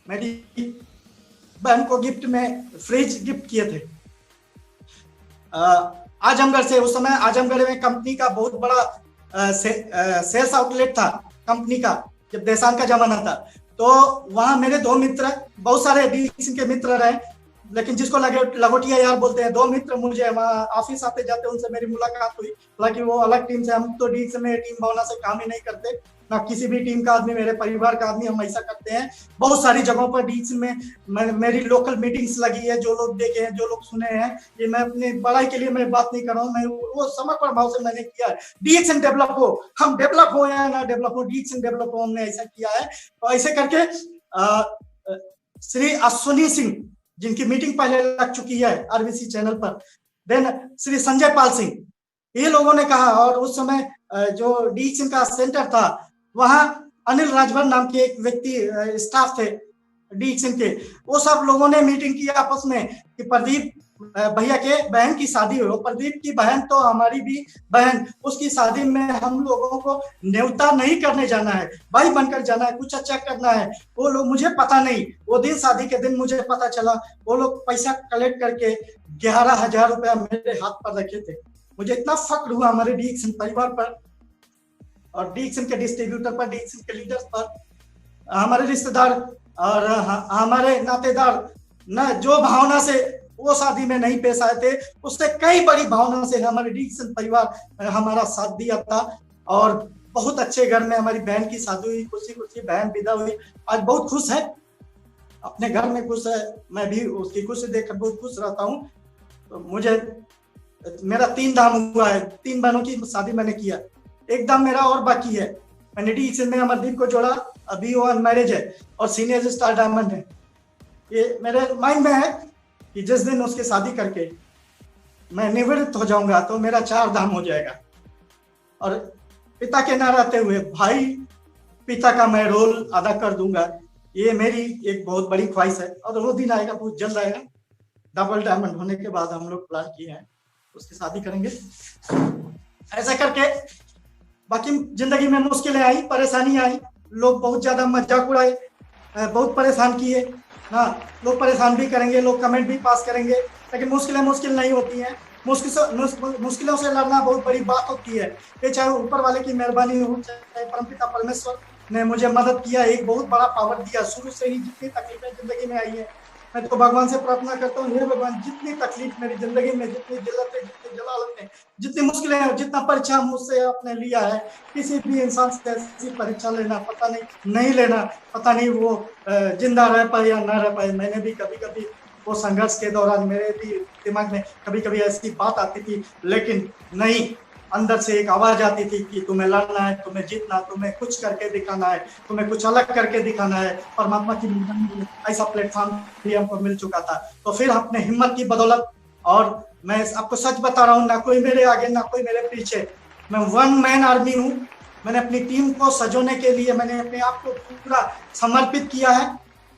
मेरी बहन को गिफ्ट में फ्रिज गिफ्ट किए थे आजमगढ़ से। उस समय आजमगढ़ में कंपनी का बहुत बड़ा सेल्स आउटलेट था कंपनी का, जब देशान का जमाना था। तो वहां मेरे 2 मित्र, बहुत सारे डीएक्शन के मित्र रहे, लेकिन जिसको लगोटिया यार बोलते हैं, 2 मित्र मुझे वहाँ ऑफिस आते जाते उनसे मेरी मुलाकात हुई। हालांकि वो अलग टीम से, हम तो डीएक्शन में टीम भावना से काम ही नहीं करते, ना किसी भी टीम का आदमी, मेरे परिवार का आदमी हम ऐसा करते हैं। बहुत सारी जगहों पर डीएक्शन में मेरी लोकल मीटिंग्स लगी है, जो लोग देखे हैं, जो लोग सुने हैं। ये मैं अपनी बड़ाई के लिए मैं बात नहीं कर रहा हूँ, मैं वो समर्पण भाव से मैंने किया है। डीएक्शन डेवलप हो, हम डेवलप हो या ना डेवलप हो, डीएक्शन डेवलप हो, हमने ऐसा किया है। तो ऐसे करके श्री अश्विनी सिंह, जिनकी मीटिंग पहले लग चुकी है आरबीसी चैनल पर, देन श्री संजय पाल सिंह, ये लोगों ने कहा। और उस समय जो डीएक्शन का सेंटर था वहां अनिल राजभर नाम के एक व्यक्ति स्टाफ थे डीएक्शन के, वो सब लोगों ने मीटिंग की आपस में कि प्रदीप भैया के बहन की शादी हो। प्रदीप की बहन तो हमारी भी बहन, उसकी शादी में हम लोगों को न्योता नहीं करने जाना है, भाई बनकर जाना है, कुछ अच्छा करना है। वो लोग, मुझे पता नहीं, वो दिन शादी के दिन मुझे पता चला वो लोग पैसा कलेक्ट करके 11,000 रुपया मेरे हाथ पर रखे थे। मुझे इतना फक्र हुआ हमारे डीएक्शन परिवार पर और डीएक्शन के डिस्ट्रीब्यूटर पर, डीएक्शन के लीडर्स पर। हमारे रिश्तेदार और हमारे नातेदार न जो भावना से वो शादी में नहीं पेश आए थे, उससे कई बड़ी भावना से हमारे डीएक्शन परिवार हमारा साथ दिया था। और बहुत अच्छे घर में हमारी बहन की शादी हुई, खुशी खुशी बहन विदा हुई, आज बहुत खुश है, अपने घर में खुश है, मैं भी उसकी खुशी देखकर बहुत खुश रहता हूँ। तो मुझे मेरा 3 दाम हुआ है, 3 बहनों की शादी मैंने किया, एक दाम मेरा और बाकी है। मैंने डीएक्सन में अमरदीप को जोड़ा, अभी वो अनमैरिज है और सीनियर स्टार डायमंड है। ये मेरे माइंड में है कि जिस दिन उसकी शादी करके मैं निवृत्त हो जाऊंगा तो मेरा 4 धाम हो जाएगा, और पिता के ना रहते हुए भाई पिता का मैं रोल अदा कर दूंगा। ये मेरी एक बहुत बड़ी ख्वाहिश है, और वो दिन आएगा, बहुत जल्द आएगा। डबल डायमंड होने के बाद हम लोग प्लान किए हैं उसकी शादी करेंगे। ऐसा करके बाकी जिंदगी में मुश्किलें आई, परेशानी आई, लोग बहुत ज्यादा मजाक उड़ाए, बहुत परेशान किए ना, लोग परेशान भी करेंगे, लोग कमेंट भी पास करेंगे, लेकिन मुश्किल नहीं होती हैं। मुश्किलों से लड़ना बहुत बड़ी बात होती है। ये चाहे ऊपर वाले की मेहरबानी हो, चाहे परमपिता परमेश्वर ने मुझे मदद किया, एक बहुत बड़ा पावर दिया। शुरू से ही जितनी तकलीफें जिंदगी में आई है, मैं तो भगवान से प्रार्थना करता हूँ, हे भगवान, जितनी तकलीफ मेरी जिंदगी में, जितनी जिल्लतें, जितनी जलालतें, जितनी मुश्किलें, जितना परीक्षा मुझसे आपने लिया है, किसी भी इंसान से ऐसी परीक्षा लेना पता नहीं लेना, पता नहीं वो जिंदा रह पाए या ना रह पाए। मैंने भी कभी कभी वो संघर्ष के दौरान मेरे भी दिमाग में कभी कभी ऐसी बात आती थी, लेकिन नहीं, अंदर से एक आवाज आती थी कि तुम्हें लड़ना है, तुम्हें जीतना, तुम्हें कुछ करके दिखाना है, तुम्हें कुछ अलग करके दिखाना है। परमात्मा की ऐसा प्लेटफॉर्म भी हमको मिल चुका था। तो फिर अपने हिम्मत की बदौलत, और मैं आपको सच बता रहा हूँ, ना कोई मेरे आगे ना कोई मेरे पीछे, मैं 1 मैन आर्मी हूँ। मैंने अपनी टीम को सजोने के लिए मैंने अपने आप को पूरा समर्पित किया है,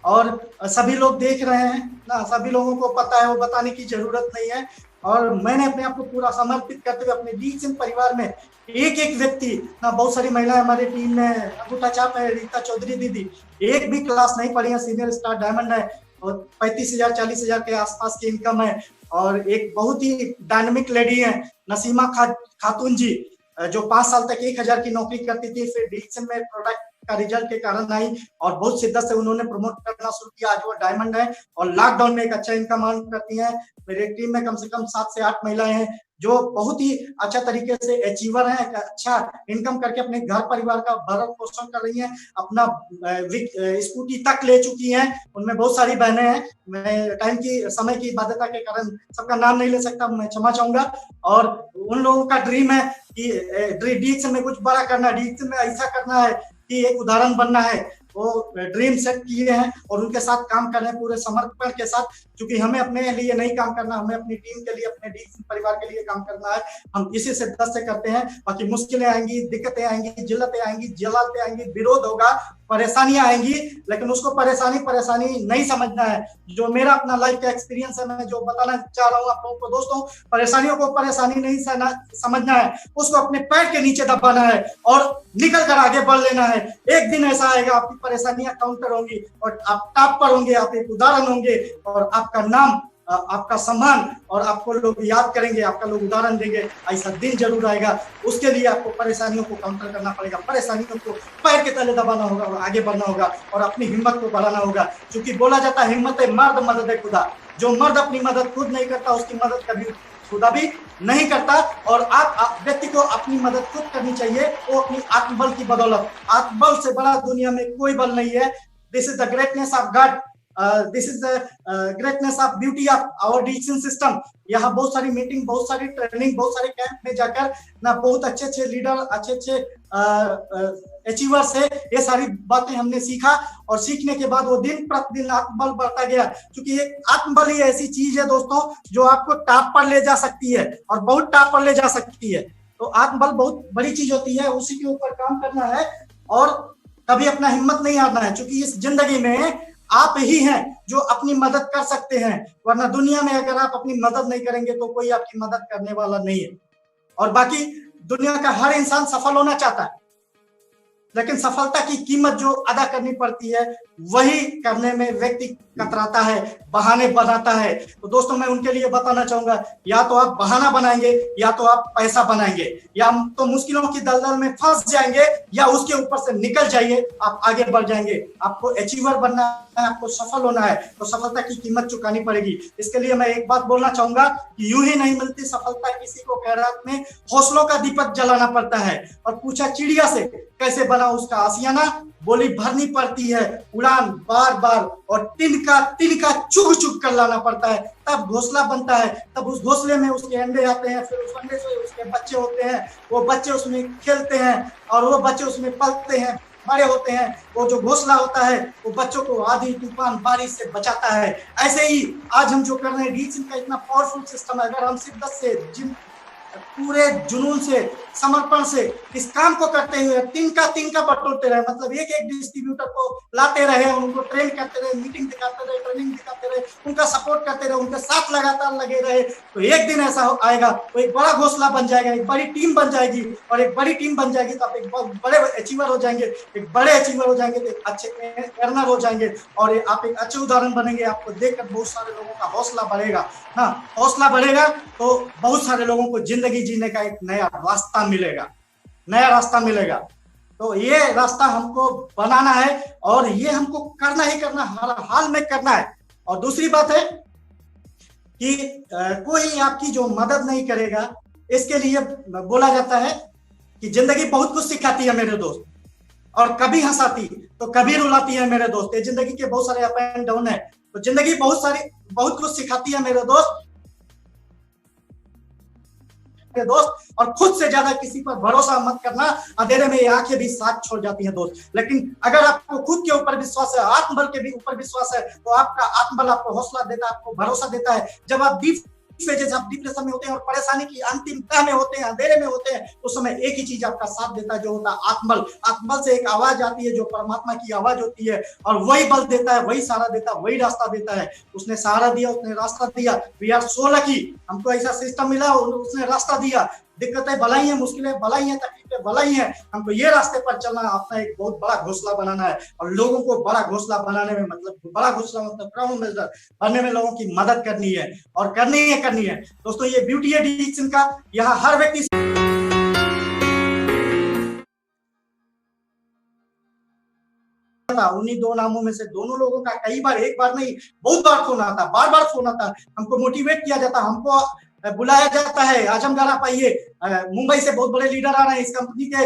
और सभी लोग देख रहे हैं ना, सभी लोगों को पता है, वो बताने की जरूरत नहीं है। और मैंने अपने आप को पूरा समर्पित करते हुए अपने डीएक्सन परिवार में एक एक व्यक्ति ना, बहुत सारी महिलाएं हमारी टीम में, अंगूठा छाप है, रीता चौधरी दीदी, एक भी क्लास नहीं पढ़ी है, सीनियर स्टार डायमंड है, और 35,000 40,000 के आसपास की इनकम है। और एक बहुत ही डायनेमिक लेडी है नसीमा खातून जी, जो 5 साल तक 1,000 की नौकरी करती थी, फिर डीएक्सन में प्रोडक्ट का रिजल्ट के कारण आई और बहुत शिद्दत से उन्होंने प्रमोट करना शुरू किया। आज वो डायमंड है और लॉकडाउन में एक अच्छा इनकम अर्न करती हैं। मेरे टीम में कम से कम 7 से 8 महिलाएं हैं जो बहुत ही अच्छा तरीके से अचीवर हैं, अच्छा इनकम करके अपने घर परिवार का भरण पोषण कर रही हैं, अपना स्कूटी तक ले चुकी हैं। उनमें बहुत सारी बहनें हैं, मैं टाइम की समय की बाध्यता के कारण सबका नाम नहीं ले सकता, मैं क्षमा चाहूंगा। और उन लोगों का ड्रीम है कि डीएक्सन में कुछ बड़ा करना है, डीएक्सन में ऐसा करना है कि एक उदाहरण बनना है। वो ड्रीम सेट किए हैं और उनके साथ काम कर रहे हैं पूरे समर्पण के साथ, क्योंकि हमें अपने लिए नहीं काम करना, हमें अपनी टीम के लिए, अपने डीएक्सन परिवार के लिए काम करना है। हम इसी शिद्दत से करते हैं। बाकी मुश्किलें आएंगी, दिक्कतें आएंगी, जिल्लतें आएंगी, जलालतें आएंगी, विरोध होगा, परेशानियां आएंगी, लेकिन उसको परेशानी नहीं समझना है। जो मेरा अपना लाइफ का एक्सपीरियंस है, मैं जो बताना चाह रहा हूँ आप लोगों को, दोस्तों, परेशानियों को परेशानी नहीं समझना है, उसको अपने पैर के नीचे दबाना है और निकल कर आगे बढ़ लेना है। एक दिन ऐसा आएगा आपकी परेशानियां काउंटर होंगी और आप टॉप पर होंगे, आप एक उदाहरण होंगे और आपका नाम, आपका सम्मान, और आपको लोग याद करेंगे, आपका लोग उदाहरण देंगे। ऐसा दिन जरूर आएगा। उसके लिए आपको परेशानियों को काउंटर करना पड़ेगा, परेशानियों को पैर के तले दबाना होगा और आगे बढ़ना होगा और अपनी हिम्मत को बढ़ाना होगा। क्योंकि बोला जाता है हिम्मत है मर्द, मदद है खुदा। जो मर्द अपनी मदद खुद नहीं करता, उसकी मदद कभी खुदा भी नहीं करता। और आप व्यक्ति को अपनी मदद खुद करनी चाहिए, वो अपनी आत्मबल की बदौलत। आत्मबल से बड़ा दुनिया में कोई बल नहीं है। This is the greatness of God, this is the greatness of beauty of our DXN system. यहाँ बहुत सारी मीटिंग, बहुत सारी ट्रेनिंग, बहुत सारे कैंप में जाकर ना बहुत अच्छे लीडर, अच्छे अचीवर से ये सारी बातें हमने सीखा, और सीखने के बाद वो दिन प्रतिदिन आत्मबल बढ़ता गया। क्योंकि एक आत्मबल ही ऐसी चीज है दोस्तों जो आपको टॉप पर ले जा सकती है और बहुत टॉप पर ले जा सकती है। तो आत्मबल बहुत बड़ी चीज होती है, उसी के ऊपर काम करना है और कभी अपना हिम्मत नहीं हारना है। क्योंकि इस जिंदगी में आप ही हैं जो अपनी मदद कर सकते हैं, वरना दुनिया में अगर आप अपनी मदद नहीं करेंगे तो कोई आपकी मदद करने वाला नहीं है। और बाकी दुनिया का हर इंसान सफल होना चाहता है, लेकिन सफलता की कीमत जो अदा करनी पड़ती है वही करने में व्यक्ति कतराता है, बहाने बनाता है। तो दोस्तों, मैं उनके लिए बताना चाहूंगा, या तो आप बहाना बनाएंगे या तो आप पैसा बनाएंगे, या तो मुश्किलों की दलदल में फंस जाएंगे या उसके ऊपर से निकल जाइए, आप आगे बढ़ जाएंगे। आपको अचीवर बनना है, आपको सफल होना है तो सफलता की कीमत चुकानी पड़ेगी। इसके लिए मैं एक बात बोलना चाहूंगा कि यूं ही नहीं मिलती सफलता, किसी को खैरात में हौसलों का दीपक जलाना पड़ता है। और पूछा चिड़िया से कैसे बना उसका आशियाना, बोली भरनी पड़ती है उड़ान बार बार और तिनका चुग चुग कर लाना पड़ता है, तब घोंसला बनता है। तब उस घोंसले में उसके अंडे आते हैं, फिर उस अंडे से उसके बच्चे होते हैं, वो बच्चे उसमें खेलते हैं और वो बच्चे उसमें पलते हैं, बड़े होते हैं। वो जो घोंसला होता है वो बच्चों को आंधी तूफान बारिश से बचाता है। ऐसे ही आज हम जो कर रहे हैं, डीएक्सन का इतना पावरफुल सिस्टम है, अगर हम शिद्दत से पूरे जुनून से समर्पण से इस काम को करते हुए तिनका बटोरते रहे, मतलब एक एक डिस्ट्रीब्यूटर को लाते रहे, उनको ट्रेन करते रहे, मीटिंग दिखाते रहे, ट्रेनिंग दिखाते रहे, उनका सपोर्ट करते रहे, उनके साथ लगातार लगे रहे, तो एक दिन ऐसा आएगा तो एक बड़ा घोंसला बन जाएगा, एक बड़ी टीम बन जाएगी। और एक बड़ी टीम बन जाएगी तो आप एक बड़े अचीवर हो जाएंगे, एक बड़े अचीवर हो जाएंगे तो एक अच्छे अर्नर हो जाएंगे और आप एक अच्छे उदाहरण बनेंगे। आपको देखकर बहुत सारे लोगों का हौसला बढ़ेगा। हाँ, हौसला बढ़ेगा तो बहुत सारे लोगों को जिंदगी जीने का एक नया रास्ता मिलेगा, नया रास्ता मिलेगा। तो ये रास्ता हमको बनाना है और ये हमको करना ही करना, हर हाल में करना है। और दूसरी बात है कि कोई आपकी जो मदद नहीं करेगा, इसके लिए बोला जाता है कि जिंदगी बहुत कुछ सिखाती है मेरे दोस्त, और कभी हंसाती तो कभी रुलाती है मेरे दोस्त। ये जिंदगी के बहुत सारे अप एंड डाउन है, तो जिंदगी बहुत कुछ सिखाती है मेरे दोस्त। और खुद से ज्यादा किसी पर भरोसा मत करना, अंधेरे में ये आंखें भी साथ छोड़ जाती हैं दोस्त। लेकिन अगर आपको खुद के ऊपर विश्वास है, आत्मबल के भी ऊपर विश्वास है, तो आपका आत्मबल आपको हौसला देता है, आपको भरोसा देता है। जब आप जैसे आप डिप्रेशन में होते हैं और परेशानी की अंतिम तह में होते हैं, अंधेरे में होते हैं, उस समय एक ही चीज आपका साथ देता है, जो होता है आत्मबल। आत्मबल से एक आवाज आती है जो परमात्मा की आवाज होती है, और वही बल देता है, वही सहारा देता है, वही रास्ता देता है। उसने सहारा दिया, उसने रास्ता दिया। वी आर सो लकी, हमको ऐसा सिस्टम मिला, उसने रास्ता दिया। दिक्कतें भला ही है, मुश्किलें भला ही है, तकलीफें भला ही है, हमको ये रास्ते पर चलना, अपना एक बहुत बड़ा घोंसला बनाना है। और लोगों को बड़ा घोंसला बनाने में मतलब बड़ा घोंसला मतलब क्राउन बिल्डर बनने में लोगों की मदद करनी है और करनी है दोस्तों। ये ब्यूटी है डीएक्सन का, यहाँ हर व्यक्ति उन्हीं दो नामों में से दोनों लोगों का कई बार, एक बार नहीं बहुत बार फोन आता, बार फोन आता, हमको मोटिवेट किया जाता, हमको बुलाया जाता है, आजमगढ़ आप आइए, मुंबई से बहुत बड़े लीडर आ रहे हैं, इस कंपनी के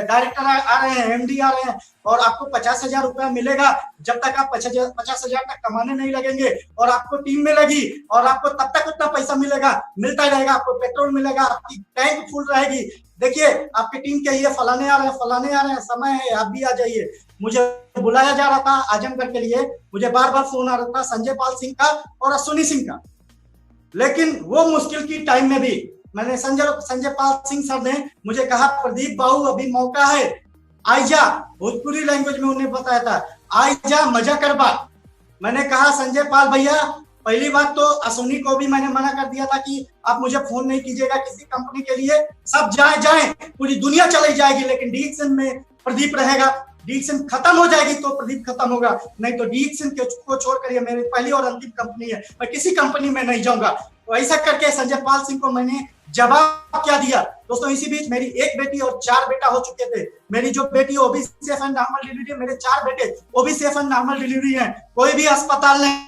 डायरेक्टर आ रहे हैं, एमडी आ रहे हैं, और आपको 50,000 रुपया मिलेगा जब तक आप 50,000 तक कमाने नहीं लगेंगे, और आपको टीम में लगी और आपको तब तक उतना पैसा मिलेगा, मिलता रहेगा, आपको पेट्रोल मिलेगा, आपकी टैंक फुल रहेगी। देखिए आपकी टीम के ये फलाने आ रहे हैं, समय है आप भी आ जाइए। मुझे बुलाया जा रहा था आजमगढ़ के लिए, मुझे बार फोन आ रहा था संजय पाल सिंह का और अश्विनी सिंह का, लेकिन वो मुश्किल की टाइम में भी मैंने संजय पाल सिंह सर ने मुझे कहा, प्रदीप बाबू अभी मौका है, आई जा, भोजपुरी लैंग्वेज में उन्हें बताया था, आई जा मजा कर बा। मैंने कहा संजय पाल भैया, पहली बात तो अश्विनी को भी मैंने मना कर दिया था कि आप मुझे फोन नहीं कीजिएगा किसी कंपनी के लिए, सब जाए पूरी दुनिया चली जाएगी, लेकिन डीएक्सन में प्रदीप रहेगा। डीएक्सन खत्म हो जाएगी तो प्रदीप खत्म होगा, नहीं तो डीएक्सन को छोड़कर ये मेरी पहली और अंतिम कंपनी है, मैं किसी कंपनी में नहीं जाऊंगा। तो ऐसा करके संजय पाल सिंह को मैंने जवाब क्या दिया दोस्तों। इसी बीच मेरी एक बेटी और 4 बेटा हो चुके थे। मेरी जो बेटी वो भी सेफ एंड नॉर्मल डिलीवरी है, मेरे 4 बेटे वो भी सेफ एंड नॉर्मल डिलीवरी है, कोई भी अस्पताल नहीं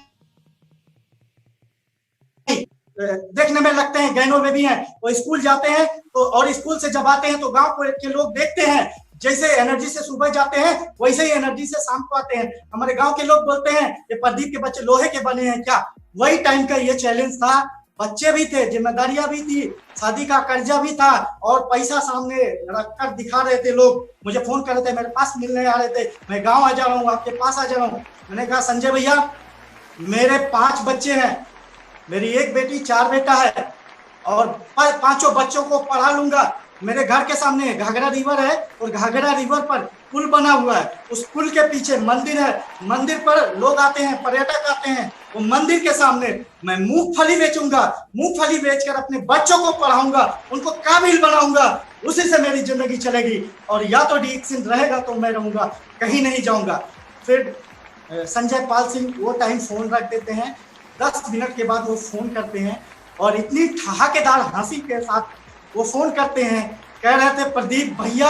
देखने में लगते हैं, गैनों में भी हैं, वो स्कूल जाते हैं तो, और स्कूल से जब आते हैं तो गांव के लोग देखते हैं, जैसे एनर्जी से सुबह जाते हैं वैसे ही एनर्जी से शाम को आते हैं। हमारे गांव के लोग बोलते हैं ये प्रदीप के बच्चे लोहे के बने हैं क्या। वही टाइम का ये चैलेंज था, बच्चे भी थे, जिम्मेदारियां भी थी, शादी का कर्जा भी था, और पैसा सामने रखकर दिखा रहे थे लोग, मुझे फोन कर रहे थे, मेरे पास मिलने आ रहे थे, मैं गाँव आ जा रहा हूँ, आपके पास आ जा रहा हूँ। मैंने कहा संजय भैया मेरे 5 बच्चे हैं, मेरी एक बेटी 4 बेटा है, और 5 बच्चों को पढ़ा लूंगा। मेरे घर के सामने घाघरा रिवर है और घाघरा रिवर पर पुल बना हुआ है, उस पुल के पीछे मंदिर है, मंदिर पर लोग आते हैं, पर्यटक आते हैं, वो मंदिर के सामने मैं मूंगफली बेचूंगा, मूंगफली बेचकर अपने बच्चों को पढ़ाऊंगा, उनको काबिल बनाऊंगा, उसी से मेरी जिंदगी चलेगी। और या तो डीएक्सन रहेगा तो मैं रहूंगा, कहीं नहीं जाऊंगा। फिर संजय पाल सिंह वो टाइम फोन रख देते हैं, 10 मिनट के बाद वो फोन करते हैं और इतनी ठहाकेदार हंसी के साथ वो फोन करते हैं, कह रहे थे प्रदीप भैया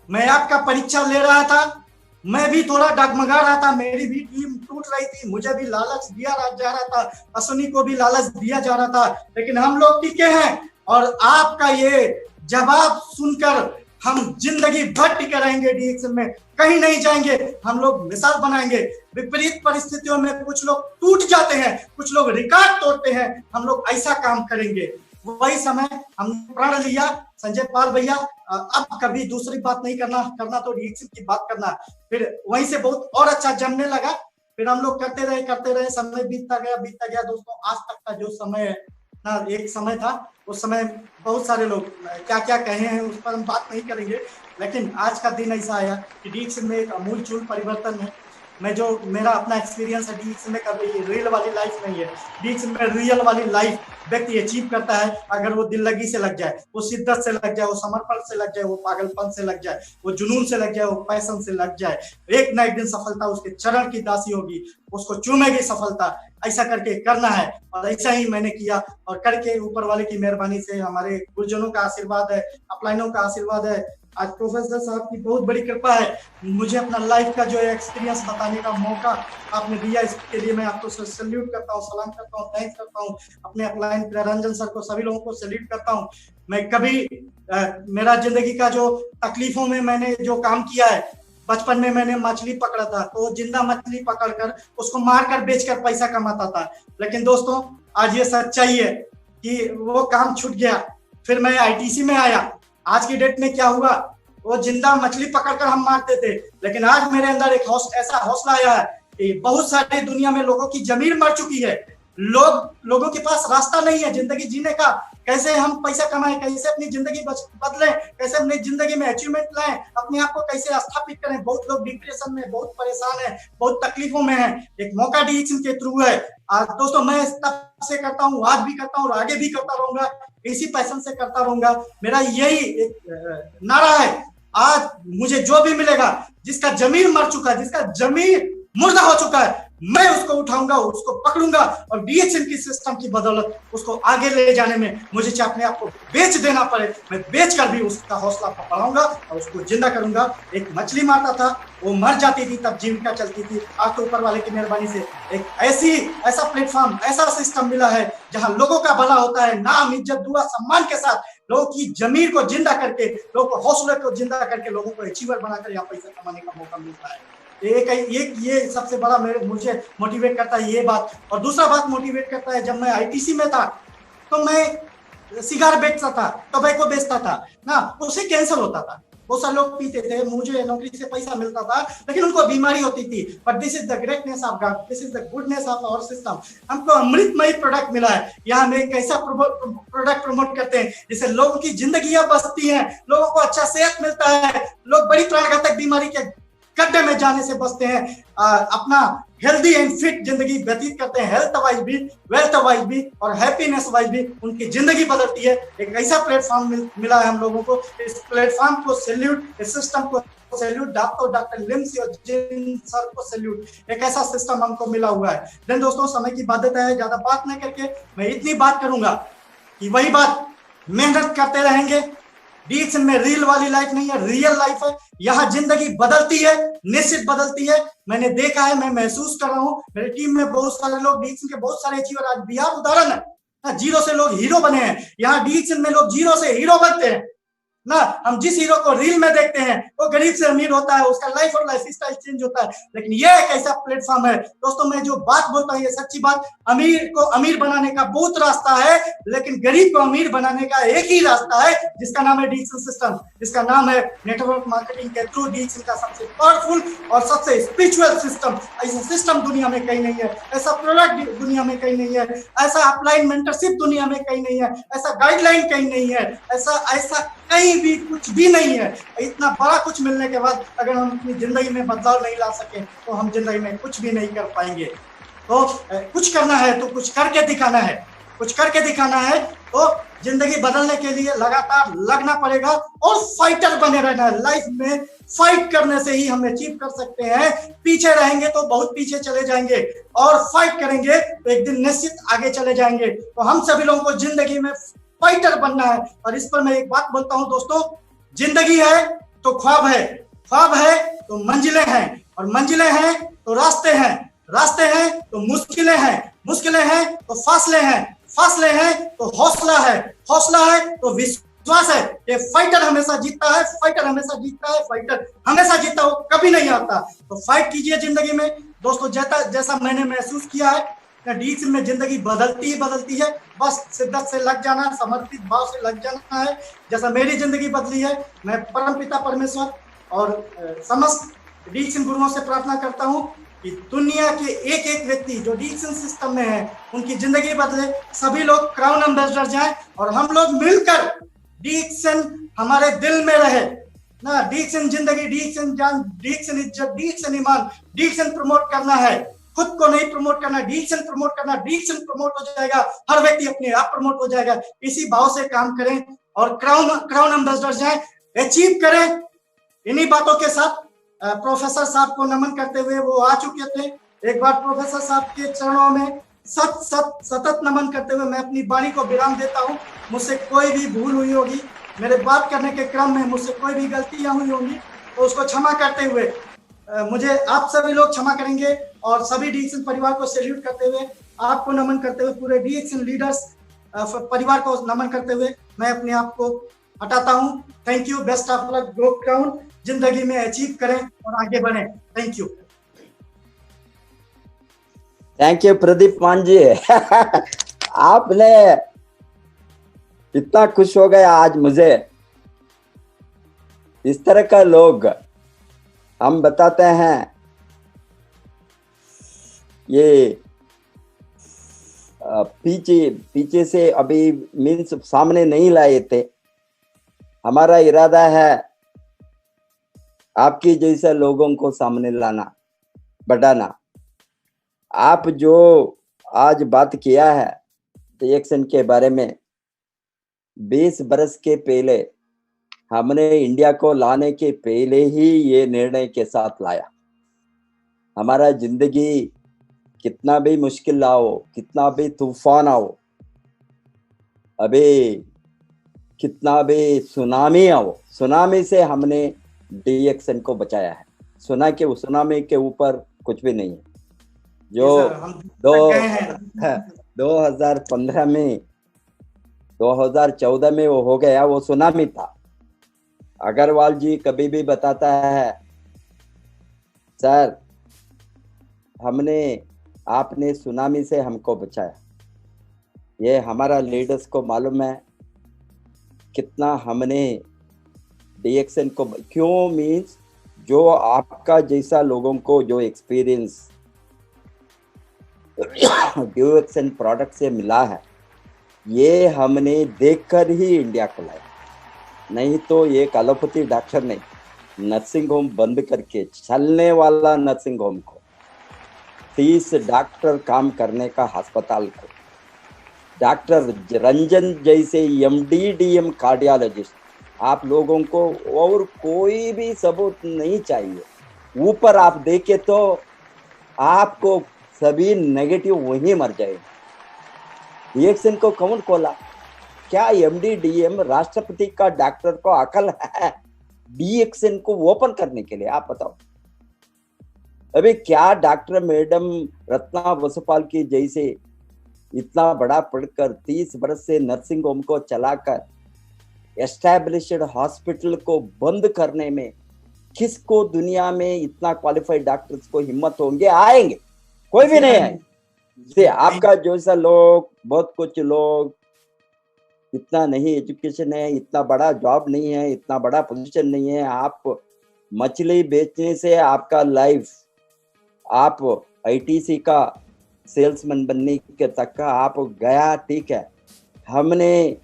मैं आपका परीक्षा ले रहा था, मैं भी थोड़ा डगमगा रहा था, मेरी भी टीम टूट रही थी, मुझे भी लालच दिया जा रहा था, अश्विनी को भी लालच दिया जा रहा था, लेकिन हम लोग टिके हैं। और आपका ये जवाब सुनकर हम जिंदगी भर टिके रहेंगे, डीएक्शन में कहीं नहीं जाएंगे। हम लोग मिसाल बनाएंगे। विपरीत परिस्थितियों में कुछ लोग टूट जाते हैं, कुछ लोग रिकॉर्ड तोड़ते हैं, हम लोग ऐसा काम करेंगे। वही समय हमने प्रण लिया, संजय पाल भैया अब कभी दूसरी बात नहीं करना तो डीएक्शन की बात करना। फिर वहीं से बहुत और अच्छा जमने लगा, फिर हम लोग करते रहे, समय बीतता गया दोस्तों। आज तक का जो समय है ना, एक समय था, उस समय बहुत सारे लोग क्या क्या कहे हैं उस पर हम बात नहीं करेंगे, लेकिन आज का दिन ऐसा आया कि डीएक्शन में एक अमूलचूल परिवर्तन है। मैं जो मेरा अपना एक्सपीरियंस है डीएक्शन में, कभी रियल वाली लाइफ नहीं है, डीएक्शन में रियल वाली लाइफ व्यक्ति अचीव करता है अगर वो दिल लगी से लग जाए, वो शिद्दत से लग जाए, वो समर्पण से लग जाए, वो पागलपन से लग जाए, वो जुनून से लग जाए, वो पैशन से लग जाए। एक ना एक दिन सफलता उसके चरण की दासी होगी, उसको चूमेगी सफलता। ऐसा करके करना है, और ऐसा ही मैंने किया, और करके ऊपर वाले की मेहरबानी से, हमारे गुरुजनों का आशीर्वाद है, अपलाइनों का आशीर्वाद है, आज प्रोफेसर साहब की बहुत बड़ी कृपा है, मुझे अपना लाइफ का जो एक्सपीरियंस बताने का मौका आपने दिया, इसके लिए मैं आपको सैल्यूट करता हूँ, सलाम करता हूँ, थैंक्स करता हूँ। अपने अपलाइन रंजन सर को, सभी लोगों को सैल्यूट करता हूँ। मैं कभी मेरा जिंदगी का जो तकलीफों में मैंने जो काम किया है, बचपन में मैंने मछली पकड़ा था, तो जिंदा मछली पकड़कर उसको मारकर बेचकर पैसा कमाता था, लेकिन दोस्तों आज ये सच्चाई है कि वो काम छूट गया। फिर मैं आईटीसी में आया। आज की डेट में क्या हुआ, वो जिंदा मछली पकड़कर हम मारते थे, लेकिन आज मेरे अंदर एक ऐसा हौसला आया है कि बहुत सारी दुनिया में लोगों की जमीर मर चुकी है, लोगों के पास रास्ता नहीं है जिंदगी जीने का, कैसे हम पैसा कमाएं, कैसे अपनी जिंदगी बदलें, कैसे अपनी जिंदगी में अचीवमेंट लाएं, अपने आप को कैसे स्थापित करें। बहुत लोग डिप्रेशन में, बहुत परेशान है, बहुत तकलीफों में है। एक मौका डीएक्शन के थ्रू है। दोस्तों मैं तब से करता हूँ, आज भी करता हूँ और आगे भी करता रहूंगा, इसी पैशन से करता रहूंगा। मेरा यही एक नारा है, आज मुझे जो भी मिलेगा, जिसका जमीन मर चुका है, जिसका जमीन मुर्दा हो चुका है, मैं उसको उठाऊंगा, उसको पकड़ूंगा, और डीएक्शन की सिस्टम की बदौलत उसको आगे ले जाने में मुझे चाहे अपने आप को बेच देना पड़े, मैं बेचकर भी उसका हौसला बढ़ाऊंगा और उसको जिंदा करूंगा। एक मछली मारता था, वो मर जाती थी, तब जीविका चलती थी। आज तो ऊपर वाले की मेहरबानी से एक ऐसा प्लेटफॉर्म, ऐसा सिस्टम मिला है जहां लोगों का भला होता है, नाम, इज्जत, दुआ, सम्मान के साथ, लोगों की जमीर को जिंदा करके, लोगों को हौसले को जिंदा करके, लोगों को अचीवर बनाकर यहाँ पैसा कमाने का मौका मिलता है। ये सबसे बड़ा मुझे मोटिवेट करता है ये बात। और दूसरा बात मोटिवेट करता है, जब मैं आईटीसी में था तो मैं सिगार बेचता था, टोबैको बेचता था ना, उससे कैंसर होता था। बहुत सारे लोग पीते थे, मुझे नौकरी से पैसा मिलता था, लेकिन उनको बीमारी होती थी। But this is the greatness of God, this is the goodness of our system. हमको अमृतमय प्रोडक्ट मिला है। यहाँ हम एक ऐसा प्रोडक्ट प्रमोट करते हैं जिससे लोगों की जिंदगियां बचती हैं, लोगों को अच्छा सेहत मिलता है, लोग बड़ी प्राणघातक बीमारी के गड्ढे में जाने से बचते हैं, अपना हेल्दी एंड फिट जिंदगी व्यतीत करते हैं, हेल्थ वाइज भी, वेल्थ वाइज भी और हैप्पीनेस वाइज भी उनकी जिंदगी बदलती है। एक ऐसा प्लेटफॉर्म मिला है हम लोगों को। इस प्लेटफॉर्म को सैल्यूट, इस सिस्टम को सैल्यूट, डॉक्टर लिम्सी और जिन सर को सैल्यूट। एक ऐसा सिस्टम हमको मिला हुआ है। देन दोस्तों समय की बाध्यता है, ज्यादा बात नहीं करके मैं इतनी बात करूंगा कि वही बात, मेहनत करते रहेंगे। डीएक्शन में रील वाली लाइफ नहीं है, रियल लाइफ है। यहाँ जिंदगी बदलती है, निश्चित बदलती है। मैंने देखा है, मैं महसूस कर रहा हूँ। मेरी टीम में बहुत सारे लोग, डीएक्शन के बहुत सारे अचीवर, आज बिहार उदाहरण है, जीरो से लोग हीरो बने हैं। यहाँ डीएक्शन में लोग जीरो से हीरो बनते हैं ना। हम जिस हीरो को रील में देखते हैं वो गरीब से अमीर होता है, उसका लाइफ और लाइफ स्टाइल चेंज होता है। लेकिन ये एक ऐसा प्लेटफॉर्म है दोस्तों, मैं जो बात बोलता हूँ ये सच्ची बात। अमीर को अमीर बनाने का बहुत रास्ता है, लेकिन गरीब को अमीर बनाने का एक ही रास्ता है, जिसका नाम है डीएक्शन सिस्टम, जिसका नाम है नेटवर्क मार्केटिंग के थ्रू डीएक्शन का सबसे पावरफुल और सबसे स्पिरिचुअल सिस्टम। ऐसा सिस्टम दुनिया में कहीं नहीं है, ऐसा प्रोडक्ट दुनिया में कहीं नहीं है, ऐसा अपलाइन मेंटरशिप दुनिया में कहीं नहीं है, ऐसा गाइडलाइन कहीं नहीं है, ऐसा कहीं भी कुछ भी नहीं है। इतना बड़ा कुछ मिलने के बाद अगर हम अपनी जिंदगी में बदलाव नहीं ला सके तो हम जिंदगी में कुछ भी नहीं कर पाएंगे। तो कुछ करना है तो कुछ करके दिखाना है, कुछ करके दिखाना है। तो जिंदगी बदलने के लिए लगातार लगना पड़ेगा और फाइटर बने रहना है। लाइफ में फाइट करने से ही हम अचीव कर सकते हैं। पीछे रहेंगे तो बहुत पीछे चले जाएंगे, और फाइट करेंगे तो एक दिन निश्चित आगे चले जाएंगे। तो हम सभी लोगों को जिंदगी में फाइटर बनना है। और इस पर मैं एक बात बोलता हूं दोस्तों, जिंदगी है तो ख्वाब है, ख्वाब है तो मंजिलें हैं, और मंजिलें हैं तो रास्ते हैं, रास्ते हैं तो मुश्किलें हैं, मुश्किलें हैं तो फासले हैं, फासले हैं तो हौसला है, हौसला है तो विश्वास है कि फाइटर हमेशा जीतता है, फाइटर हमेशा जीतता है, फाइटर हमेशा जीतता है, वो कभी नहीं आता। तो फाइट कीजिए जिंदगी में दोस्तों, जैसा मैंने महसूस किया है डीएक्सन में जिंदगी बदलती ही बदलती है, बस शिद्दत से लग जाना, समर्पित भाव से लग जाना है। जैसा मेरी जिंदगी बदली है, मैं परमपिता परमेश्वर और समस्त डीएक्सन गुरुओं से प्रार्थना करता हूँ कि दुनिया के एक एक व्यक्ति जो डीएक्सन सिस्टम में है उनकी जिंदगी बदले, सभी लोग क्राउन एम्बेसडर जाएं और हम लोग मिलकर डीएक्सन हमारे दिल में रहे ना। डीएक्सन जिंदगी, डीएक्सन जान, डीएक्सन इज्जत, डीएक्सन ईमान, डीएक्सन प्रमोट करना है, खुद को नहीं प्रमोट करना, डीएक्सन प्रमोट करना। डीएक्सन प्रमोट हो जाएगा, हर व्यक्ति अपने आप प्रमोट हो जाएगा। इसी भाव से काम करें और क्राउन एम्बेसडर जाएं, अचीव करें। इन्हीं बातों के साथ प्रोफेसर साहब को नमन करते हुए, वो आ चुके थे, एक बार प्रोफेसर साहब के चरणों में सतत नमन करते हुए मैं अपनी वाणी को विराम देता हूँ। मुझसे कोई भी भूल हुई होगी, मेरे बात करने के क्रम में मुझसे कोई भी गलतियां हुई होंगी तो उसको क्षमा करते हुए मुझे आप सभी लोग क्षमा करेंगे, और सभी डीएक्सन परिवार को सैल्यूट करते हुए, आपको नमन करते हुए, पूरे डीएक्सन लीडर्स परिवार को नमन करते हुए मैं अपने आप को हटाता हूँ। Thank you, best of luck, go crown, जिंदगी में अचीव करें और आगे बढ़ें। Thank you. Thank you Pradeep मान जी। आपने इतना खुश हो गया आज मुझे। इस तरह का लोग हम बताते हैं, ये पीछे से अभी मीन्स सामने नहीं लाए थे। हमारा इरादा है आपकी जैसे लोगों को सामने लाना, बढ़ाना। आप जो आज बात किया है डीएक्सन के बारे में, 20 बरस के पहले हमने इंडिया को लाने के पहले ही ये निर्णय के साथ लाया। हमारा जिंदगी कितना भी मुश्किल आओ, कितना भी तूफान आओ, अभी कितना भी सुनामी आओ, सुनामी से हमने डीएक्सन को बचाया है। सुनामी के ऊपर कुछ भी नहीं है। जो 2015 में 2014 में वो हो गया, वो सुनामी था। अग्रवाल जी कभी भी बताता है, सर आपने सुनामी से हमको बचाया। ये हमारा लीडर्स को मालूम है कितना हमने डीएक्सन को, क्यों मीन्स जो आपका जैसा लोगों को जो एक्सपीरियंस डीएक्सन प्रोडक्ट से मिला है, ये हमने देखकर ही इंडिया को लाया। नहीं तो एक एलोपैथी डॉक्टर नहीं, नर्सिंग होम बंद करके चलने वाला नर्सिंग होम को, 30 डॉक्टर काम करने का अस्पताल को, डॉक्टर रंजन जैसे एमडी डीएम कार्डियोलॉजिस्ट, आप लोगों को और कोई भी सबूत नहीं चाहिए। ऊपर आप देखे तो आपको सभी नेगेटिव वहीं मर जाएंगे। डीएक्सन को कौन खोला? क्या एमडी डीएम राष्ट्रपति का डॉक्टर को अकल है डीएक्सन को ओपन करने के लिए? आप बताओ। अभी क्या डॉक्टर मैडम रत्ना वसुपाल की जैसे इतना बड़ा पढ़कर 30 बरस से नर्सिंग होम को चलाकर एस्टैब्लिश्ड हॉस्पिटल को बंद करने में किसको दुनिया में इतना क्वालिफाइड डॉक्टर्स को हिम्मत होंगे? आएंगे? कोई भी नहीं आएंगे। आपका जैसा लोग, बहुत कुछ लोग, इतना नहीं एजुकेशन है, इतना बड़ा जॉब नहीं है, इतना बड़ा पोजीशन नहीं है। आप मछली बेचने से आपका लाइफ, आप आईटीसी का सेल्समैन बनने के तक का आप गया, ठीक है। हमने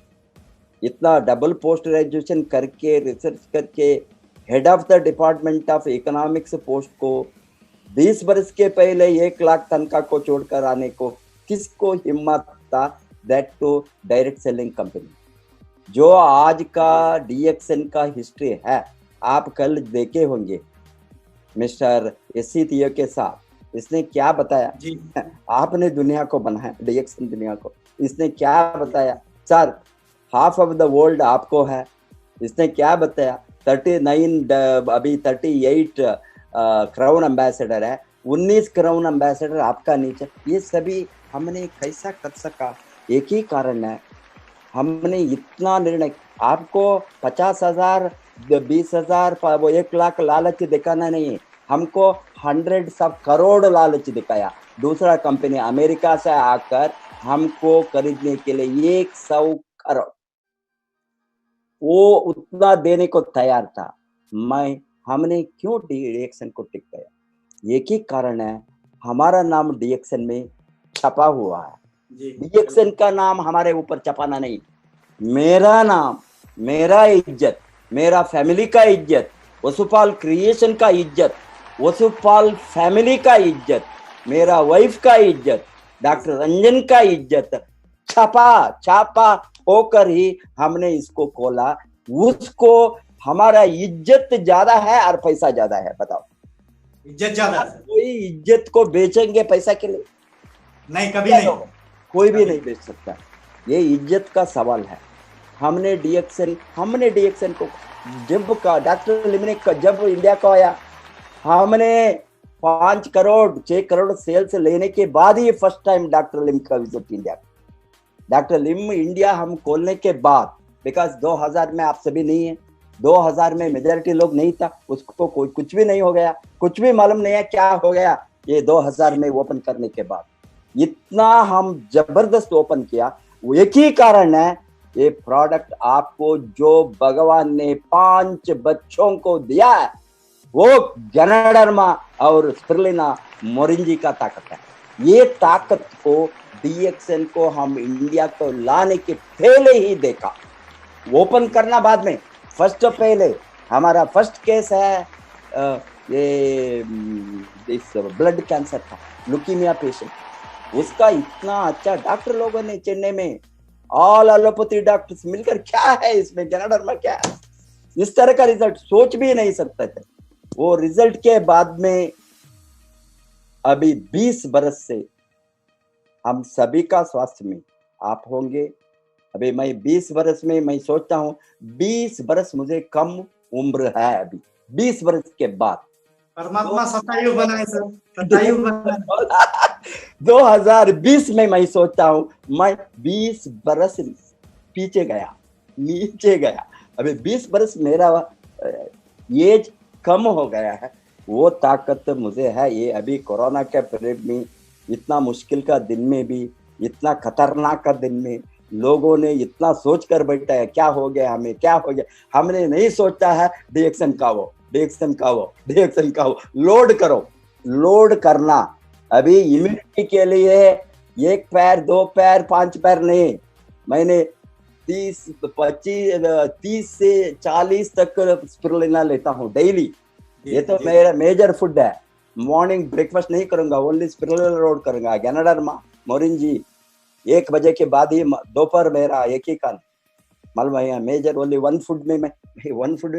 इतना डबल पोस्ट ग्रेजुएशन करके, रिसर्च करके, head of the department of economics post को 20 बरस के पहले 1 लाख तनख्वाह को छोड़कर आने को किसको हिम्मत था? That to direct selling company. जो आज का डीएक्सन का हिस्ट्री है, आप कल देखे होंगे मिस्टर एससी थियो के साथ इसने क्या बताया जी। आपने दुनिया को बनाया, डीएक्सन दुनिया को। इसने क्या बताया? Sir half of the world आपको है। इसने क्या बताया? 39 अभी 38 क्राउन एम्बेसडर है, 19 क्राउन एम्बेसडर आपका नीचे। ये सभी हमने कैसा कर सका? एक ही कारण है, हमने इतना निर्णय, आपको 50,000 20,000 वो 1 लाख लालच दिखाना नहीं है, हमको 100 करोड़ लालच दिखाया। दूसरा कंपनी अमेरिका से आकर हमको खरीदने के लिए 100 करोड़ वो उतना देने को तैयार था। हमने क्यों डीएक्सन को टिक गया? एक ही कारण है, हमारा नाम डीएक्सन में छपा हुआ है। डीएक्सन का नाम हमारे ऊपर छपाना नहीं, मेरा नाम, मेरा इज्जत, मेरा फैमिली का इज्जत, वसुपाल क्रिएशन का इज्जत, वसुपाल फैमिली का इज्जत, मेरा वाइफ का इज्जत, डॉक्टर रंजन का इज्जत छापा होकर ही हमने इसको खोला। उसको हमारा इज्जत ज्यादा है और पैसा ज्यादा है। बताओ, इज्जत ज्यादा है। कोई इज्जत को बेचेंगे पैसा के लिए? नहीं, कभी नहीं, कोई भी नहीं बेच सकता। ये इज्जत का सवाल है। हमने डीएक्सन को जब का डॉक्टर लिम ने जब इंडिया को आया, हमने 5 करोड़ 6 करोड़ सेल्स लेने के बाद ही फर्स्ट टाइम डॉक्टर लिम का विजिट इंडिया। डॉक्टर लिम इंडिया हम खोलने के बाद, बिकॉज 2000 में आप सभी नहीं है, 2000 में मेजॉरिटी लोग नहीं था, उसको कोई कुछ भी नहीं हो गया, कुछ भी मालूम नहीं है क्या हो गया। ये 2000 में ओपन करने के बाद इतना हम जबरदस्त ओपन किया। एक ही कारण है, ये प्रोडक्ट आपको जो भगवान ने 5 बच्चों को दिया है, वो गैनाडर्मा और स्पिरुलिना मोरिंजी का ताकत है। ये ताकत को डीएक्सन को हम इंडिया को लाने के पहले ही देखा, ओपन करना बाद में। फर्स्ट पहले हमारा फर्स्ट केस है ये ब्लड कैंसर था, लुकीमिया पेशेंट। उसका इतना अच्छा डॉक्टर लोगों ने चेन्नई में ऑल एलोपैथी डॉक्टर्स मिलकर, क्या है इसमें गैनाडर्मा क्या है, इस तरह का रिजल्ट सोच भी नहीं सकते थे। वो रिजल्ट के बाद में अभी 20 बरस से हम सभी का स्वास्थ्य में आप होंगे। अभी मैं 20 बरस में मैं सोचता हूँ 20 बरस मुझे कम उम्र है। अभी 20 बरस के बाद परमात्मा शतायु बनाए सर, शतायु बनाए। 2020 में मैं सोचता हूँ मैं 20 बरस पीछे गया, नीचे गया। अभी 20 बरस मेरा एज कम हो गया है। वो ताकत मुझे है। ये अभी कोरोना के पीरियड में, इतना मुश्किल का दिन में भी, इतना खतरनाक का दिन में लोगों ने इतना सोच कर बैठा है क्या हो गया, हमें क्या हो गया। हमने नहीं सोचा है डीएक्सन का वो लोड करो, लोड करना। अभी इम्यूनिटी के लिए 1 पैर 2 पैर 5 पैर नहीं, मैंने 30 से 40 तक स्पिरुलिना लेता हूँ डेली। ये तो मेरा मेजर फूड है। मॉर्निंग ब्रेकफास्ट नहीं करूंगा, ओनली स्पिरुलिना लोड करूंगा। गैनाडर्मा मोरिंजी 1 बजे के बाद ही दोपहर मेरा एक ही खाना। मालूम है मेजर ओनली वन फूड में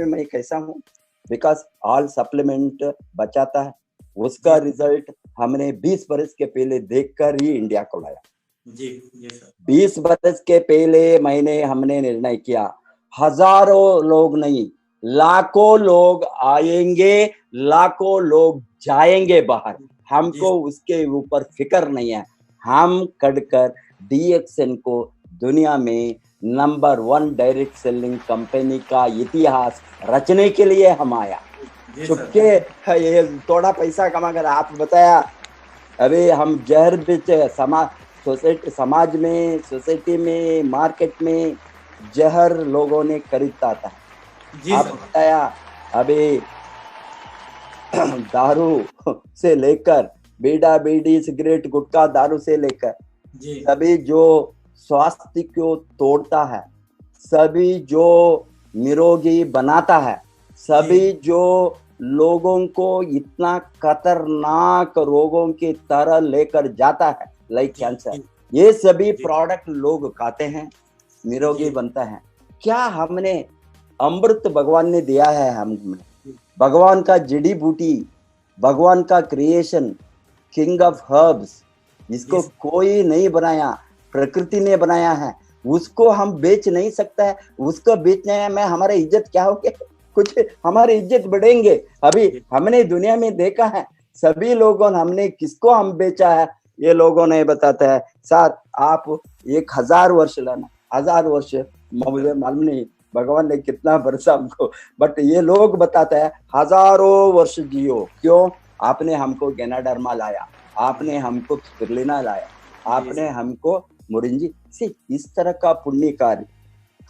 मैं कैसा हूँ, बिकॉज ऑल सप्लीमेंट बचाता है। उसका रिजल्ट हमने 20 बरस के पहले देखकर ही इंडिया को लाया। जी सर। 20 बरस के पहले हमने निर्णय किया, हजारों लोग नहीं, लाखों लोग आएंगे, लाखों लोग जाएंगे बाहर। हमको उसके ऊपर फिक्र नहीं है। हम कड़कर डीएक्सन को दुनिया में नंबर 1 डायरेक्ट सेलिंग कंपनी का इतिहास रचने के लिए हम आया। चुपके ये थोड़ा पैसा कमा कर आप बताया। अभी हम जहर बेचे समाज में, सोसाइटी में, मार्केट में जहर लोगों ने खरीदता था। आप बताया अभी दारू से लेकर बीड़ा बीड़ी सिगरेट गुटखा दारू से लेकर सभी जो स्वास्थ्य को तोड़ता है, सभी जो निरोगी बनाता है, सभी जो लोगों को इतना खतरनाक रोगों की तरह लेकर जाता है, लाइक कैंसर, ये सभी प्रोडक्ट लोग खाते हैं, निरोगी बनता है। क्या हमने अमृत भगवान ने दिया है, हमने भगवान का जड़ी बूटी, भगवान का क्रिएशन, किंग ऑफ हर्ब्स, इसको कोई नहीं बनाया, प्रकृति ने बनाया है। उसको हम बेच नहीं सकता है। उसको बेचने में हमारा इज्जत क्या हो गया? कुछ हमारी इज्जत बढ़ेंगे। अभी हमने दुनिया में देखा है, सभी लोगों ने, हमने किसको हम बेचा है, ये लोगों ने बताता है सर आप 1000 वर्ष लाना, 1000 वर्ष मुझे मालूम नहीं भगवान ने कितना बरसा हमको, बट ये लोग बताते हैं हजारों वर्ष जियो। क्यों? आपने हमको गैनाडर्मा लाया, आपने हमको स्पिरुलिना लाया, आपने हमको मोरिंजी से, इस तरह का पुण्य कार्य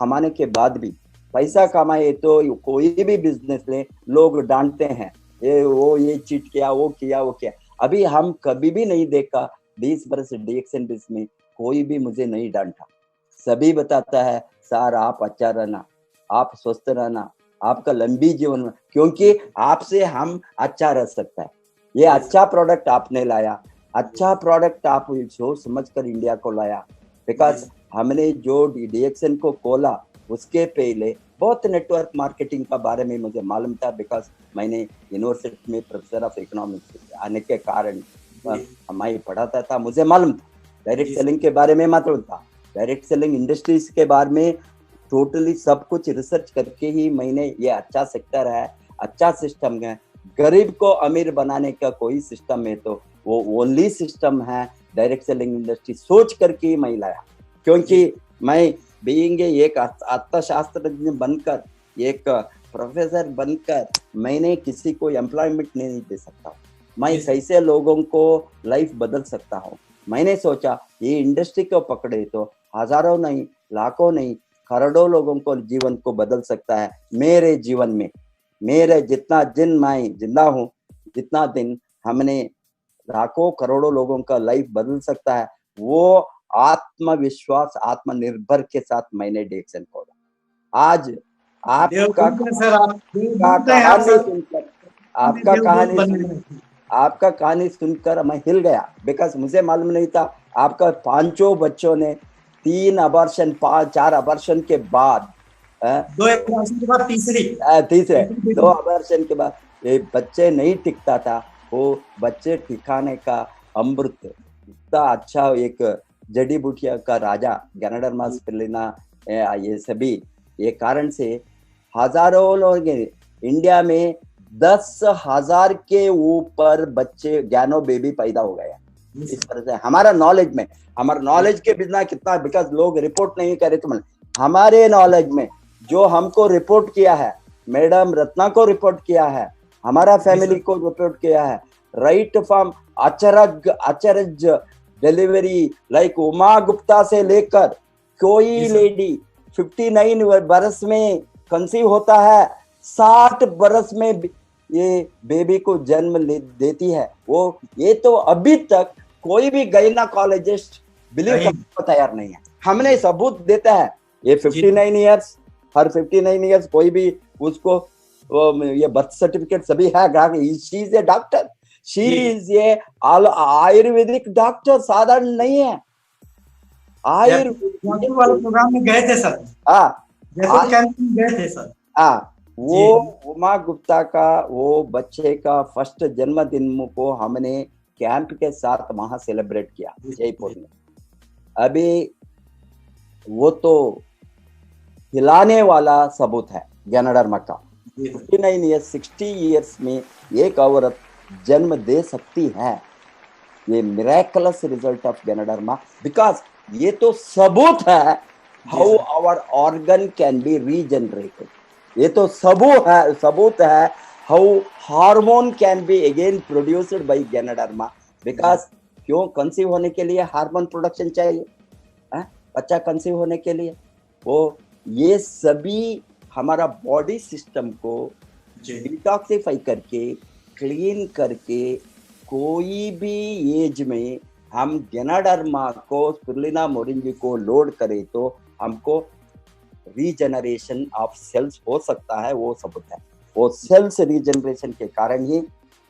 कमाने के बाद भी पैसा कमाए तो कोई भी बिजनेस ले लोग डांटते हैं, ये चीट किया, वो किया, वो किया। अभी हम कभी भी नहीं देखा 20 वर्ष डीएक्सन बिजनेस में कोई भी मुझे नहीं डांटा। सभी बताता है सर आप अच्छा रहना, आप स्वस्थ रहना, आपका लंबी जीवन, क्योंकि आपसे हम अच्छा रह सकता है। ये अच्छा प्रोडक्ट आपने लाया, अच्छा प्रोडक्ट आप सोच समझ कर इंडिया को लाया। बिकॉज हमने जो डीएक्सन को खोला उसके पहले बहुत नेटवर्क मार्केटिंग का बारे में मुझे मालूम था, बिकॉज मैंने यूनिवर्सिटी में प्रोफेसर ऑफ इकोनॉमिक्स आने के कारण हमारी पढ़ाता था, मुझे मालूम था डायरेक्ट सेलिंग के बारे में, मालूम था डायरेक्ट सेलिंग इंडस्ट्रीज के बारे में, टोटली सब कुछ रिसर्च करके ही मैंने ये अच्छा सेक्टर है, अच्छा सिस्टम है, गरीब को अमीर बनाने का कोई सिस्टम है तो वो ओनली सिस्टम है डायरेक्ट सेलिंग इंडस्ट्री, सोच करके ही मैं लाया। क्योंकि मैं बीइंग एक अर्थशास्त्रज्ञ बनकर, एक प्रोफेसर बनकर मैंने किसी को एम्प्लॉयमेंट नहीं दे सकता, मैं कैसे लोगों को लाइफ बदल सकता हूँ। मैंने सोचा ये इंडस्ट्री को पकड़े तो हजारों नहीं, लाखों नहीं, करोड़ों लोगों को जीवन को बदल सकता है। मेरे जीवन में, मेरे जितना दिन मैं जिंदा हूँ, जितना दिन हमने लाखों करोड़ों लोगों का लाइफ बदल सकता है, वो आत्मविश्वास, आत्मनिर्भर के साथ मैंने डीएक्सन खोला। आज आपका कहानी सुनकर मैं हिल गया, बिकॉज मुझे मालूम नहीं था आपका 5 बच्चों ने 3 अबॉर्शन, 4 अबॉर्शन के बाद 2 अबॉर्शन के बाद तीसरे 2 अबॉर्शन के बाद ये बच्चे नहीं टिकता था, वो बच्चे टिकाने का अमृत, इतना अच्छा एक जड़ी बूटिया का राजा गैनाडर्मा स्पिरुलिना, ये सभी ये कारण से हजारों लोग इंडिया में 10,000 के ऊपर बच्चे गैनो बेबी पैदा हो गए। इस तरह से हमारा नॉलेज में, हमारा नॉलेज के बिना कितना, बिकॉज लोग रिपोर्ट नहीं करे तो हमारे नॉलेज में जो हमको रिपोर्ट किया है, मैडम रत्ना को रिपोर्ट किया है, हमारा फैमिली को रिपोर्ट किया है, राइट फ्रॉम अचरज डिलीवरी लाइक उमा गुप्ता से लेकर कोई लेडी 59 बरस में कंसीव होता है, 60 बरस में ये बेबी को जन्म देती है। वो ये तो अभी तक कोई भी गायनेकोलॉजिस्ट बिलीव करने को तैयार नहीं है। हमने सबूत देता है ये 59 ईयर्स, हर 59 ईयर्स कोई भी उसको ये बर्थ सर्टिफिकेट सभी है, she is a doctor, she is a Ayurvedic doctor, साधारण नहीं है। आयुर्वेदिक वाले प्रोग्राम में गए थे सर, गए थे सर। वो उमा गुप्ता का वो बच्चे का फर्स्ट जन्मदिन को हमने कैंप के साथ वहां सेलिब्रेट किया जयपुर में। अभी वो तो हिलाने वाला सबूत है गैनाडर्मा का। 59 ईयर्स, 60 ईयर्स में एक औरत जन्म दे सकती है, ये miraculous result of ganoderma, because ये तो सबूत है how our organ can be regenerated. ये तो सबूत है how hormone can be again produced by ganoderma, because क्यों कंसीव होने के लिए हार्मोन प्रोडक्शन चाहिए, बच्चा कंसीव होने के लिए। वो ये सभी हमारा बॉडी सिस्टम को डिटॉक्सिफाई करके, क्लीन करके, कोई भी एज में हम गैनाडर्मा को, स्पिरुलिना मोरिंजी को लोड करें तो हमको रीजनरेशन ऑफ सेल्स हो सकता है। वो सबूत है, वो सेल्स रीजनरेशन के कारण ही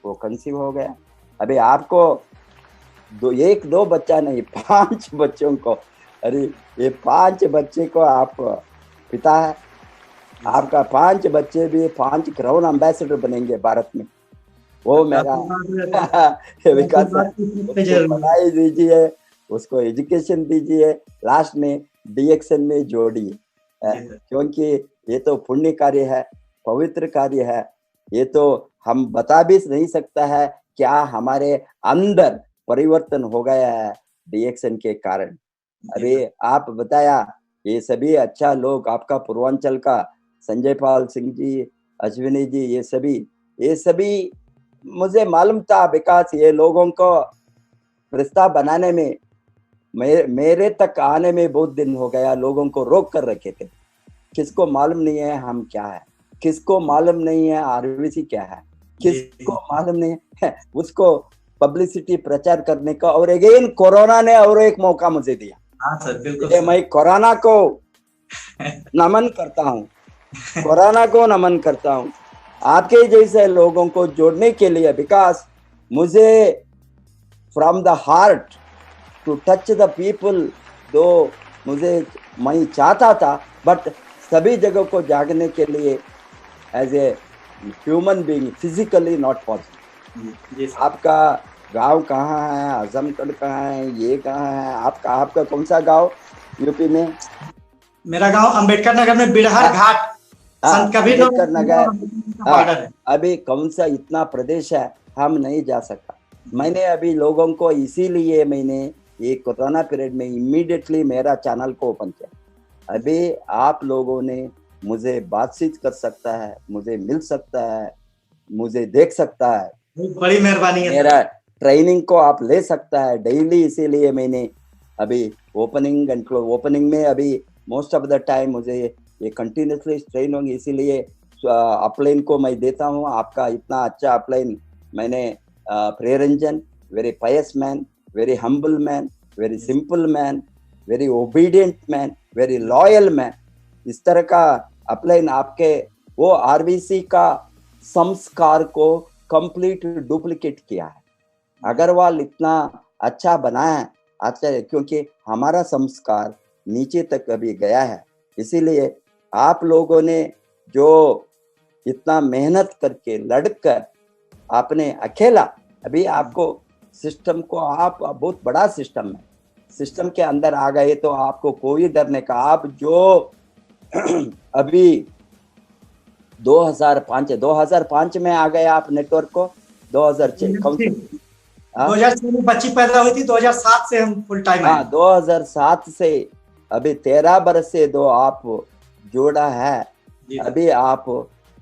वो कंसीव हो गया। अभी आपको 1-2 बच्चा नहीं, 5 बच्चों को, अरे ये 5 बच्चे को आप पिता है, आपका 5 बच्चे भी 5 क्राउन एम्बेसडर बनेंगे भारत में। वो मेरा विकास पढ़ाई दीजिए, उसको एजुकेशन दीजिए, लास्ट में डीएक्सन में जोड़िए, क्योंकि ये तो पुण्य कार्य है। पवित्र कार्य है। ये तो हम बता भी नहीं सकता है क्या हमारे अंदर परिवर्तन हो गया है डीएक्सन के कारण। अभी आप बताया ये सभी अच्छा लोग, आपका पूर्वांचल का संजय पाल सिंह जी, अश्विनी जी, ये सभी मुझे मालूम था, बिकॉज ये लोगों को प्रस्ताव बनाने में मेरे तक आने में बहुत दिन हो गया, लोगों को रोक कर रखे थे। किसको मालूम नहीं है हम क्या है, किसको मालूम नहीं है आरबीसी क्या है, किसको मालूम नहीं है उसको पब्लिसिटी प्रचार करने का। और अगेन कोरोना ने और एक मौका मुझे दिया। हाँ सर, बिल्कुल। मैं कोरोना को नमन करता हूँ, कोरोना को नमन करता हूँ, आपके जैसे लोगों को जोड़ने के लिए। बिकॉज मुझे from the heart to touch the people, दो मैं चाहता था, बट सभी जगह को जागने के लिए as a human being physically not possible. आपका गांव कहाँ है, आजमगढ़ कहाँ है, ये कहाँ है, आपका कौन सा गांव यूपी में? मेरा गांव अंबेडकर नगर में बिरहर घाट, संत कबीर नगर। अभी कौन सा इतना प्रदेश है, हम नहीं जा सकता। मैंने अभी लोगों को इसीलिए मैंने ये कोरोना पीरियड में इमीडिएटली मेरा चैनल को ओपन किया। अभी आप लोगों ने मुझे बातचीत कर सकता है, मुझे मिल सकता है, मुझे देख सकता है, बड़ी मेहरबानी है। मेरा ट्रेनिंग को आप ले सकता है डेली। इसीलिए मैंने अभी ओपनिंग में अभी मोस्ट ऑफ द टाइम मुझे ये कंटिन्यूसली ट्रेन होंगे, इसीलिए अपलाइन को मैं देता हूँ। आपका इतना अच्छा अपलाइन मैंने प्रियरंजन, वेरी पायस man, very humble man, very simple man, very obedient man, very loyal man, इस तरह का अपलाइन आपके वो आरबीसी का संस्कार को कंप्लीट डुप्लीकेट किया है। अग्रवाल इतना अच्छा बनाया है, अच्छा है, क्योंकि हमारा संस्कार नीचे तक अभी गया है। इसीलिए आप लोगों ने जो इतना मेहनत करके लड़कर आपने अकेला अभी आपको सिस्टम को, आप बहुत बड़ा सिस्टम है, सिस्टम के अंदर आ गए तो आपको कोई डरने का। आप जो अभी 2005 में आ गए आप नेटवर्क को, 2006 2006 में बच्ची पैदा हुई थी, 2007 से हम फुल टाइम। हाँ, 2007 से अभी 13 बरस से दो आप जोड़ा है। अभी आप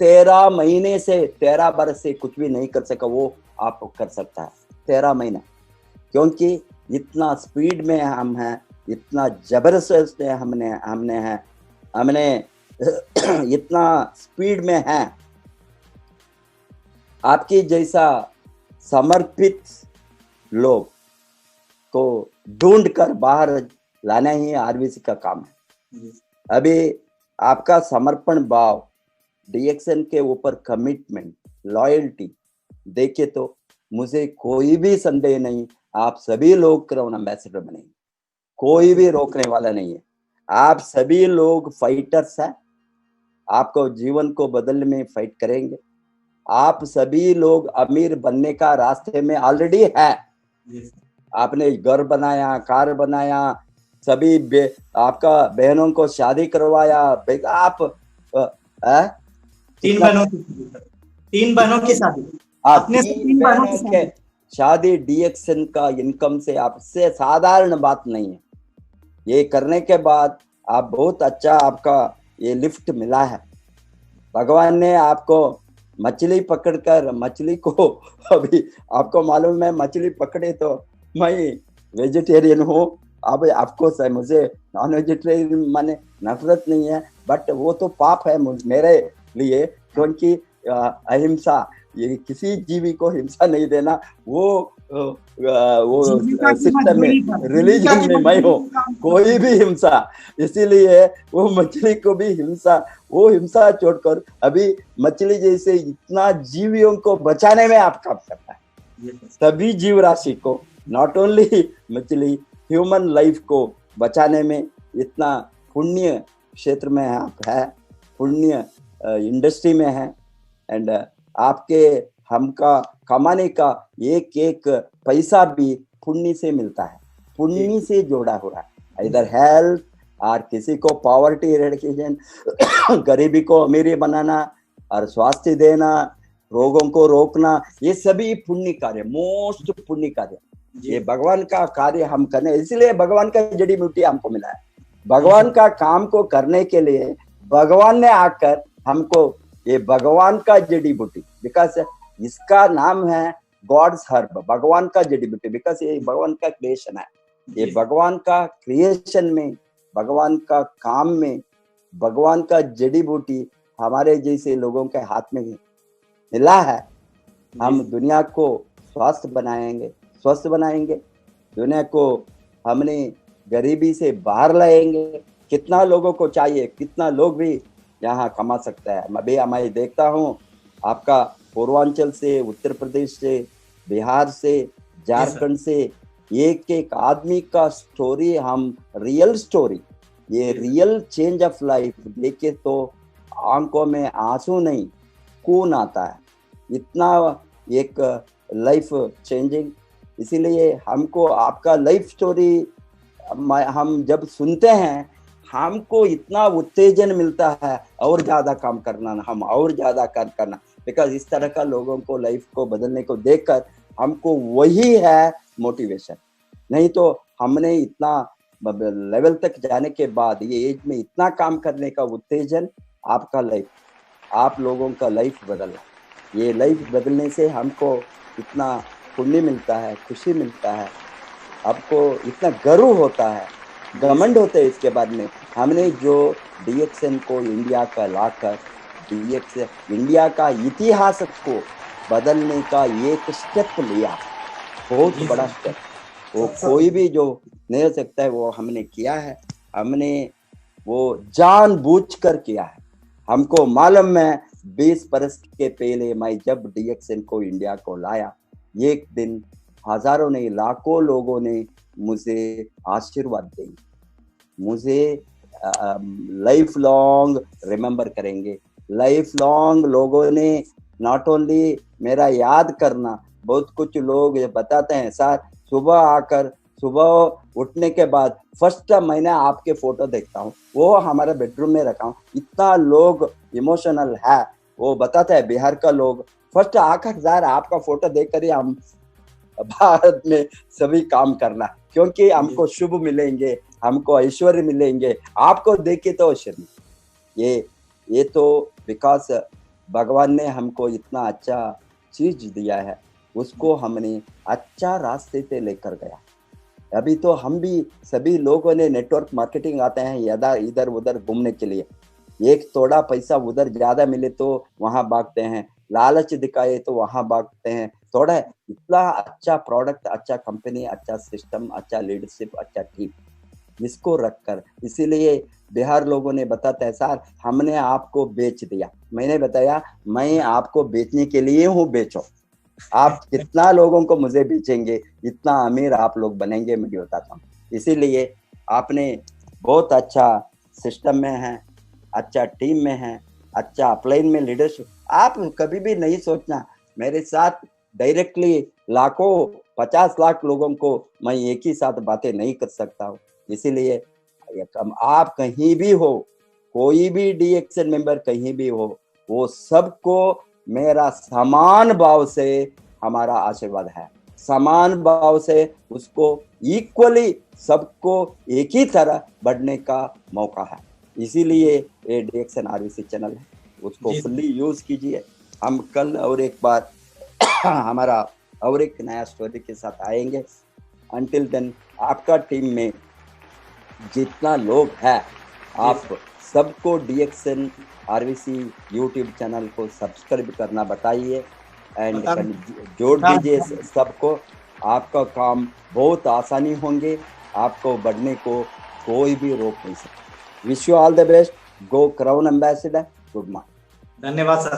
13 महीने से 13 बरस से कुछ भी नहीं कर सका, वो आप कर सकता है 13 महीना, क्योंकि इतना स्पीड में हम हैं, इतना जबरदस्त हमने इतना स्पीड में है। आपकी जैसा समर्पित लोग को ढूंढ कर बाहर लाना ही आरबीसी का काम है। अभी आपका समर्पण भाव, डीएक्सन के ऊपर कमिटमेंट, लॉयल्टी देखे तो मुझे कोई भी संदेह नहीं, आप सभी लोग कोरोना एम्बेसडर बनेंगे, कोई भी रोकने वाला नहीं है। आप सभी लोग फाइटर्स हैं, आपको जीवन को बदलने में फाइट करेंगे। आप सभी लोग अमीर बनने का रास्ते में ऑलरेडी है। आपने घर बनाया, कार बनाया, सभी आपका बहनों को शादी करवाया। आप 3 बहनों की शादी, आपने 3 बहनों के शादी डीएक्सन का इनकम से, आपसे साधारण बात नहीं है। ये करने के बाद आप बहुत अच्छा, आपका ये लिफ्ट मिला है। भगवान ने आपको मछली पकड़कर, मछली को अभी आपको मालूम है मछली पकड़े तो मैं वेजिटेरियन हूँ। अब आपको मुझे नॉन वेजिटेरियन माने नफरत नहीं है, बट वो तो पाप है मेरे लिए, क्योंकि अहिंसा, ये किसी जीवी को हिंसा नहीं देना, वो सिस्टम में, रिलीजन में मैं हूँ, कोई भी हिंसा। इसीलिए वो मछली को भी हिंसा, वो हिंसा छोड़कर अभी मछली जैसे इतना जीवियों को बचाने में आप काम करता है। सभी जीव राशि को, नॉट ओनली मछली, ह्यूमन लाइफ को बचाने में इतना पुण्य क्षेत्र में आप है, पुण्य इंडस्ट्री में है। एंड आपके हमका कमाने का एक एक पैसा भी पुण्य से मिलता है, पुण्य से जोड़ा हो रहा है। इधर हेल्थ और किसी को पॉवर्टी एरेडिकेशन, गरीबी को अमीरी बनाना, और स्वास्थ्य देना, रोगों को रोकना, ये सभी पुण्य कार्य, मोस्ट पुण्य कार्य, ये भगवान का कार्य हम करने, इसलिए भगवान का जड़ी बूटी हमको मिला है। भगवान का काम को करने के लिए भगवान ने आकर हमको ये भगवान का जड़ी बूटी, बिकॉज इसका नाम है गॉड्स हर्ब, भगवान का जड़ी बूटी, बिकॉज ये भगवान का क्रिएशन है। ये भगवान का क्रिएशन में, भगवान का काम में, भगवान का जड़ी बूटी हमारे जैसे लोगों के हाथ में मिला है। हम दुनिया को स्वस्थ बनाएंगे, दुनिया को हमने गरीबी से बाहर लाएंगे। कितना लोगों को चाहिए, कितना लोग भी यहाँ कमा सकता है। मैं देखता हूँ आपका पूर्वांचल से, उत्तर प्रदेश से, बिहार से, झारखंड से, एक एक आदमी का स्टोरी, हम रियल स्टोरी, ये रियल चेंज ऑफ लाइफ देखे तो आंखों में आंसू नहीं खून आता है, इतना एक लाइफ चेंजिंग। इसीलिए हमको आपका लाइफ स्टोरी हम जब सुनते हैं हमको इतना उत्तेजन मिलता है और ज्यादा काम करना, हम और ज्यादा काम करना, बिकॉज इस तरह का लोगों को लाइफ को बदलने को देखकर हमको वही है मोटिवेशन। नहीं तो हमने इतना लेवल तक जाने के बाद ये एज में इतना काम करने का उत्तेजन, आपका लाइफ, आप लोगों का लाइफ बदला, ये लाइफ बदलने से हमको इतना पुण्य मिलता है, खुशी मिलता है, आपको इतना गर्व होता है, घमंड होते हैं इसके बाद में। हमने जो DXN को इंडिया का लाकर इंडिया का इतिहास को बदलने का एक स्टेप लिया, बहुत बड़ा स्टेप, वो कोई भी जो नहीं हो सकता है, वो हमने किया है। हमने वो जानबूझकर किया है। हमको मालूम है 20 बरस के पहले मैं जब DXN को इंडिया को लाया, एक दिन हजारों नहीं लाखों लोगों ने मुझे आशीर्वाद दी, मुझे लाइफ लॉन्ग रिमेम्बर करेंगे। लाइफ लॉन्ग लोगों ने नॉट ओनली मेरा याद करना, बहुत कुछ लोग बताते हैं सर सुबह आकर, सुबह उठने के बाद फर्स्ट मैंने आपके फोटो देखता हूँ, वो हमारे बेडरूम में रखा हूँ। इतना लोग इमोशनल है, वो बताते हैं बिहार का लोग, फर्स्ट आकर सर आपका फोटो देखकर ही हम भारत में सभी काम करना, क्योंकि हमको शुभ मिलेंगे, हमको ऐश्वर्य मिलेंगे, आपको देखे तो ऐश्वर्य। ये तो बिकॉज भगवान ने हमको इतना अच्छा चीज दिया है, उसको हमने अच्छा रास्ते पे लेकर गया। अभी तो हम भी सभी लोगों ने नेटवर्क मार्केटिंग आते हैं इधर उधर घूमने के लिए, एक थोड़ा पैसा उधर ज्यादा मिले तो वहां भागते हैं, लालच दिखाए तो वहां भागते हैं, थोड़ा इतना अच्छा प्रोडक्ट, अच्छा कंपनी, अच्छा सिस्टम, अच्छा लीडरशिप, अच्छा टीम, इसको रखकर। इसीलिए बिहार लोगों ने बताते हैं सर हमने आपको बेच दिया। मैंने बताया मैं आपको बेचने के लिए हूँ, बेचो। आप कितना लोगों को मुझे बेचेंगे, इतना अमीर आप लोग बनेंगे, मैं बताता हूँ। इसीलिए आपने बहुत अच्छा सिस्टम में है, अच्छा टीम में है, अच्छा अपलाइन में लीडरशिप। आप कभी भी नहीं सोचना मेरे साथ डायरेक्टली लाखों 50 लाख लोगों को मैं एक ही साथ बातें नहीं कर सकता हूँ। इसीलिए आप कहीं भी हो, कोई भी DXN मेंबर कहीं भी हो, वो सबको मेरा समान भाव से हमारा आशीर्वाद है, समान भाव से उसको इक्वली सबको एक ही तरह बढ़ने का मौका है। इसीलिए ये DXN RVC चैनल है, उसको फुल्ली यूज कीजिए। हम कल और एक बार हमारा और एक नया स्टोरी के साथ आएंगे। अंटिल देन आपका टीम में जितना लोग है, आप सबको DXN RVC यूट्यूब चैनल को सब्सक्राइब करना बताइए एंड जोड़ दीजिए सबको। आपका काम बहुत आसानी होंगे, आपको बढ़ने को कोई भी रोक नहीं सकता। Wish you all the best, go crown ambassador, good morning. धन्यवाद सर।